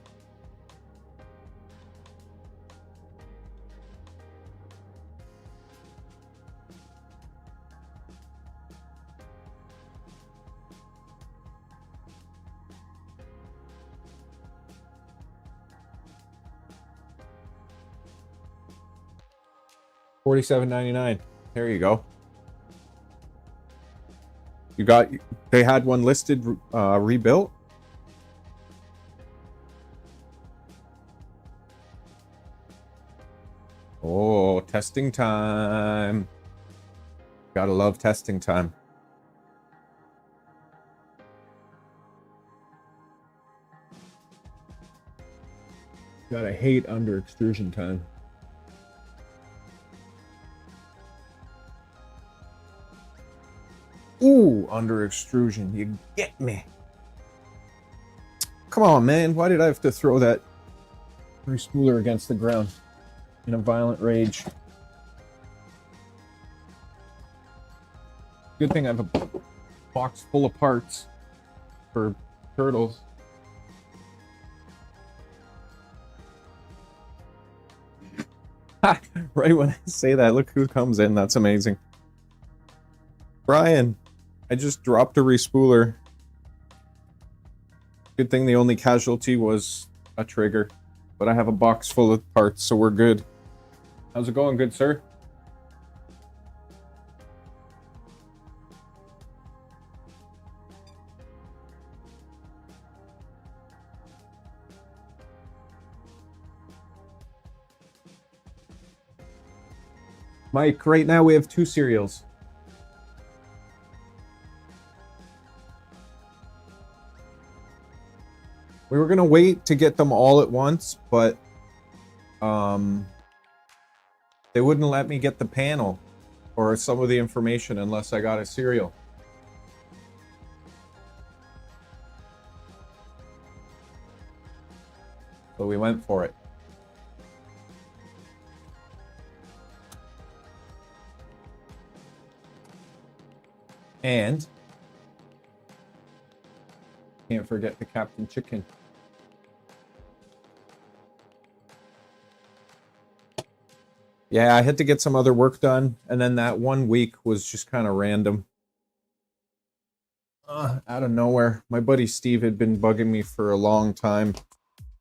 Speaker 2: $47.99. There you go. You got, they had one listed, rebuilt. Oh, testing time. Gotta love testing time. Gotta hate under extrusion time. Ooh, under extrusion. You get me. Come on, man. Why did I have to throw that respooler against the ground in a violent rage? Good thing I have a box full of parts for turtles. Ha! Right when I say that, look who comes in. That's amazing. Brian, I just dropped a respooler. Good thing the only casualty was a trigger, but I have a box full of parts, so we're good. How's it going, good sir? Mike, right now we have 2 cereals. We were gonna wait to get them all at once, but they wouldn't let me get the panel or some of the information unless I got a cereal. So we went for it. And can't forget the Captain Chicken. Yeah, I had to get some other work done, and then that 1 week was just kind of random. Out of nowhere. My buddy Steve had been bugging me for a long time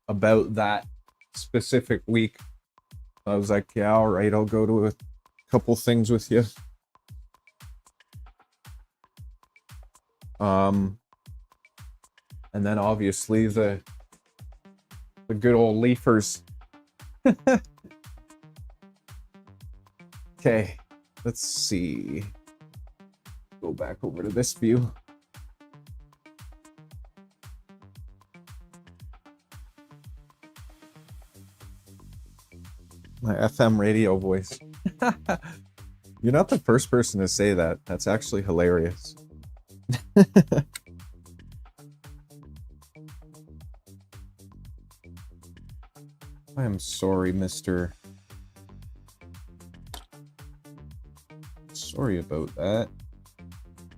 Speaker 2: about that specific week. I was like, yeah, all right, I'll go to a couple things with you. And then obviously the good old leafers. Okay, let's see. Go back over to this view. My FM radio voice. You're not the first person to say that. That's actually hilarious. I am sorry, Mr. Sorry about that.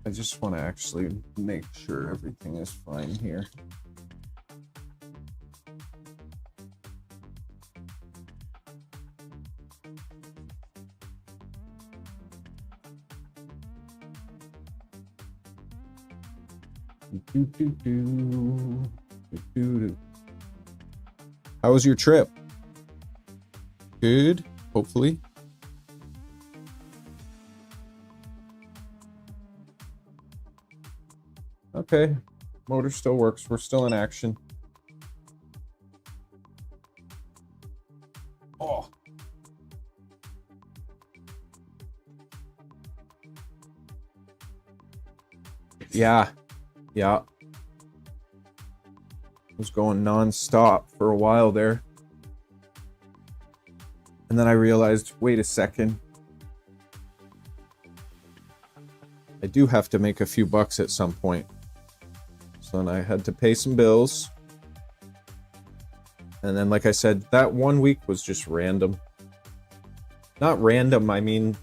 Speaker 2: I just want to actually make sure everything is fine here. How was your trip? Good, hopefully. Okay, motor still works. We're still in action. Oh. Yeah. Yeah. Was going non-stop for a while there. And then I realized, wait a second. I do have to make a few bucks at some point. So then I had to pay some bills. And then, like I said, that 1 week was just random. Not random, I mean,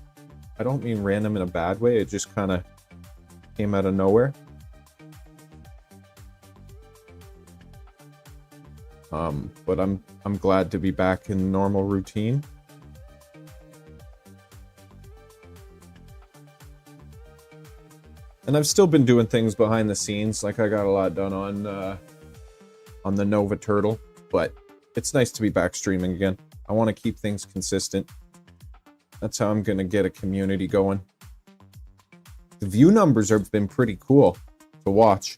Speaker 2: I don't mean random in a bad way. It just kind of came out of nowhere. But I'm glad to be back in normal routine. And I've still been doing things behind the scenes, like I got a lot done on the Nova Turtle, but it's nice to be back streaming again. I want to keep things consistent. That's how I'm going to get a community going. The view numbers have been pretty cool to watch,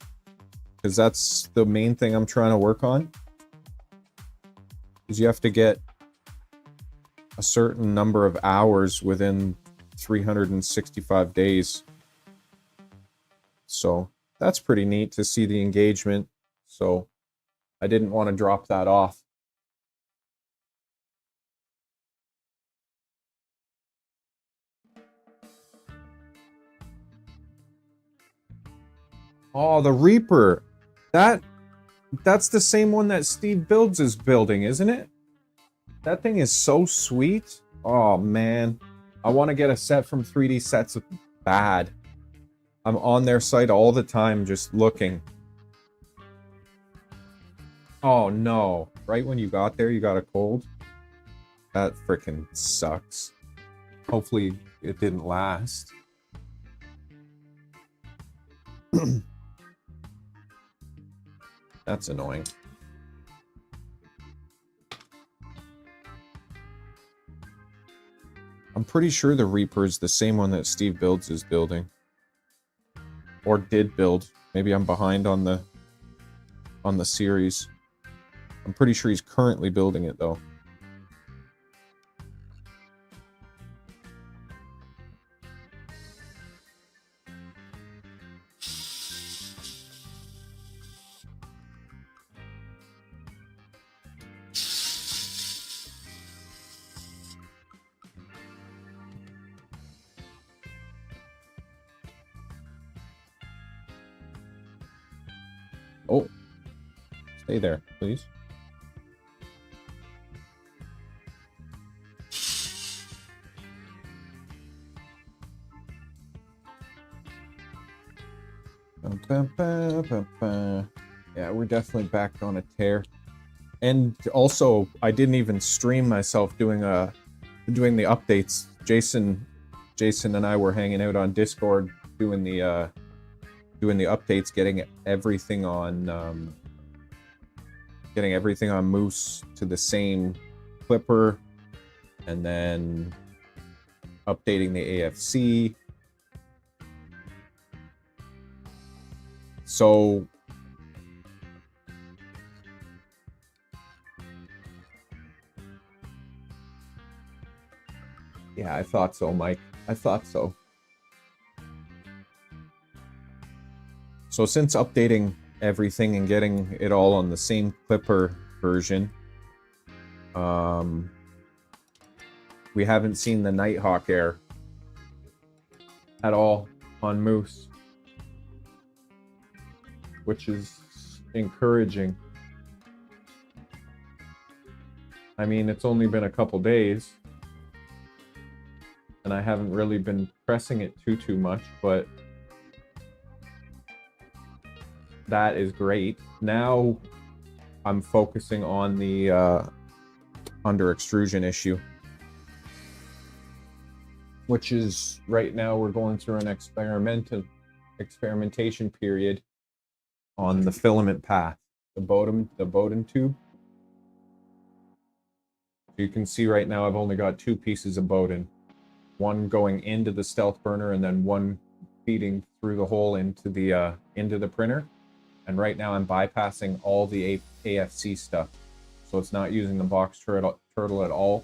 Speaker 2: because that's the main thing I'm trying to work on. Is you have to get a certain number of hours within 365 days. So that's pretty neat to see the engagement. So I didn't want to drop that off. Oh, the Reaper. That's the same one that Steve Builds is building, isn't it? That thing is so sweet. Oh, man. I want to get a set from 3D Sets bad. I'm on their site all the time just looking. Oh, no. Right when you got there, you got a cold? That freaking sucks. Hopefully, it didn't last. That's annoying. I'm pretty sure the Reaper is the same one that Steve Builds is building. Or did build. Maybe I'm behind on the series. I'm pretty sure he's currently building it though. Oh, stay there, please. Yeah, we're definitely back on a tear. And also, I didn't even stream myself doing the updates. Jason and I were hanging out on Discord doing the updates, getting everything on Moose to the same clipper, and then updating the AFC. So yeah, I thought so, Mike. I thought so. So since updating everything and getting it all on the same clipper version, we haven't seen the Nighthawk Air at all on Moose, which is encouraging. I mean, it's only been a couple days, and I haven't really been pressing it too much, but that is great. Now I'm focusing on the under extrusion issue, which is right now we're going through an experimentation period on the filament path, the Bowden tube. You can see right now I've only got 2 pieces of Bowden, one going into the stealth burner and then one feeding through the hole into the printer. And right now I'm bypassing all the AFC stuff, so it's not using the box turtle at all.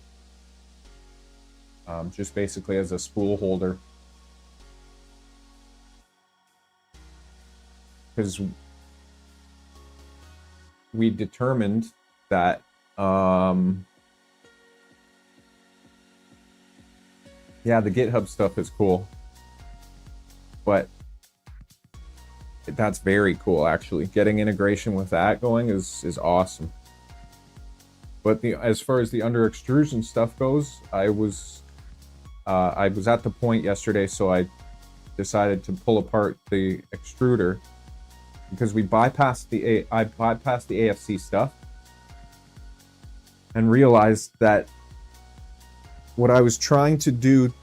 Speaker 2: Just basically as a spool holder, because we determined that yeah, the GitHub stuff is cool, but that's very cool actually. Getting integration with that going is awesome. But as far as the under extrusion stuff goes, I was at the point yesterday, so I decided to pull apart the extruder because I bypassed the AFC stuff and realized that what I was trying to do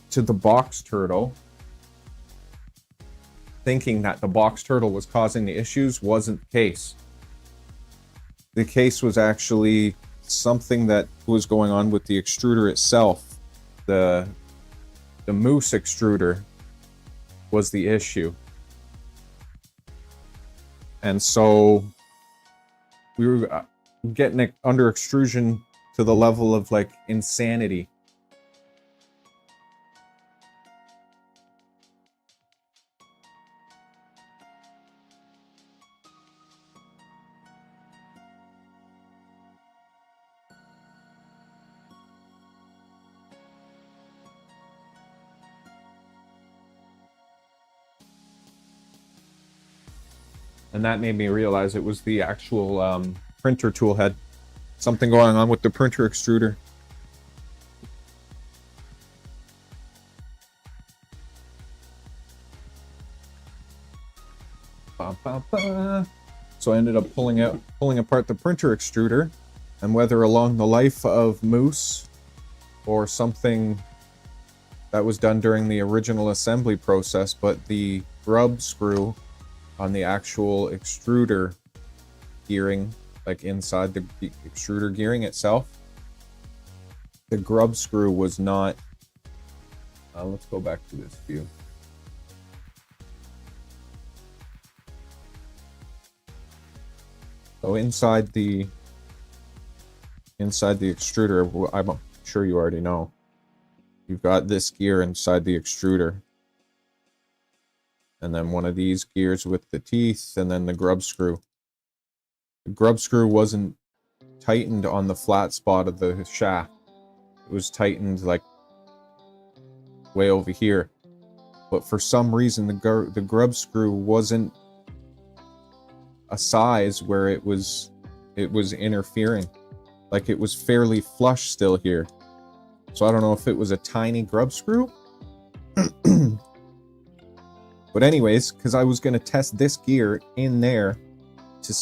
Speaker 2: to the box turtle, thinking that the box turtle was causing the issues, wasn't the case. The case was actually something that was going on with the extruder itself. The moose extruder was the issue. And so we were getting it under extrusion to the level of like insanity. And that made me realize it was the actual printer tool head. Something going on with the printer extruder. So I ended up pulling apart the printer extruder, and whether along the life of moose or something that was done during the original assembly process, but the grub screw on the actual extruder gearing, like inside the extruder gearing itself, the grub screw was not... let's go back to this view. So inside the extruder, I'm sure you already know, you've got this gear inside the extruder. And then one of these gears with the teeth, and then the grub screw. The grub screw wasn't tightened on the flat spot of the shaft. It was tightened like way over here. But for some reason, the grub screw wasn't a size where it was interfering. Like it was fairly flush still here. So I don't know if it was a tiny grub screw. But anyways, because I was going to test this gear in there to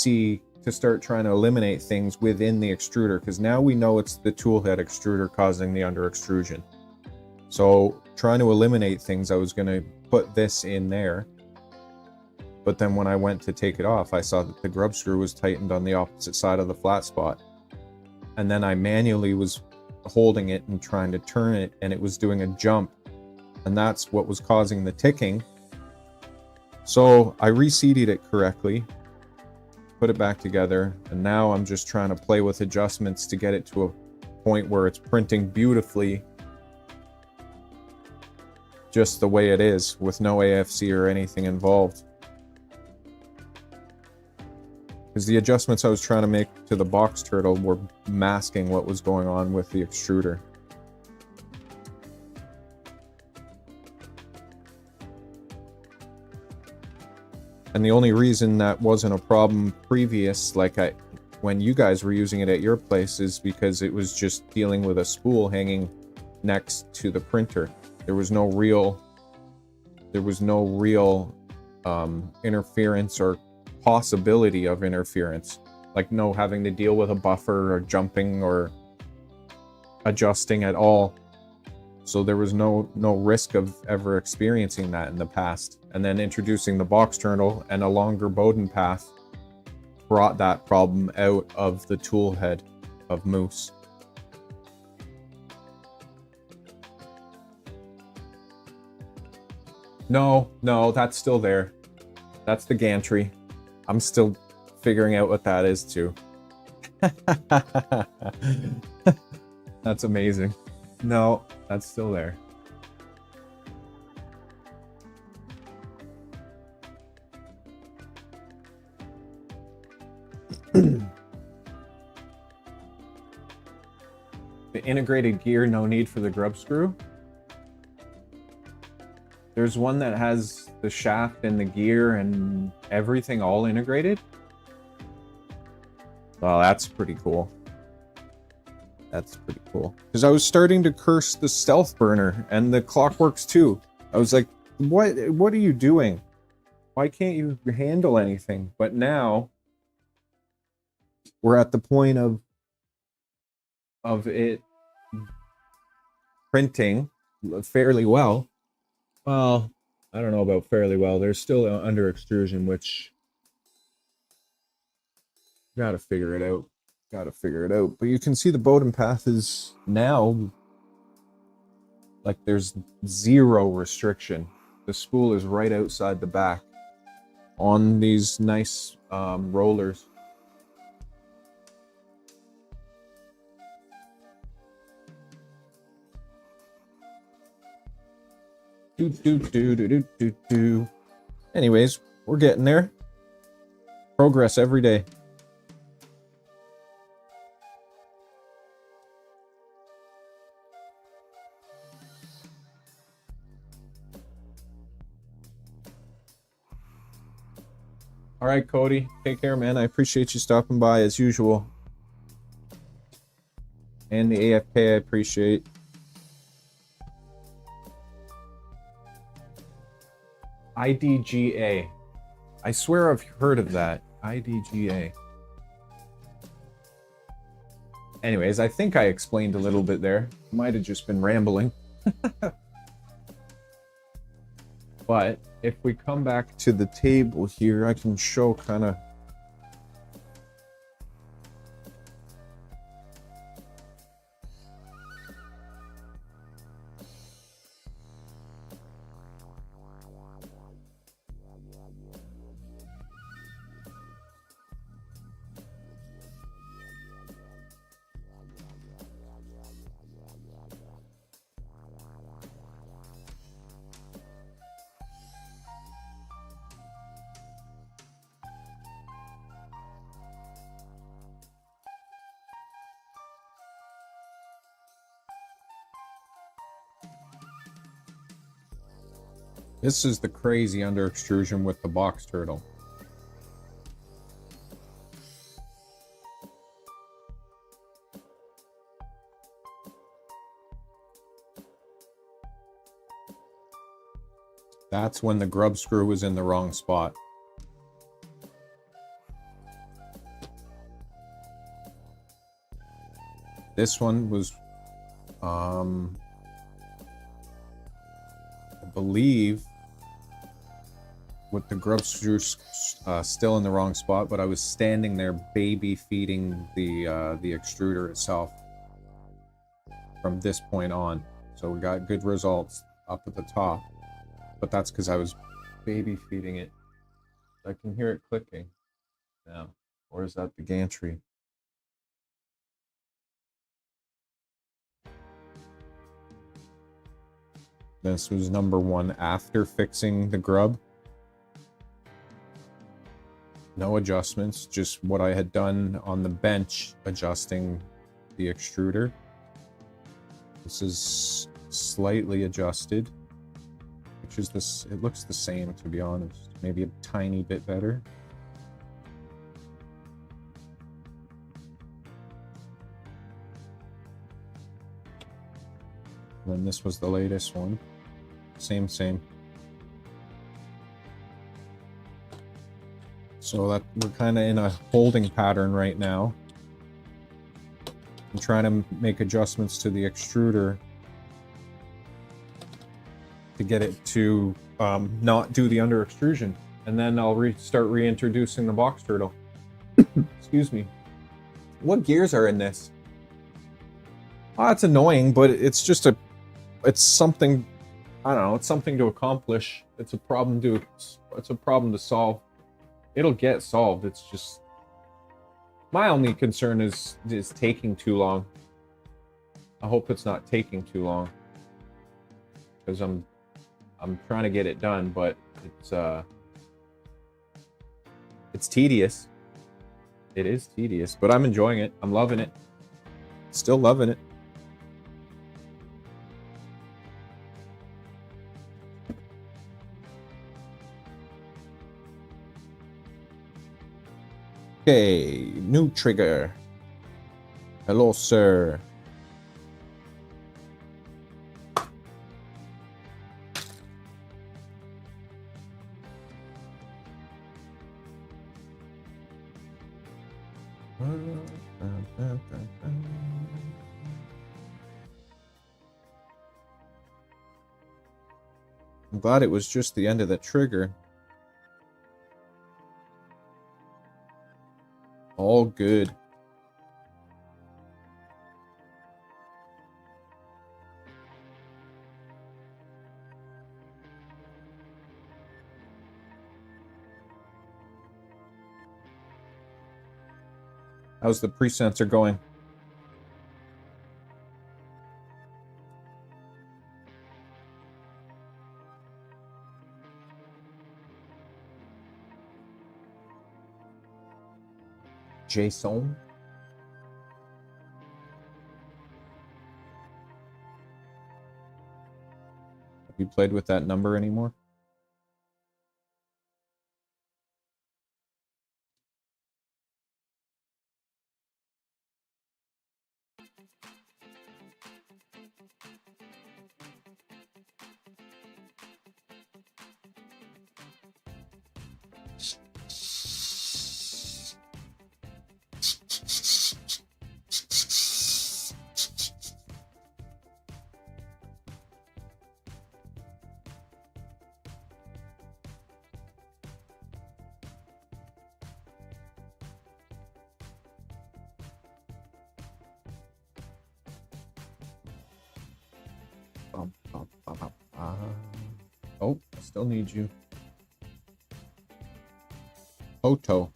Speaker 2: start trying to eliminate things within the extruder, because now we know it's the tool head extruder causing the under extrusion. So trying to eliminate things, I was going to put this in there. But then when I went to take it off, I saw that the grub screw was tightened on the opposite side of the flat spot. And then I manually was holding it and trying to turn it, and it was doing a jump. And that's what was causing the ticking. So I reseated it correctly, put it back together, and now I'm just trying to play with adjustments to get it to a point where it's printing beautifully just the way it is, with no AFC or anything involved. Because the adjustments I was trying to make to the box turtle were masking what was going on with the extruder. And the only reason that wasn't a problem previous, when you guys were using it at your place, is because it was just dealing with a spool hanging next to the printer. There was no real interference or possibility of interference, like no having to deal with a buffer or jumping or adjusting at all. So there was no risk of ever experiencing that in the past. And then introducing the box turtle and a longer Bowden path brought that problem out of the tool head of moose. No, that's still there. That's the gantry. I'm still figuring out what that is too. That's amazing. No, that's still there. The integrated gear, no need for the grub screw. There's one that has the shaft and the gear and everything all integrated. Well, that's pretty cool. That's pretty cool. Because I was starting to curse the stealth burner and the clockworks too. I was like, what are you doing? Why can't you handle anything? But now we're at the point of it printing fairly well. Well, I don't know about fairly well. There's still under extrusion, which gotta figure it out. Gotta figure it out. But you can see the bottom path is now like there's zero restriction. The spool is right outside the back on these nice rollers. Do do do do do do do. Anyways, we're getting there. Progress every day. All right, Cody. Take care, man. I appreciate you stopping by as usual. And the AFK, I appreciate. IDGA. I swear I've heard of that. IDGA. Anyways, I think I explained a little bit there. Might have just been rambling. But if we come back to the table here, I can show kind of... This is the crazy under extrusion with the box turtle. That's when the grub screw was in the wrong spot. This one was, I believe, with the grub screw still in the wrong spot, but I was standing there baby feeding the extruder itself from this point on. So we got good results up at the top, but that's because I was baby feeding it. I can hear it clicking now. Or is that the gantry? This was number one after fixing the grub. No adjustments, just what I had done on the bench adjusting the extruder. This is slightly adjusted, which is this, it looks the same to be honest, maybe a tiny bit better. And then this was the latest one. Same. So that we're kind of in a holding pattern right now. I'm trying to make adjustments to the extruder to get it to not do the under extrusion, and then I'll start reintroducing the box turtle. Excuse me. What gears are in this? Oh, it's annoying, but it's just it's something. I don't know. It's something to accomplish. It's a problem to solve. It'll get solved. It's just my only concern is taking too long. I hope it's not taking too long, because I'm trying to get it done, but it's tedious. It is tedious, but I'm enjoying it. I'm loving it. Still loving it. Okay, new trigger. Hello, sir. I'm glad it was just the end of the trigger. All good. How's the pre-sensor going? Jason? Have you played with that number anymore? Oh, I still need you. Photo.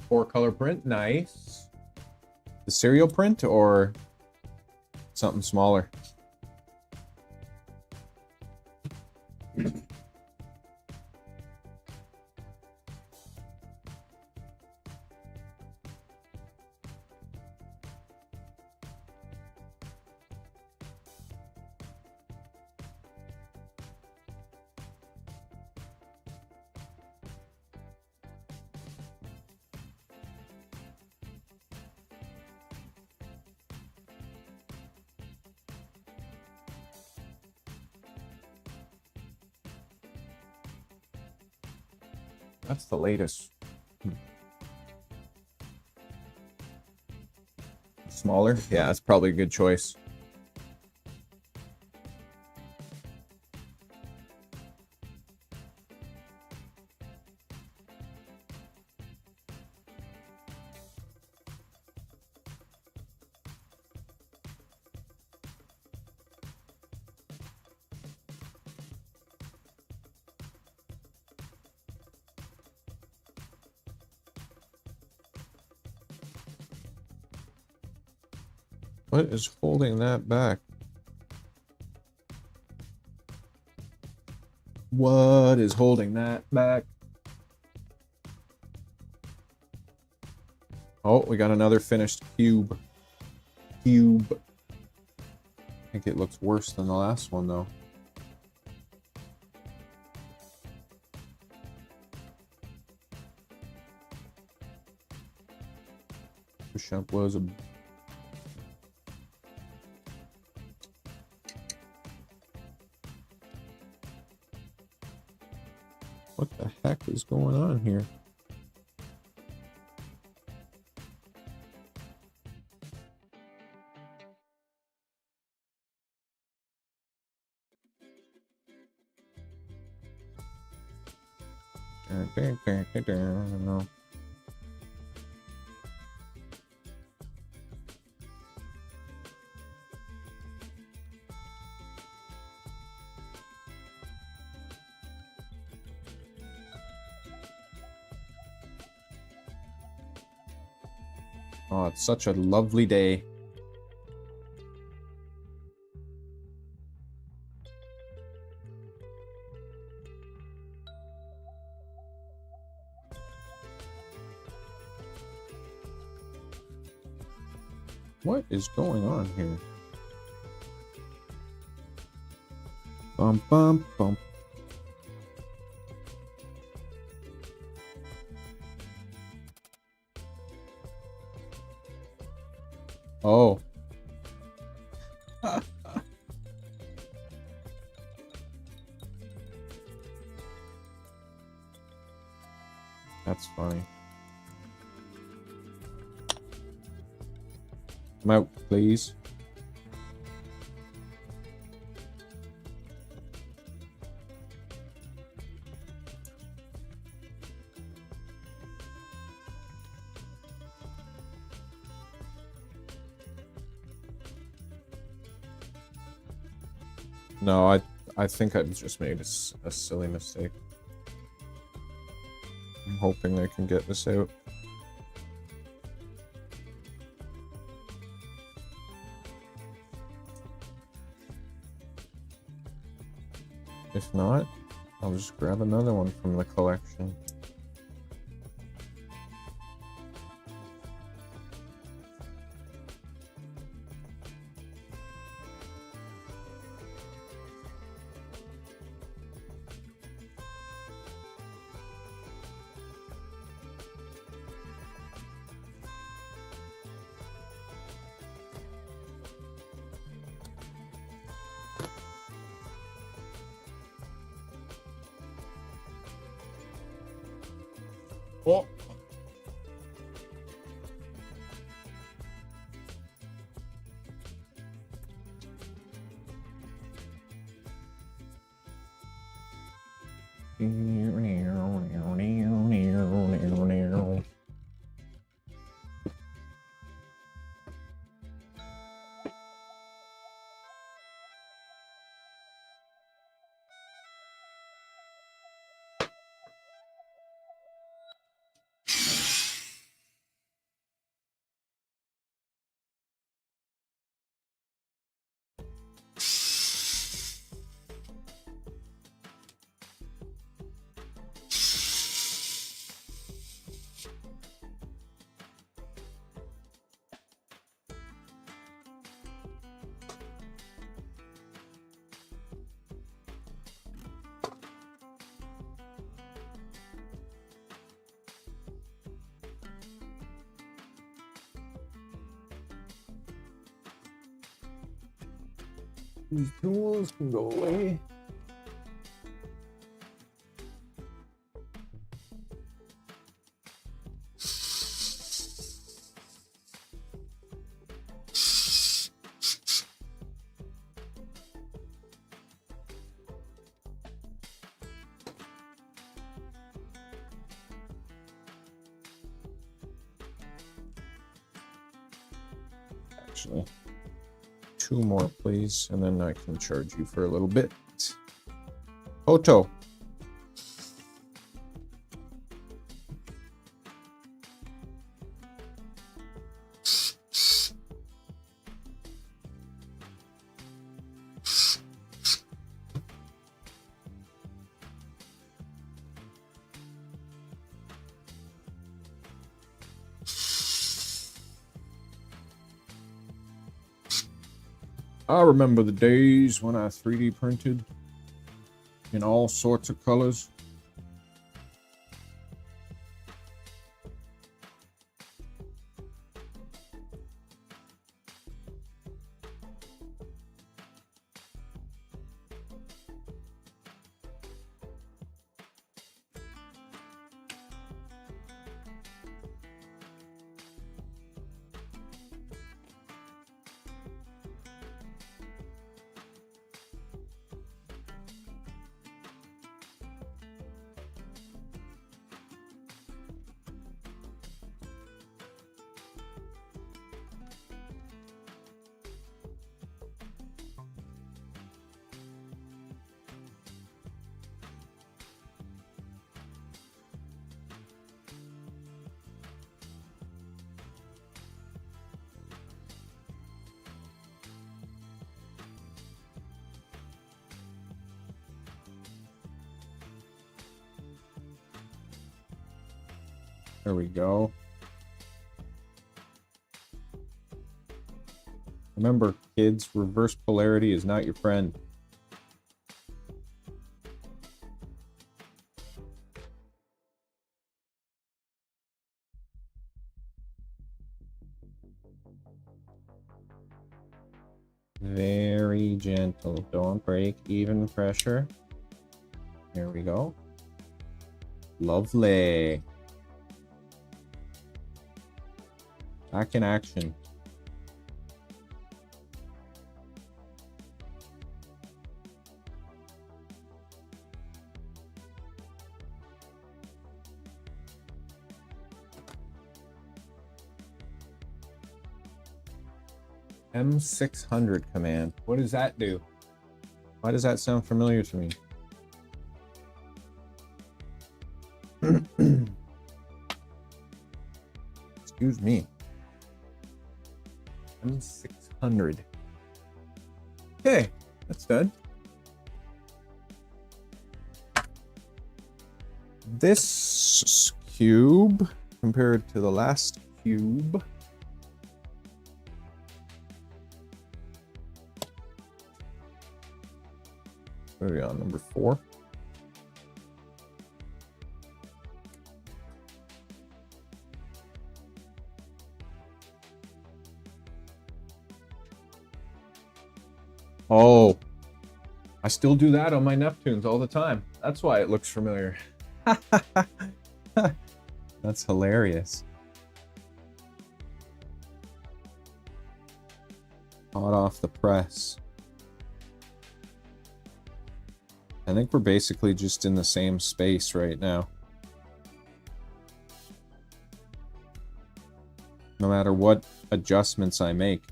Speaker 2: Four-color print, nice. The serial print or something smaller? That's the latest. Smaller? Yeah, that's probably a good choice. What is holding that back? What is holding that back? Oh, we got another finished cube. I think it looks worse than the last one, though. Push-up was a... What the heck is going on here? No. Oh, it's such a lovely day. What is going on here? Bum, bum, bum. Oh. That's funny. Come out, please. No, I think I've just made a silly mistake. I'm hoping I can get this out. If not, I'll just grab another one from the collection. Oh. These tools can go away. Actually, two more, please, and then I can charge you for a little bit. Hoto. I remember the days when I 3D printed in all sorts of colors. There we go. Remember, kids, reverse polarity is not your friend. Very gentle. Don't break. Even pressure. There we go. Lovely. Back in action. M600 command. What does that do? Why does that sound familiar to me? Excuse me. M600. Okay, that's done. This cube compared to the last cube. What are we on, number 4? Oh, I still do that on my Neptunes all the time. That's why it looks familiar. That's hilarious. Hot off the press. I think we're basically just in the same space right now. No matter what adjustments I make.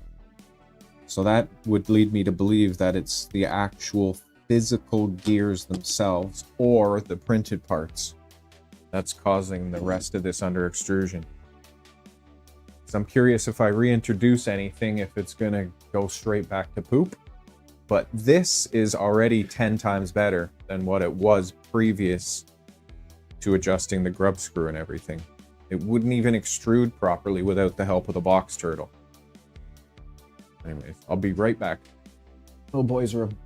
Speaker 2: So that would lead me to believe that it's the actual physical gears themselves or the printed parts that's causing the rest of this under extrusion. So I'm curious if I reintroduce anything, if it's going to go straight back to poop. But this is already 10 times better than what it was previous to adjusting the grub screw and everything. It wouldn't even extrude properly without the help of the box turtle. Anyways, I'll be right back. Little boy's room.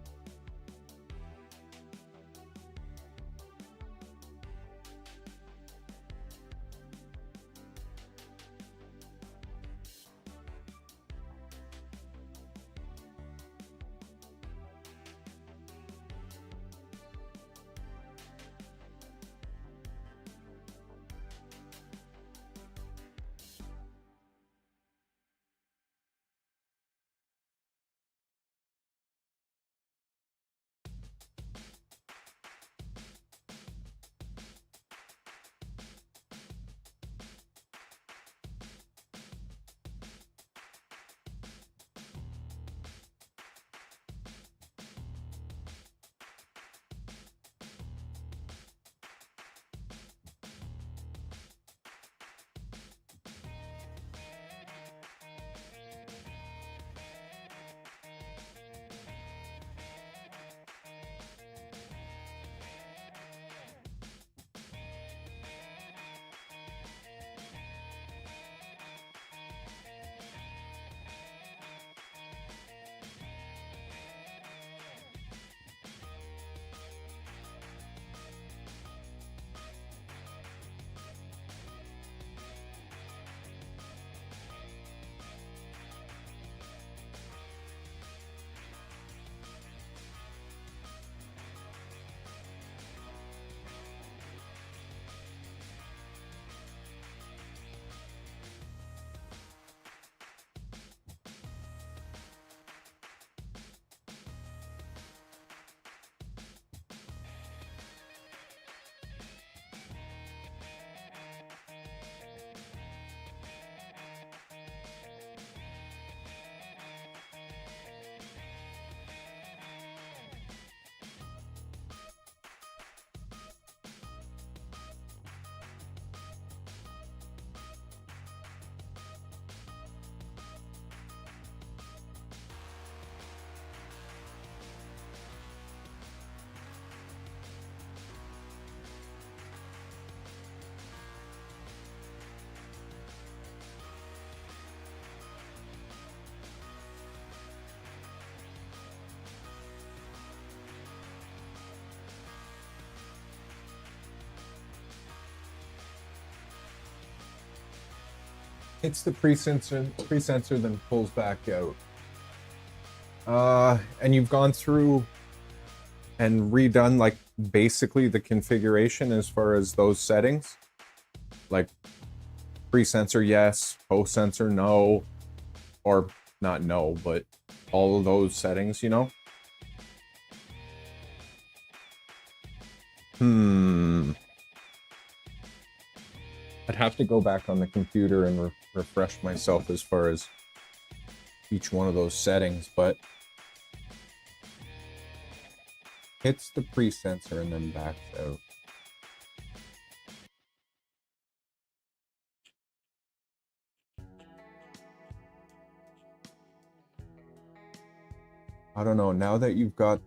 Speaker 2: hits the pre-sensor, then pulls back out. And you've gone through and redone like basically the configuration as far as those settings, like pre-sensor yes, post-sensor no, or not no, but all of those settings, you know? I'd have to go back on the computer and refresh myself as far as each one of those settings, but hits the pre-sensor and then backs out. I don't know, now that you've got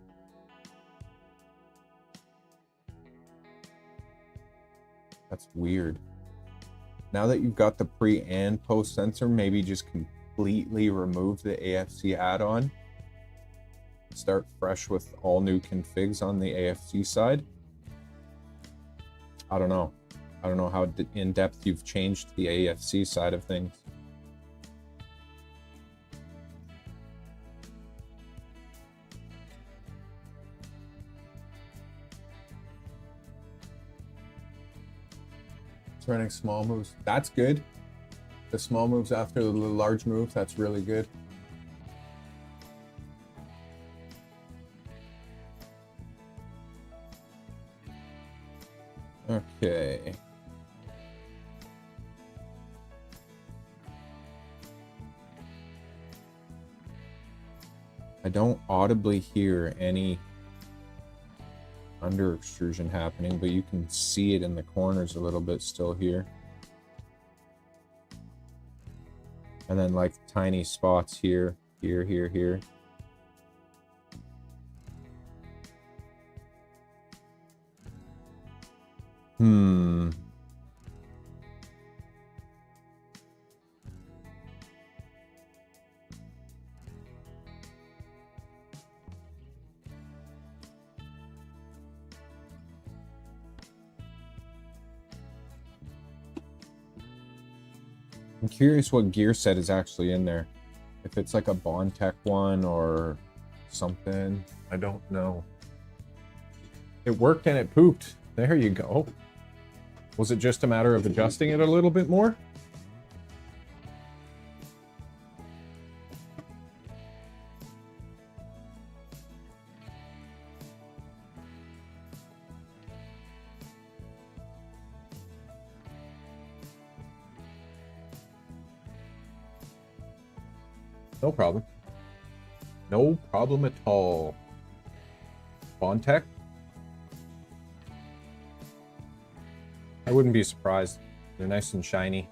Speaker 2: that's weird. Now that you've got the pre and post sensor, maybe just completely remove the AFC add-on. Start fresh with all new configs on the AFC side. I don't know. I don't know how in depth you've changed the AFC side of things. It's running small moves. That's good. The small moves after the large moves, that's really good. Okay. I don't audibly hear any under extrusion happening, but you can see it in the corners a little bit still here. And then like tiny spots here, here. I'm curious what gear set is actually in there. If it's like a Bondtech one or something, I don't know. It worked and it pooped. There you go. Was it just a matter of adjusting it a little bit more? No problem. No problem at all. Bondtech? I wouldn't be surprised. They're nice and shiny.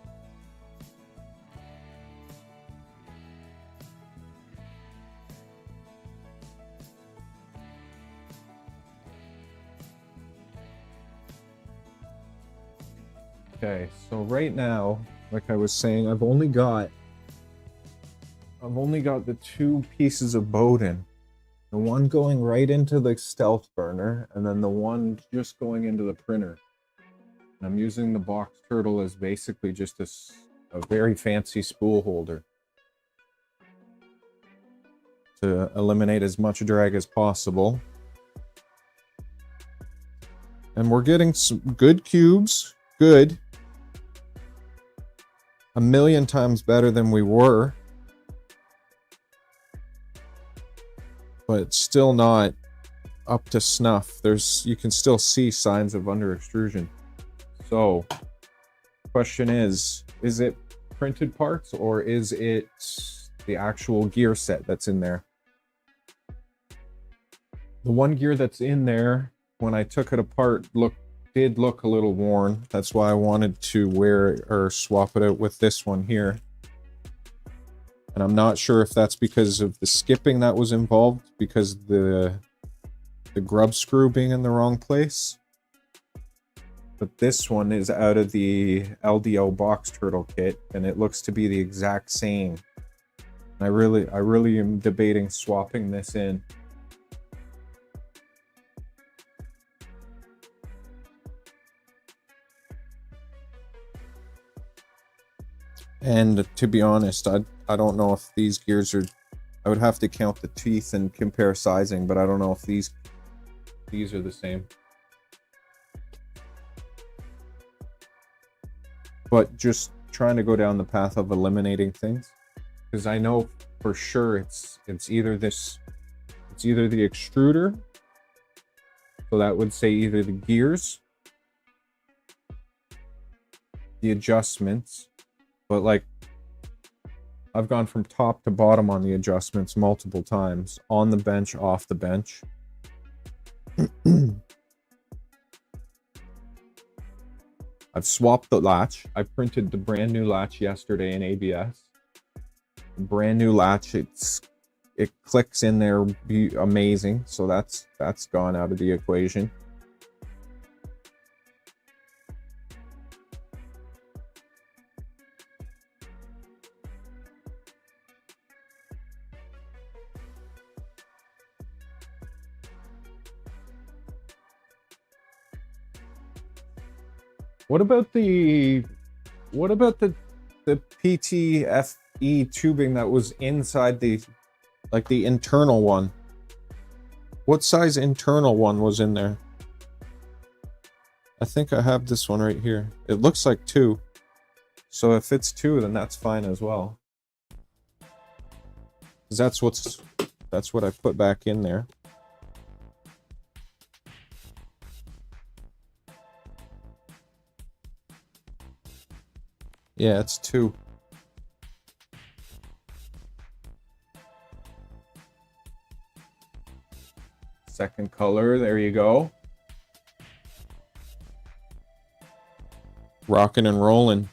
Speaker 2: Okay, so right now, like I was saying, I've only got the two pieces of Bowden. The one going right into the stealth burner, and then the one just going into the printer. And I'm using the boxturtle as basically just a very fancy spool holder to eliminate as much drag as possible. And we're getting some good cubes. Good. A million times better than we were. But still not up to snuff. You can still see signs of under extrusion. So, question is it printed parts or is it the actual gear set that's in there? The one gear that's in there, when I took it apart, did look a little worn. That's why I wanted to swap it out with this one here. And I'm not sure if that's because of the skipping that was involved, because the grub screw being in the wrong place. But this one is out of the LDO boxturtle kit, and it looks to be the exact same. I really am debating swapping this in. And to be honest, I don't know if these gears are, I would have to count the teeth and compare sizing, but I don't know if these are the same. But just trying to go down the path of eliminating things, because I know for sure it's either this, it's either the extruder, so that would say either the gears, the adjustments, but like I've gone from top to bottom on the adjustments multiple times, on the bench, off the bench. I've swapped the latch. I printed the brand new latch yesterday in ABS. Brand new latch. It clicks in there, be amazing. So that's gone out of the equation. What about the PTFE tubing that was inside the, like the internal one? What size internal one was in there? I think I have this one right here. It looks like 2. So if it's 2, then that's fine as well. 'Cause that's what I put back in there. Yeah, it's 2. Second color, there you go. Rocking and rolling.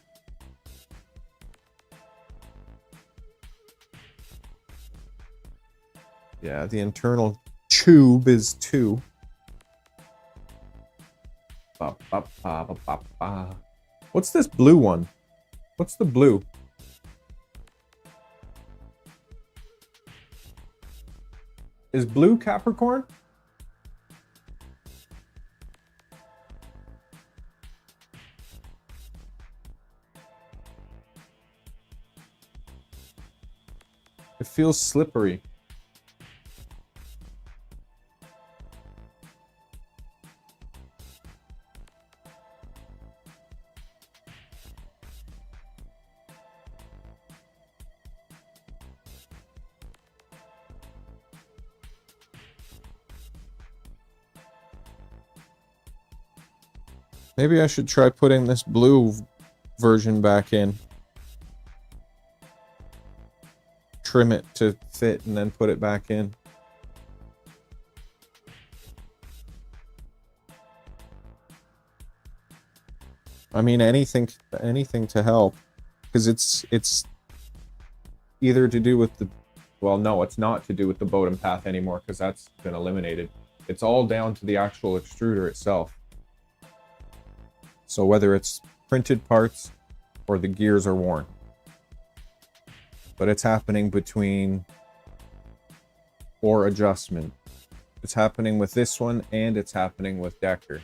Speaker 2: Yeah, the internal tube is 2. What's this blue one? What's the blue? Is blue Capricorn? It feels slippery. Maybe I should try putting this blue version back in. Trim it to fit and then put it back in. I mean, anything to help, because it's either to do with the, well, no, it's not to do with the bottom path anymore, because that's been eliminated. It's all down to the actual extruder itself. So whether it's printed parts or the gears are worn. But it's happening between, or adjustment. It's happening with this one and it's happening with Decker.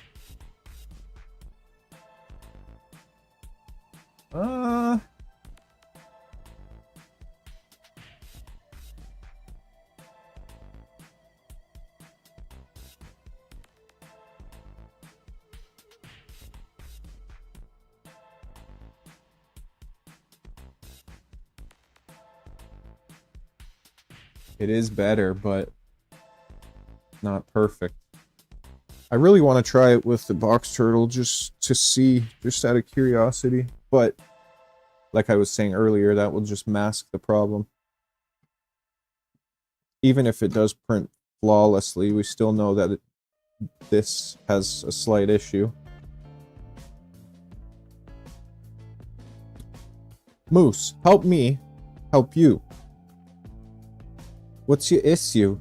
Speaker 2: It is better, but not perfect. I really want to try it with the boxturtle just to see, just out of curiosity. But like I was saying earlier, that will just mask the problem. Even if it does print flawlessly, we still know that this has a slight issue. Moose, help me help you. What's your issue?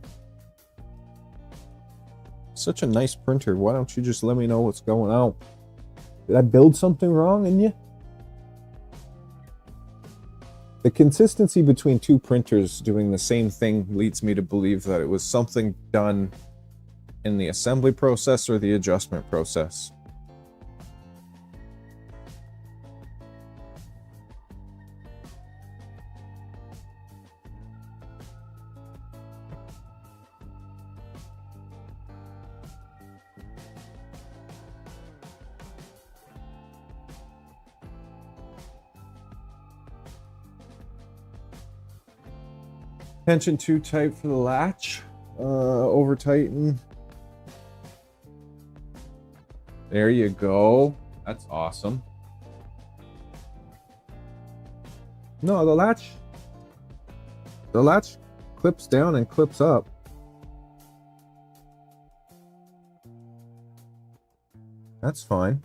Speaker 2: Such a nice printer. Why don't you just let me know what's going on? Did I build something wrong in you? The consistency between two printers doing the same thing leads me to believe that it was something done in the assembly process or the adjustment process. Tension too tight for the latch. Over tighten. There you go. That's awesome. No, the latch clips down and clips up. That's fine.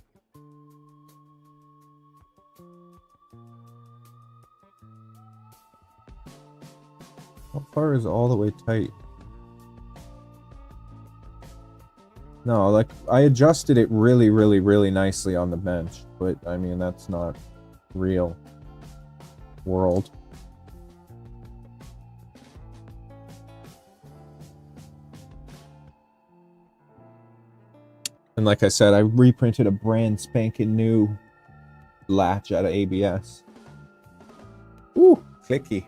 Speaker 2: How far is all the way tight? No, like I adjusted it really, really, really nicely on the bench, but I mean, that's not real world. And like I said, I reprinted a brand spanking new latch out of ABS. Ooh, clicky.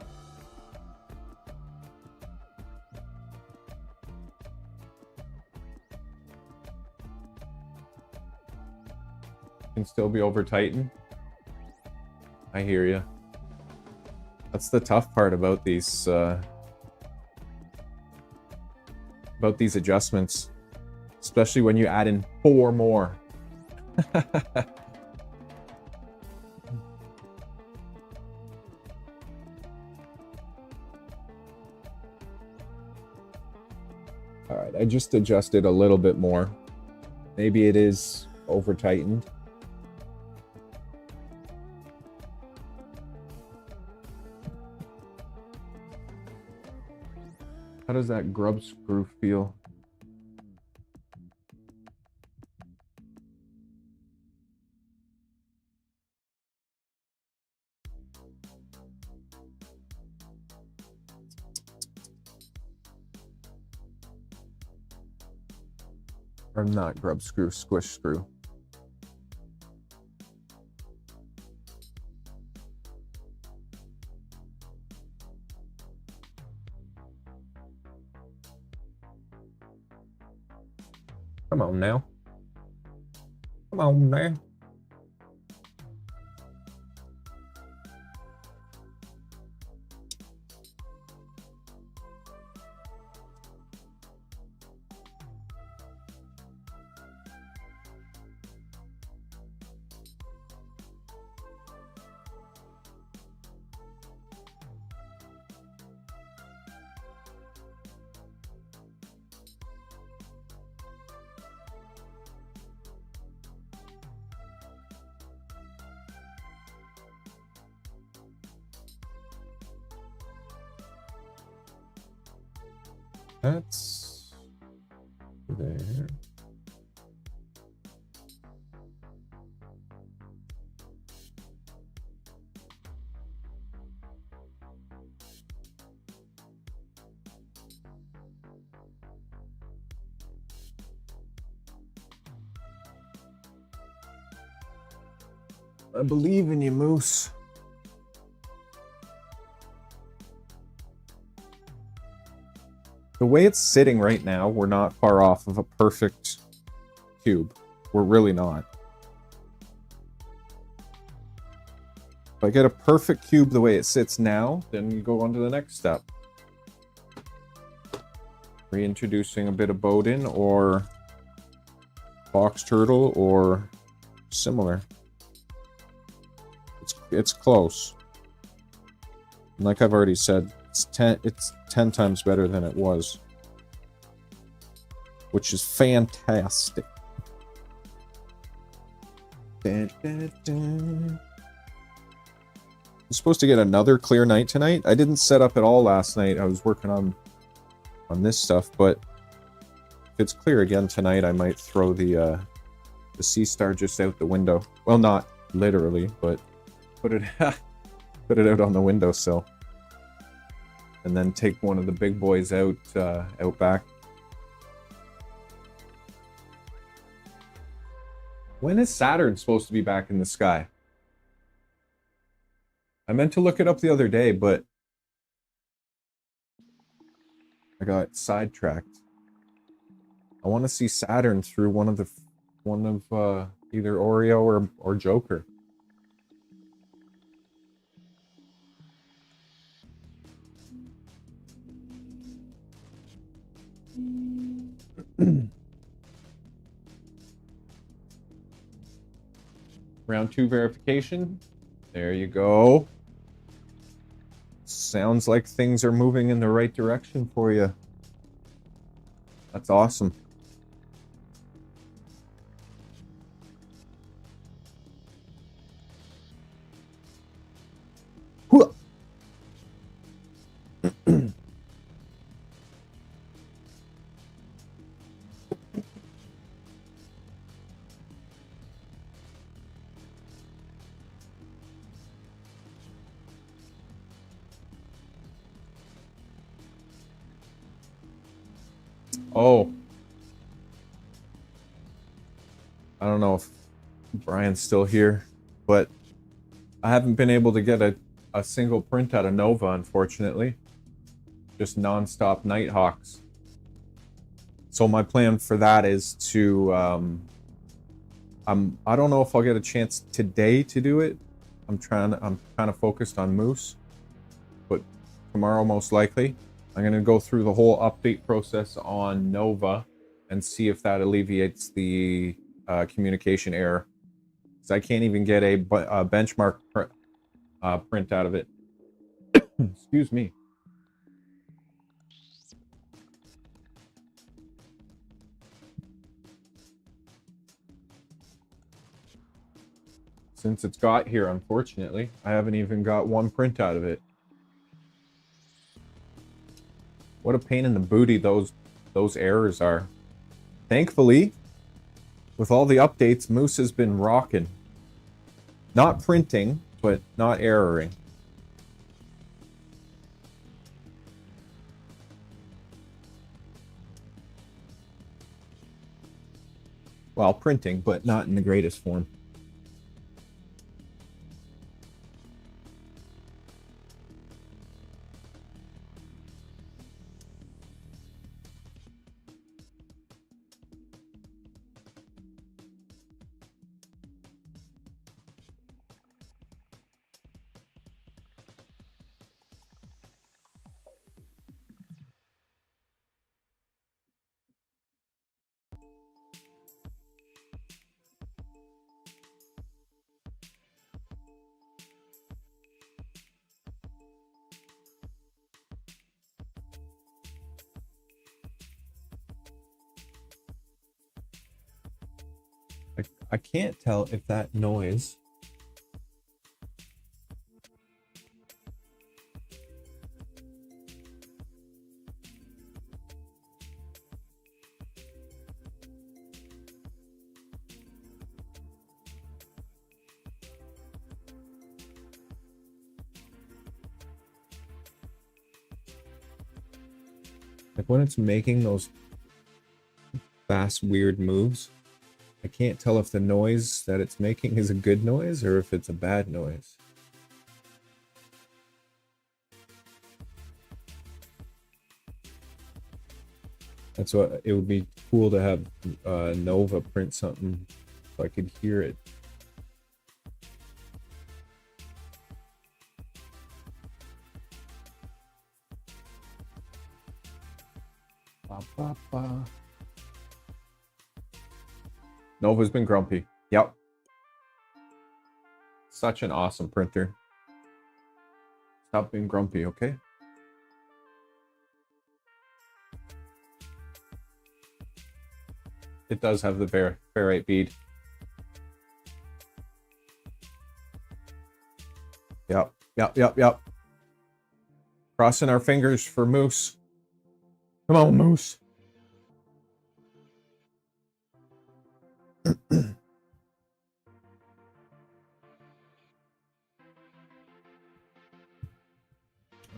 Speaker 2: Can still be over tightened. I hear you. That's the tough part about these adjustments, especially when you add in 4 more. All right, I just adjusted a little bit more. Maybe it is over tightened. How does that grub screw feel? Or not grub screw, squish screw. Come on now. Come on now. That's there. I believe in you, Moose. The way it's sitting right now, we're not far off of a perfect cube. We're really not. If I get a perfect cube the way it sits now, then you go on to the next step. Reintroducing a bit of Bowden or box turtle or similar. It's close. And like I've already said, it's 10 times better than it was, which is fantastic. Dun, dun, dun. I'm supposed to get another clear night tonight. I didn't set up at all last night. I was working on this stuff, but if it's clear again tonight, I might throw the sea star just out the window. Well, not literally, but put it out on the windowsill, and then take one of the big boys out back. When is Saturn supposed to be back in the sky? I meant to look it up the other day, but I got sidetracked. I want to see Saturn through one of either Oreo or Joker. Round 2 verification. There you go. Sounds like things are moving in the right direction for you. That's awesome. Whoa. Oh. I don't know if Brian's still here, but I haven't been able to get a single print out of Nova, unfortunately. Just non-stop Nighthawks. So my plan for that is to, I don't know if I'll get a chance today to do it. I'm kind of focused on Moose, but tomorrow most likely. I'm gonna go through the whole update process on Nova and see if that alleviates the communication error. Because I can't even get a benchmark print out of it. Excuse me. Since it's got here, unfortunately, I haven't even got one print out of it. What a pain in the booty those errors are. Thankfully, with all the updates, Moose has been rocking. Not printing, but not erroring. Well, printing, but not in the greatest form. I can't tell if that noise like when it's making those fast weird moves, I can't tell if the noise that it's making is a good noise or if it's a bad noise. That's what it would be cool to have Nova print something so I could hear it. Ba, ba, ba. Nova's been grumpy. Yep. Such an awesome printer. Stop being grumpy, okay? It does have the ferrite bead. Yep, yep, yep, yep. Crossing our fingers for Moose. Come on, Moose.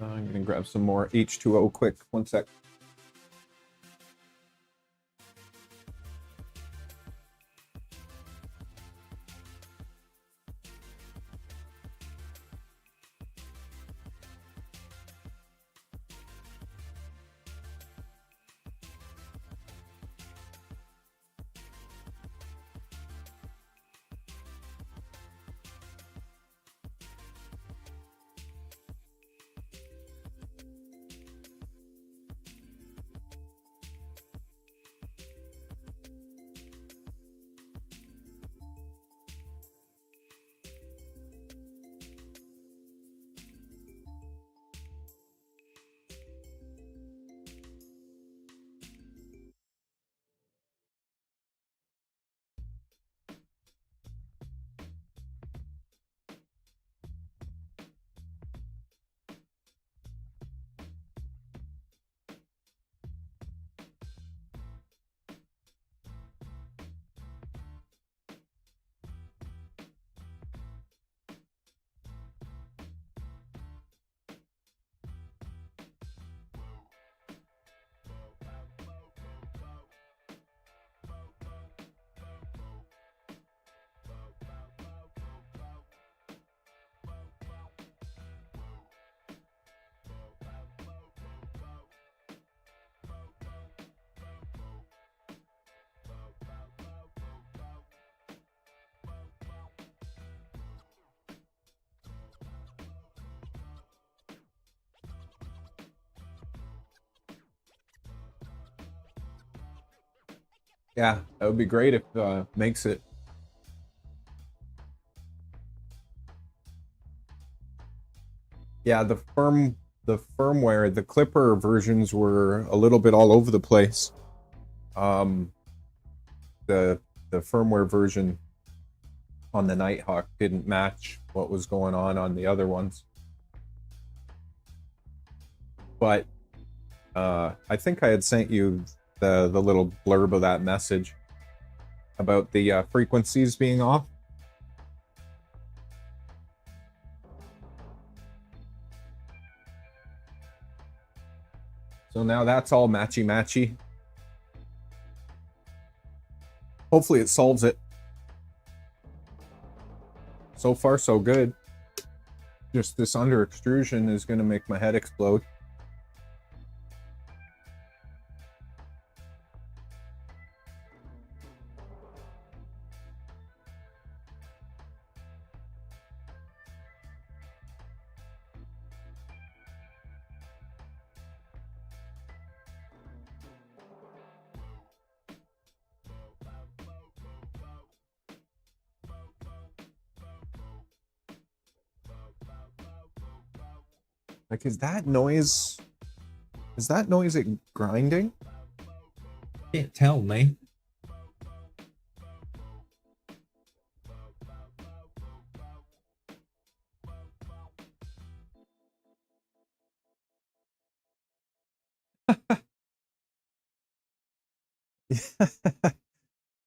Speaker 2: I'm gonna grab some more H2O quick. One sec. Yeah, that would be great if makes it. Yeah, the firmware, the Clipper versions were a little bit all over the place. Um, the firmware version on the Nighthawk didn't match what was going on the other ones. But I think I had sent you the little blurb of that message about the frequencies being off. So now that's all matchy-matchy. Hopefully it solves it. So far, so good. Just this under extrusion is going to make my head explode. Like, is that noise it grinding?
Speaker 3: Can't tell, me.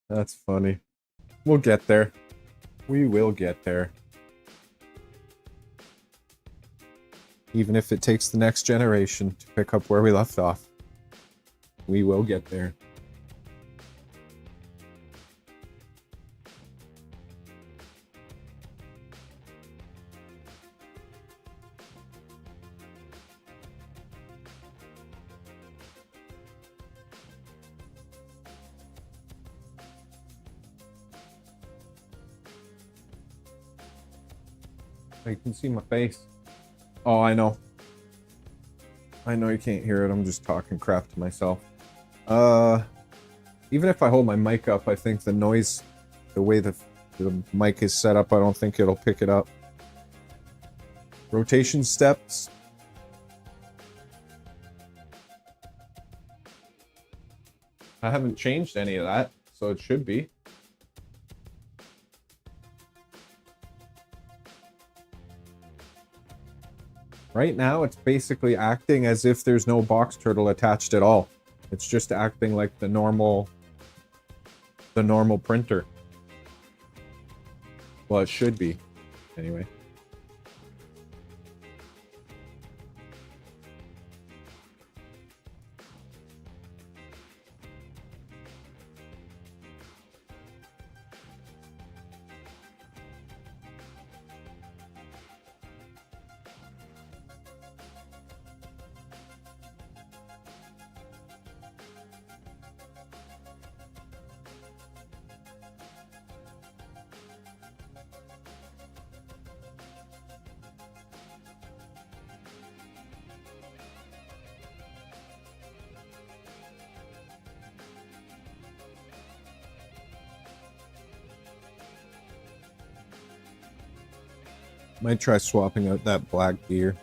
Speaker 2: That's funny. We'll get there. We will get there. Even if it takes the next generation to pick up where we left off. We will get there. You can see my face. Oh, I know. I know you can't hear it. I'm just talking crap to myself. Even if I hold my mic up, I think the noise, the way the mic is set up, I don't think it'll pick it up. Rotation steps. I haven't changed any of that, so it should be. Right now, it's basically acting as if there's no box turtle attached at all. It's just acting like the normal printer. Well, it should be, anyway. Might try swapping out that black gear.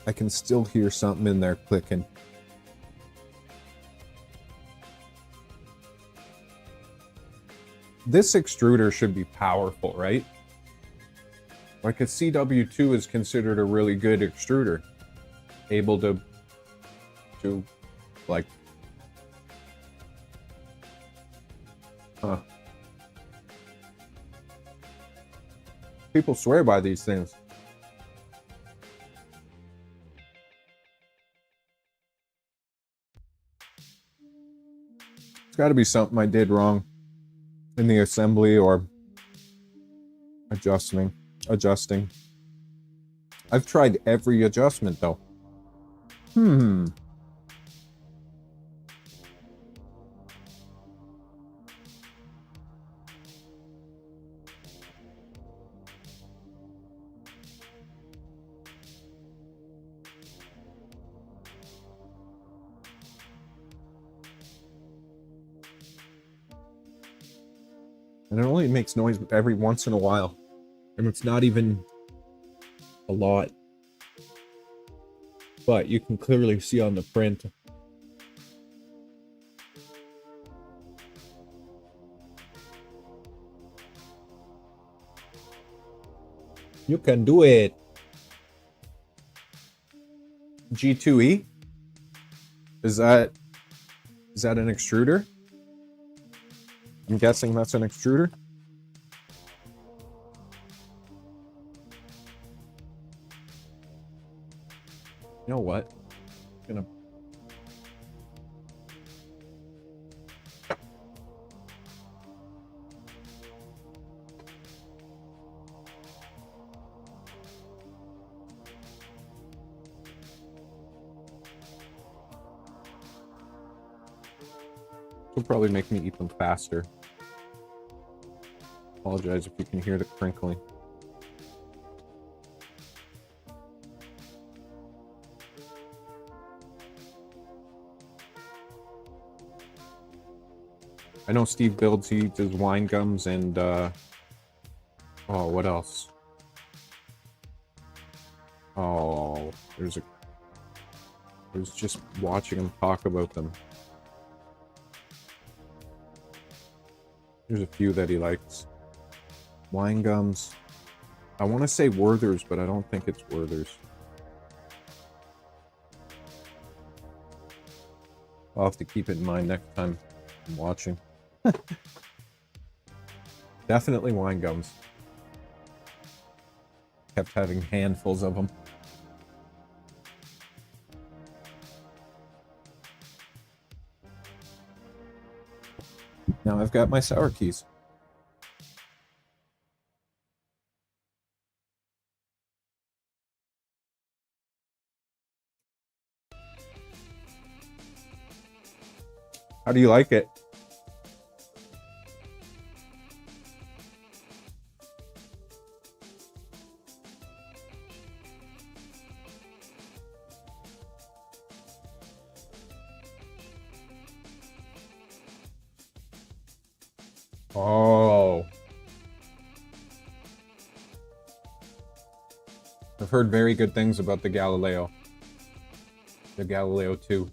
Speaker 2: I can still hear something in there clicking. This extruder should be powerful, right? Like a CW2 is considered a really good extruder. Able to like... Huh. People swear by these things. It's got to be something I did wrong in the assembly or adjusting. I've tried every adjustment though. And it only makes noise every once in a while. And it's not even a lot. But you can clearly see on the print. You can do it. G2E? Is that an extruder? I'm guessing that's an extruder. You know what? I'm gonna It'll probably make me eat them faster. Apologize if you can hear the crinkling. I know Steve builds, he does wine gums and oh, what else? Oh, I was just watching him talk about them. There's a few that he likes. Wine gums. I want to say Werther's, but I don't think it's Werther's. I'll have to keep it in mind next time I'm watching. Definitely wine gums. Kept having handfuls of them. Now I've got my sour keys. How do you like it? Oh. I've heard very good things about the Galileo. The Galileo 2.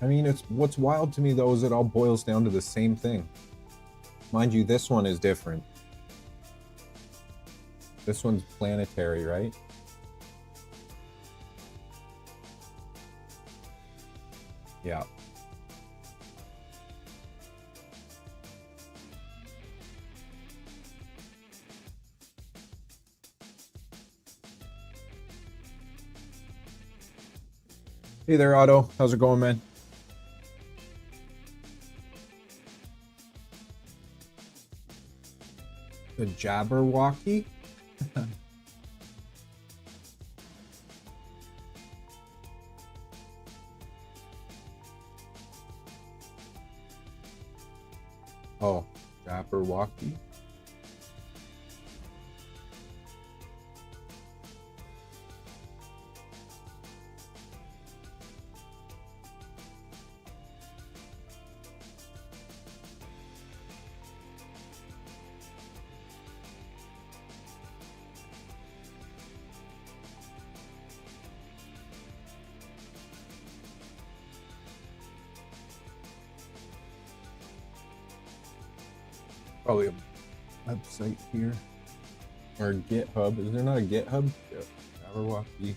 Speaker 2: I mean, what's wild to me though is it all boils down to the same thing. Mind you, this one is different. This one's planetary, right? Yeah. Hey there, Otto. How's it going, man? The Jabberwocky? Oh, Jabberwocky? Probably a website here. Or GitHub. Is there not a GitHub? Yeah. Jabberwocky.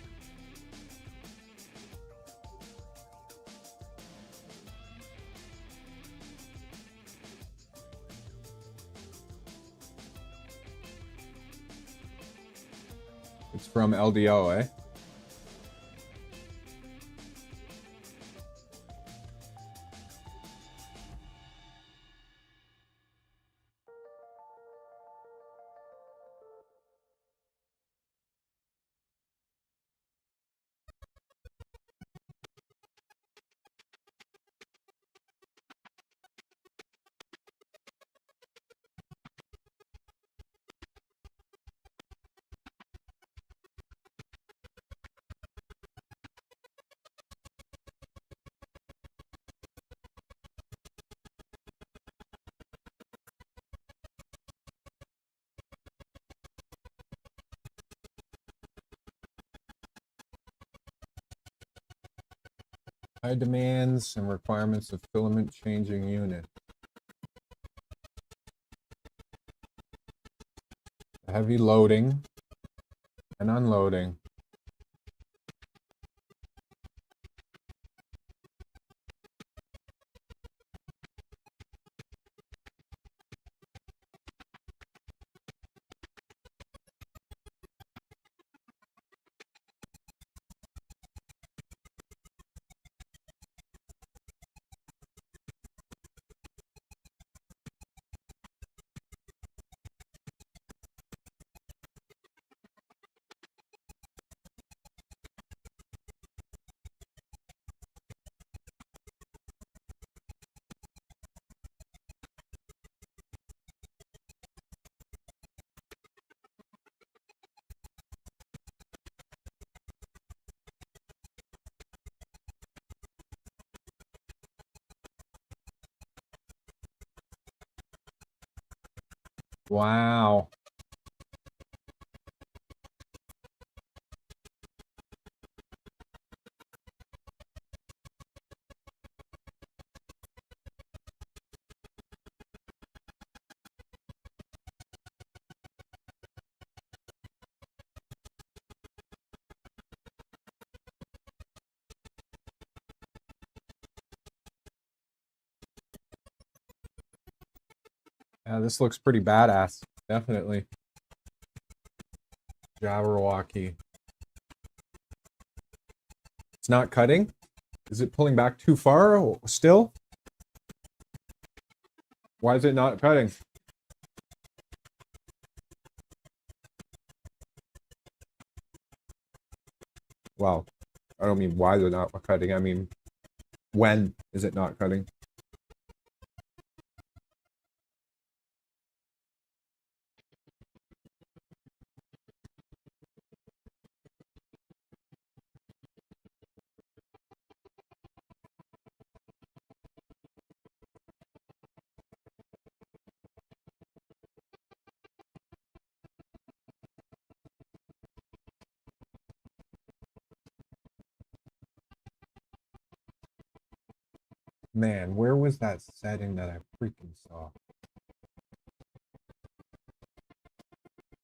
Speaker 2: It's from LDO, eh? High demands and requirements of filament changing unit. Heavy loading and unloading. Wow. Yeah, this looks pretty badass. Definitely. Jabberwocky. It's not cutting? Is it pulling back too far still? Why is it not cutting? Well, I don't mean why they're not cutting. I mean, when is it not cutting? Man, where was that setting that I freaking saw?